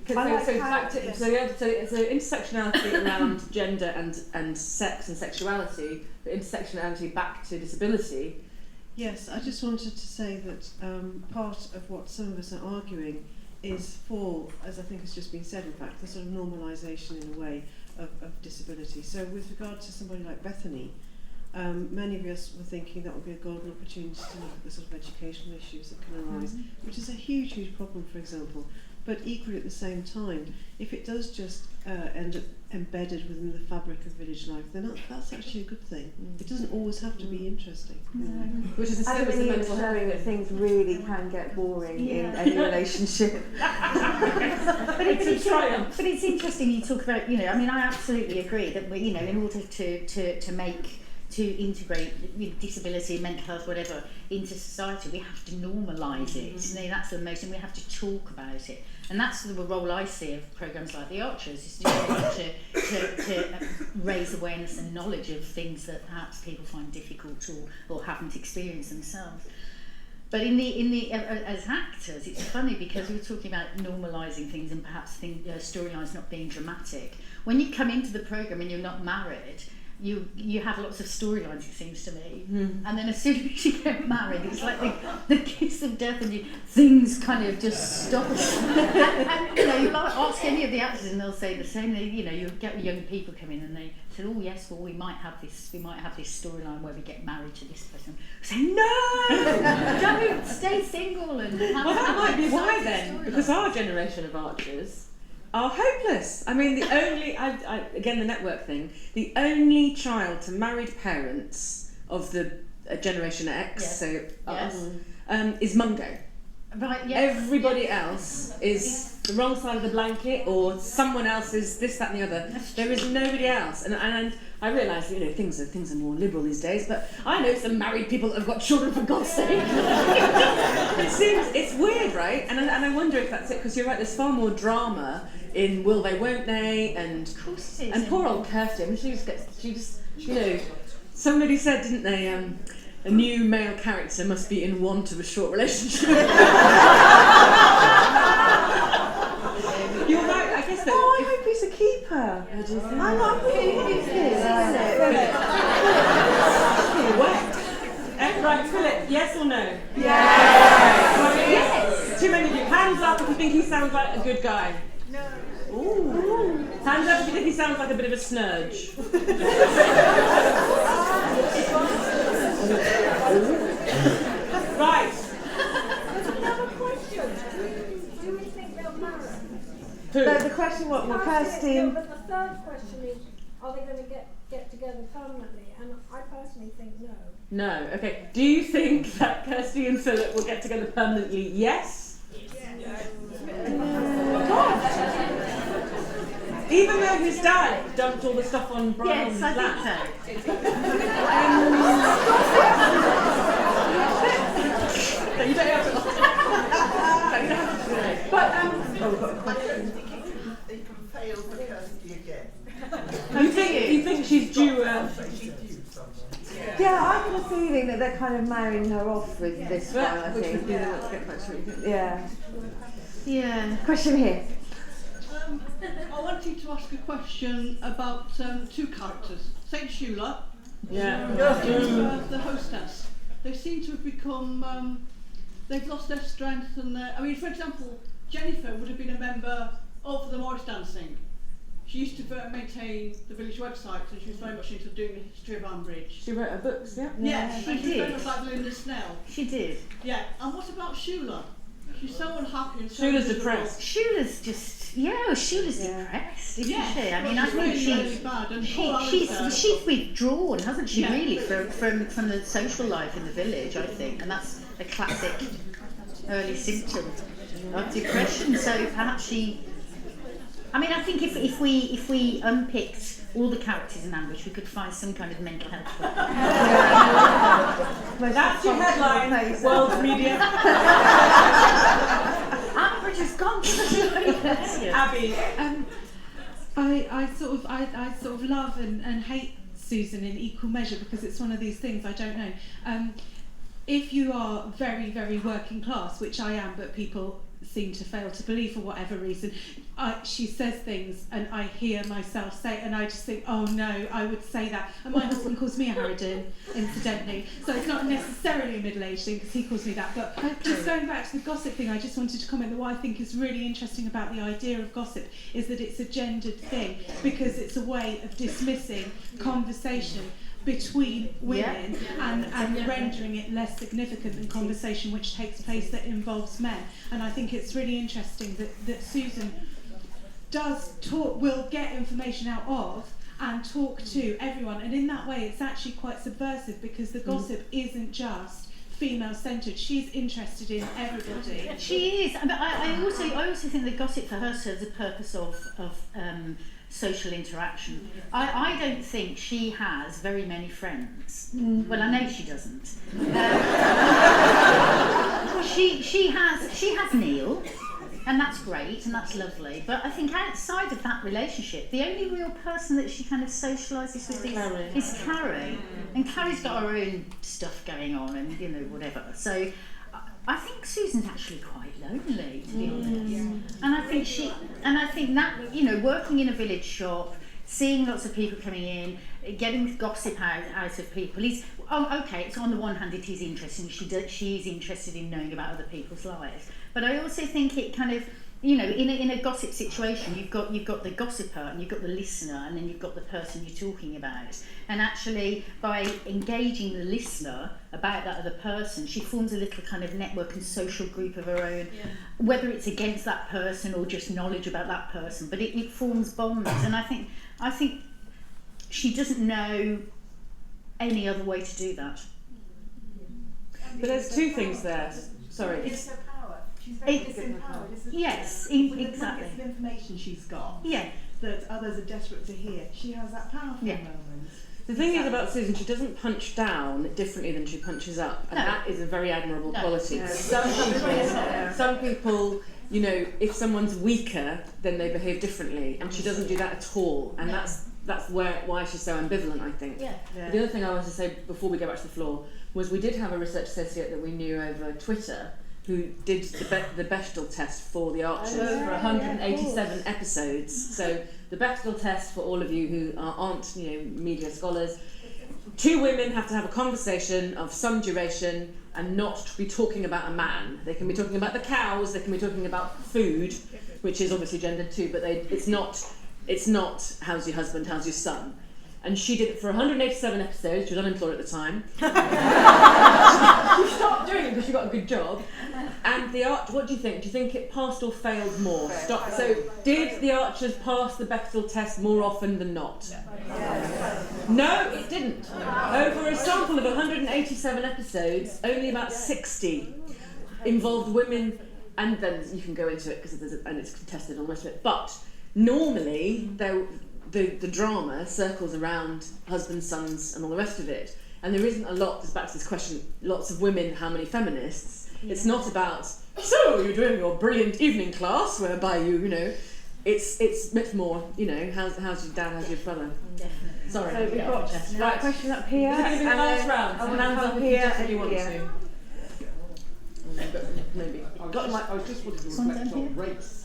So intersectionality around gender and sex and sexuality, but intersectionality back to disability. Yes, I just wanted to say that part of what some of us are arguing is for, as I think has just been said, in fact, the sort of normalisation in a way of disability. So with regard to somebody like Bethany, many of us were thinking that would be a golden opportunity to look at the sort of educational issues that can arise, which is a huge, huge problem, for example. But equally at the same time, if it does just end up embedded within the fabric of village life, then that's actually a good thing. It doesn't always have to be interesting. Which is the same as the mental showing that things really can get boring in any relationship. But it's interesting you talk about, you know, I mean, I absolutely agree that we, you know, in order to integrate disability, mental health, whatever, into society, we have to normalise it. You know, that's the most, and we have to talk about it. And that's the role I see of programmes like the Archers, is to raise awareness and knowledge of things that perhaps people find difficult or haven't experienced themselves. But as actors, it's funny because we were talking about normalising things and perhaps storylines not being dramatic. When you come into the programme and you're not married, you have lots of storylines, it seems to me, and then as soon as you get married, it's like the kiss of death, and things kind of just stop. And you know, you might ask any of the actors, and they'll say the same. You know, you get young people come in, and they say, "Oh yes, well we might have this storyline where we get married to this person." I say, "No, don't stay single." And well, that might be why then, because our generation of Archers are hopeless. I mean, the only, again, the network thing, the only child to married parents of the Generation X, so us, is Mungo. Right, yes. Everybody else is the wrong side of the blanket, or someone else is this, that and the other. There is nobody else. And I realise, you know, things are more liberal these days, but I know some married people that have got children, for God's sake. It's weird, right? And I wonder if that's it, because you're right, there's far more drama in Will They, Won't They, and of course it is. And poor old Kirsty, I mean, she just, you know, somebody said, didn't they, a new male character must be in want of a short relationship. You're right, I guess that. Oh, I hope he's a keeper. What do you think? I'm really Right, Philip, yes or no? Yes. Too many of you. Hands up if you think he sounds like a good guy. No. Ooh. Hands up if you think he sounds like a bit of a snurge. Right. There's another question. Do we think they'll marry? Who? The question, what Kirsty? No, but the third question is, are they going to get together permanently? And I personally think no. No. Okay. Do you think that Kirsty and Philip will get together permanently? Yes. God. Even though his dad dumped all the stuff on Brian's land. Yes, I think so. No, you don't have to. But we've got a question. They can fail for Kirsty again. You think she's due? Yeah, I have a feeling that they're kind of marrying her off with this one, I think. Yeah. Yeah. Question here. I wanted to ask a question about two characters. St. Shula, the hostess. They seem to have become, they've lost their strength and their, I mean, for example, Jennifer would have been a member of the Morris dancing. She used to maintain the village website, so she was very much into doing the history of Ambridge. She wrote her books, yeah? Yeah, she and she was did. very much like Linda Snell. She did. Yeah, and what about Shula? She's so unhappy and so Shula's miserable. depressed. Shula's depressed, isn't she? I mean, I think really bad. And she's withdrawn, hasn't she? Yeah. Really, from the social life in the village, I think, and that's a classic early symptom of depression. So perhaps she. I mean, I think if we unpicked all the characters in Ambridge, we could find some kind of mental health problem. That's your headline, world media. Ambridge has gone to the Abby. I sort of love and hate Susan in equal measure, because it's one of these things, I don't know. If you are very, very working class, which I am, but people seem to fail to believe for whatever reason, she says things and I hear myself say, and I just think, oh no, I would say that. And my husband calls me a harridan, incidentally, so it's not necessarily a middle-aged thing, because he calls me that. But just going back to the gossip thing, I just wanted to comment that what I think is really interesting about the idea of gossip is that it's a gendered thing, because it's a way of dismissing conversation between women and rendering it less significant than conversation which takes place that involves men. And I think it's really interesting that Susan will get information out of and talk to everyone, and in that way it's actually quite subversive, because the gossip isn't just female-centred. She's interested in everybody. She is. I also think that gossip for her serves a purpose of social interaction. I don't think she has very many friends. Well, I know she doesn't. She has Neil, and that's great and that's lovely. But I think outside of that relationship, the only real person that she kind of socialises with is Carrie. And Carrie's got her own stuff going on, and whatever. So I think Susan's actually quite lonely, to be honest. And I think that, working in a village shop, seeing lots of people coming in, getting gossip out of people is, so on the one hand it is interesting, she is interested in knowing about other people's lives. But I also think it kind of, in a gossip situation, you've got the gossiper and you've got the listener, and then you've got the person you're talking about. And actually, by engaging the listener about that other person, she forms a little kind of network and social group of her own, whether it's against that person or just knowledge about that person. But it forms bonds, and I think she doesn't know any other way to do that. But there's two things there. Sorry. It's her power. She's very disempowered, isn't she? Yes, With the exactly. nuggets of information she's got, Yeah. that others are desperate to hear. She has that powerful moment. The thing is about Susan, she doesn't punch down differently than she punches up, and that is a very admirable quality. No. Some people, if someone's weaker, then they behave differently, and she doesn't do that at all, and that's why she's so ambivalent, I think. Yeah. The other thing I wanted to say before we go back to the floor was we did have a research associate that we knew over Twitter who did the Bechdel Test for the Archers for 187 episodes. So the Bechdel Test, for all of you who aren't media scholars, two women have to have a conversation of some duration and not be talking about a man. They can be talking about the cows, they can be talking about food, which is obviously gendered too, but it's not how's your husband, how's your son. And she did it for 187 episodes. She was unemployed at the time. She stopped doing it because she got a good job. And what do you think? Do you think it passed or failed more? So did the Archers pass the Bechdel test more often than not? No, it didn't. Over a sample of 187 episodes, only about 60 involved women, and then you can go into it because it's contested on the rest of it. But normally, the drama circles around husbands, sons, and all the rest of it. And there isn't a lot, just back to this question, lots of women, how many feminists? It's not about, so you're doing your brilliant evening class, whereby it's much more, how's your dad, how's your brother? Definitely. Sorry. So we've got question up here. Is it going to be the last round? Hands up here if you want to. Maybe. I was just wanting to reflect on race.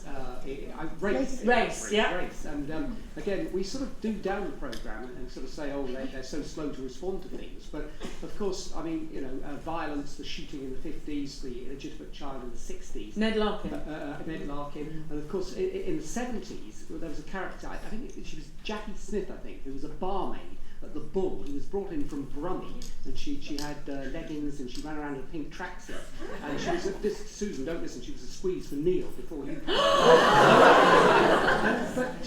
Race. And again, we sort of do down the programme and sort of say, they're so slow to respond to things. But of course, violence, the shooting in the 50s, the illegitimate child in the 60s. Ned Larkin. And of course, in the 70s, there was a character, I think she was Jackie Smith, who was a barmaid at the Bull, who was brought in from Brummie, and she had leggings and she ran around in a pink tracksuit, and she was Susan, don't listen, she was a squeeze for Neil before you. But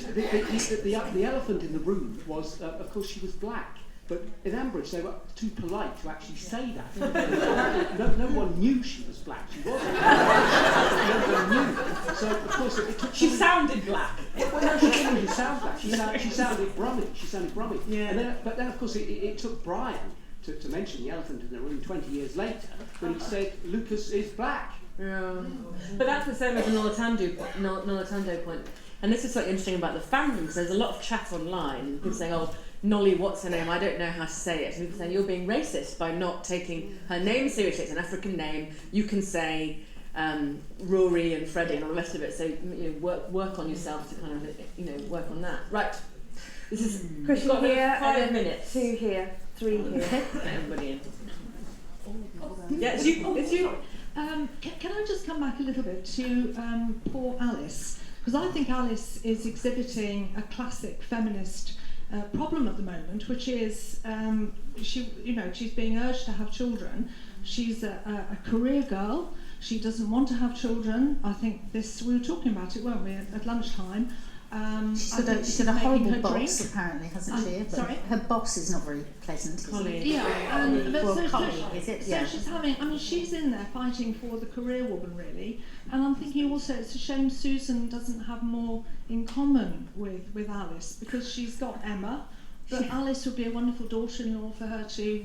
the elephant in the room was, of course, she was black. But in Ambridge, they were too polite to actually say that. No one knew she was black. She wasn't. No one knew. So, of course, it took... She sounded black. Well, no, she didn't really sound black. She sounded Brummie. Yeah. And but then, of course, it took Brian to mention the elephant in the room 20 years later when he said, Lucas is black. Yeah. But that's the same as the Nolitando point. And this is something interesting about the fandom, because there's a lot of chat online, people saying, oh, Nolly, what's her name? I don't know how to say it. And people saying, you're being racist by not taking her name seriously. It's an African name. You can say Rory and Freddie and all the rest of it. So work on yourself to kind of, work on that. Right. This is Question here, 5 minutes. 2 here, 3 here. Everybody in. Yeah, it's you. Can I just come back a little bit to poor Alice? Because I think Alice is exhibiting a classic feminist problem at the moment, which is she's being urged to have children. She's a career girl. She doesn't want to have children. I think we were talking about it, weren't we, at lunchtime? She's got a horrible boss, apparently, hasn't she? Sorry? Her boss is not very pleasant. Colleague. She's having, she's in there fighting for the career woman, really. And I'm thinking also it's a shame Susan doesn't have more in common with Alice, because she's got Emma, but Alice would be a wonderful daughter-in-law for her to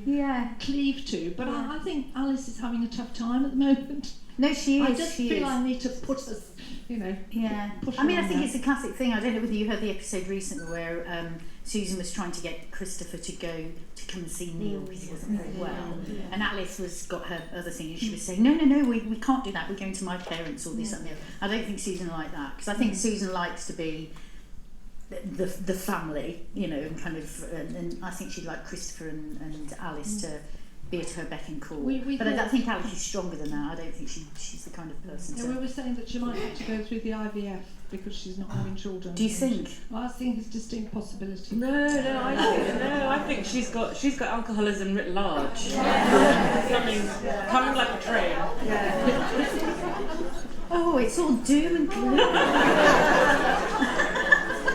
cleave to. But I think Alice is having a tough time at the moment. No, she is. I just feel I need to put us, Yeah. push I mean, her I on think there. it's a classic thing. I don't know whether you heard the episode recently where Susan was trying to get Christopher to go to come and see Neil because he wasn't very well. And Alice got her other thing, and she was saying, no, we can't do that. We're going to my parents or this and the other. I don't think Susan liked that, because I think Susan likes to be the family, and kind of, and I think she'd like Christopher and Alice to be at her beck and call. But I think Alice is stronger than that. I don't think she's the kind of person Yeah, we were saying that she might have to go through the IVF because she's not having children. Do you think? Well, I think it's a distinct possibility. I think she's got alcoholism writ large. Coming like a train. Oh, it's all doom and gloom.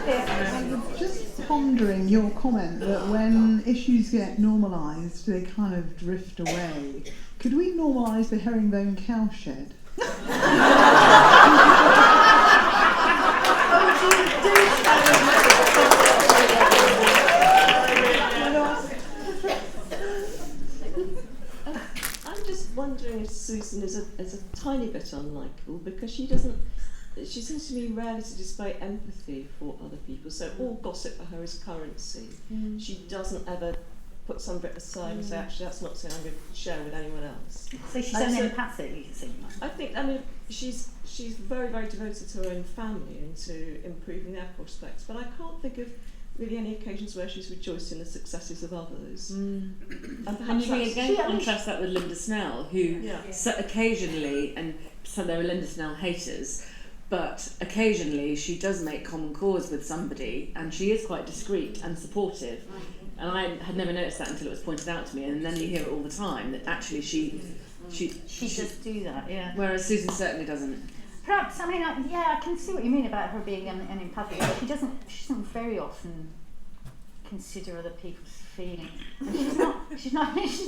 I'm just pondering your comment that when issues get normalised, they kind of drift away. Could we normalise the herringbone cowshed? I'm just wondering if Susan is a tiny bit unlikable, because she seems to me rarely to display empathy for other people, so all gossip for her is currency. She doesn't ever put some of it aside and say, actually, that's not something I'm going to share with anyone else. So she's unempathic, you think? I think, she's very, very devoted to her own family and to improving their prospects, but I can't think of really any occasions where she's rejoiced in the successes of others. And And you can again contrast that with Linda Snell, who occasionally, and so there are Linda Snell haters, but occasionally she does make common cause with somebody, and she is quite discreet and supportive. And I had never noticed that until it was pointed out to me, and then you hear it all the time, that actually she does do that, yeah. Whereas Susan certainly doesn't. Perhaps, I can see what you mean about her being unempathic, but she doesn't very often consider other people's feelings. And she's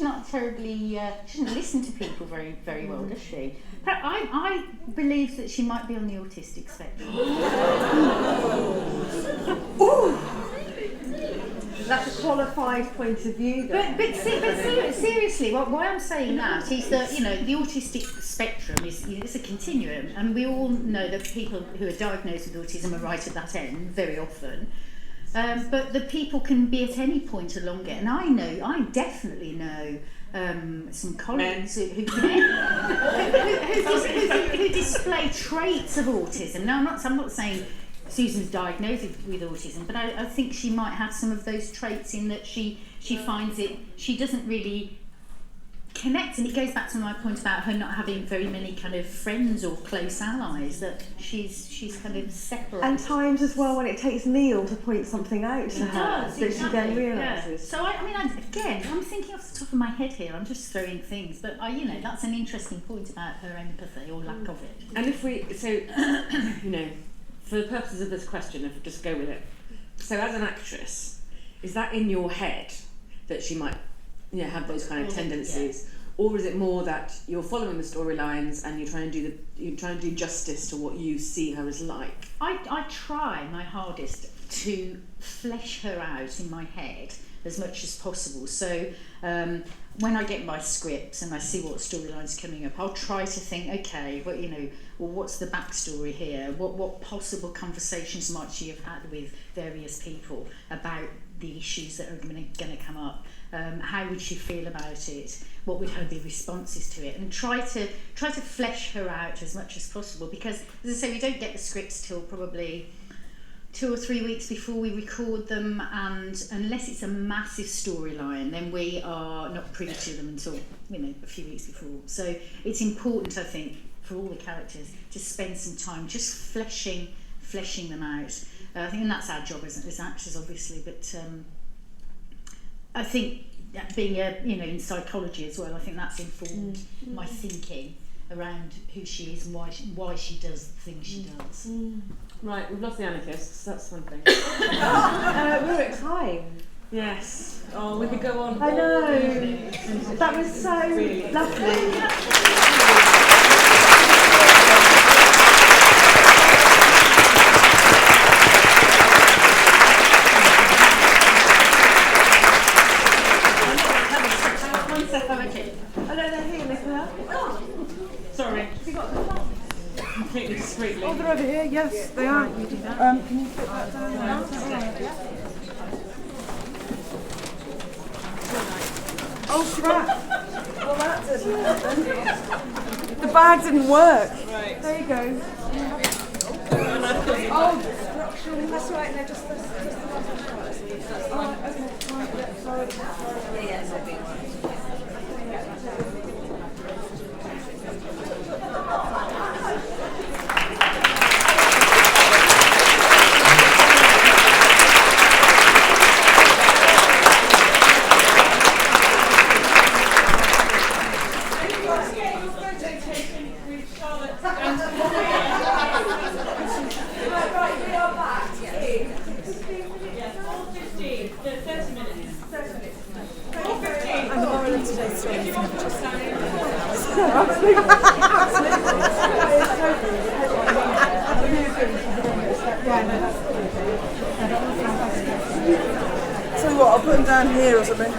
not terribly, she doesn't listen to people very, very well, does she? I believe that she might be on the autistic spectrum. That's a qualified point of view, though. But seriously, why I'm saying that is that the autistic spectrum is a continuum, and we all know that people who are diagnosed with autism are right at that end very often. But the people can be at any point along it, and I definitely know some colleagues who display traits of autism. Now, I'm not saying Susan's diagnosed with autism, but I think she might have some of those traits in that she finds she doesn't really connect, and it goes back to my point about her not having very many kind of friends or close allies, that she's kind of separate. And times as well when it takes Neil to point something out to her that she then realises. Yeah. So I'm thinking off the top of my head here, I'm just throwing things, but that's an interesting point about her empathy or lack of it. And if we, for the purposes of this question, if we just go with it, so as an actress, is that in your head that she might have those kind of tendencies, or is it more that you're following the storylines and you're trying to do justice to what you see her as like? I try my hardest to flesh her out in my head as much as possible. So when I get my scripts and I see what storylines coming up, I'll try to think, okay, what's the backstory here? What possible conversations might she have had with various people about the issues that are going to come up? How would she feel about it? What would her be responses to it? And try to flesh her out as much as possible, because, as I say, we don't get the scripts till probably 2 or 3 weeks before we record them, and unless it's a massive storyline, then we are not privy to them until a few weeks before. So it's important, I think, for all the characters to spend some time just fleshing them out. I think, and that's our job as actors, obviously. But I think being in psychology as well, I think that's informed my thinking around who she is and why she does the things she does. Right, we've lost the anarchists. That's one thing. We're at time. Yes. Oh, we could go on. I know. That was so really lovely. Sorry. Completely discreetly. Oh, they're over here. Yes, they are. Can you put that down? Oh crap! Well, that didn't happen. The bag didn't work. Right. There you go. Oh, destruction. That's right. No, just the last one. Oh, okay. Right. Yeah, sorry. Yeah, it's a big one. So what, I'll put them down here or something?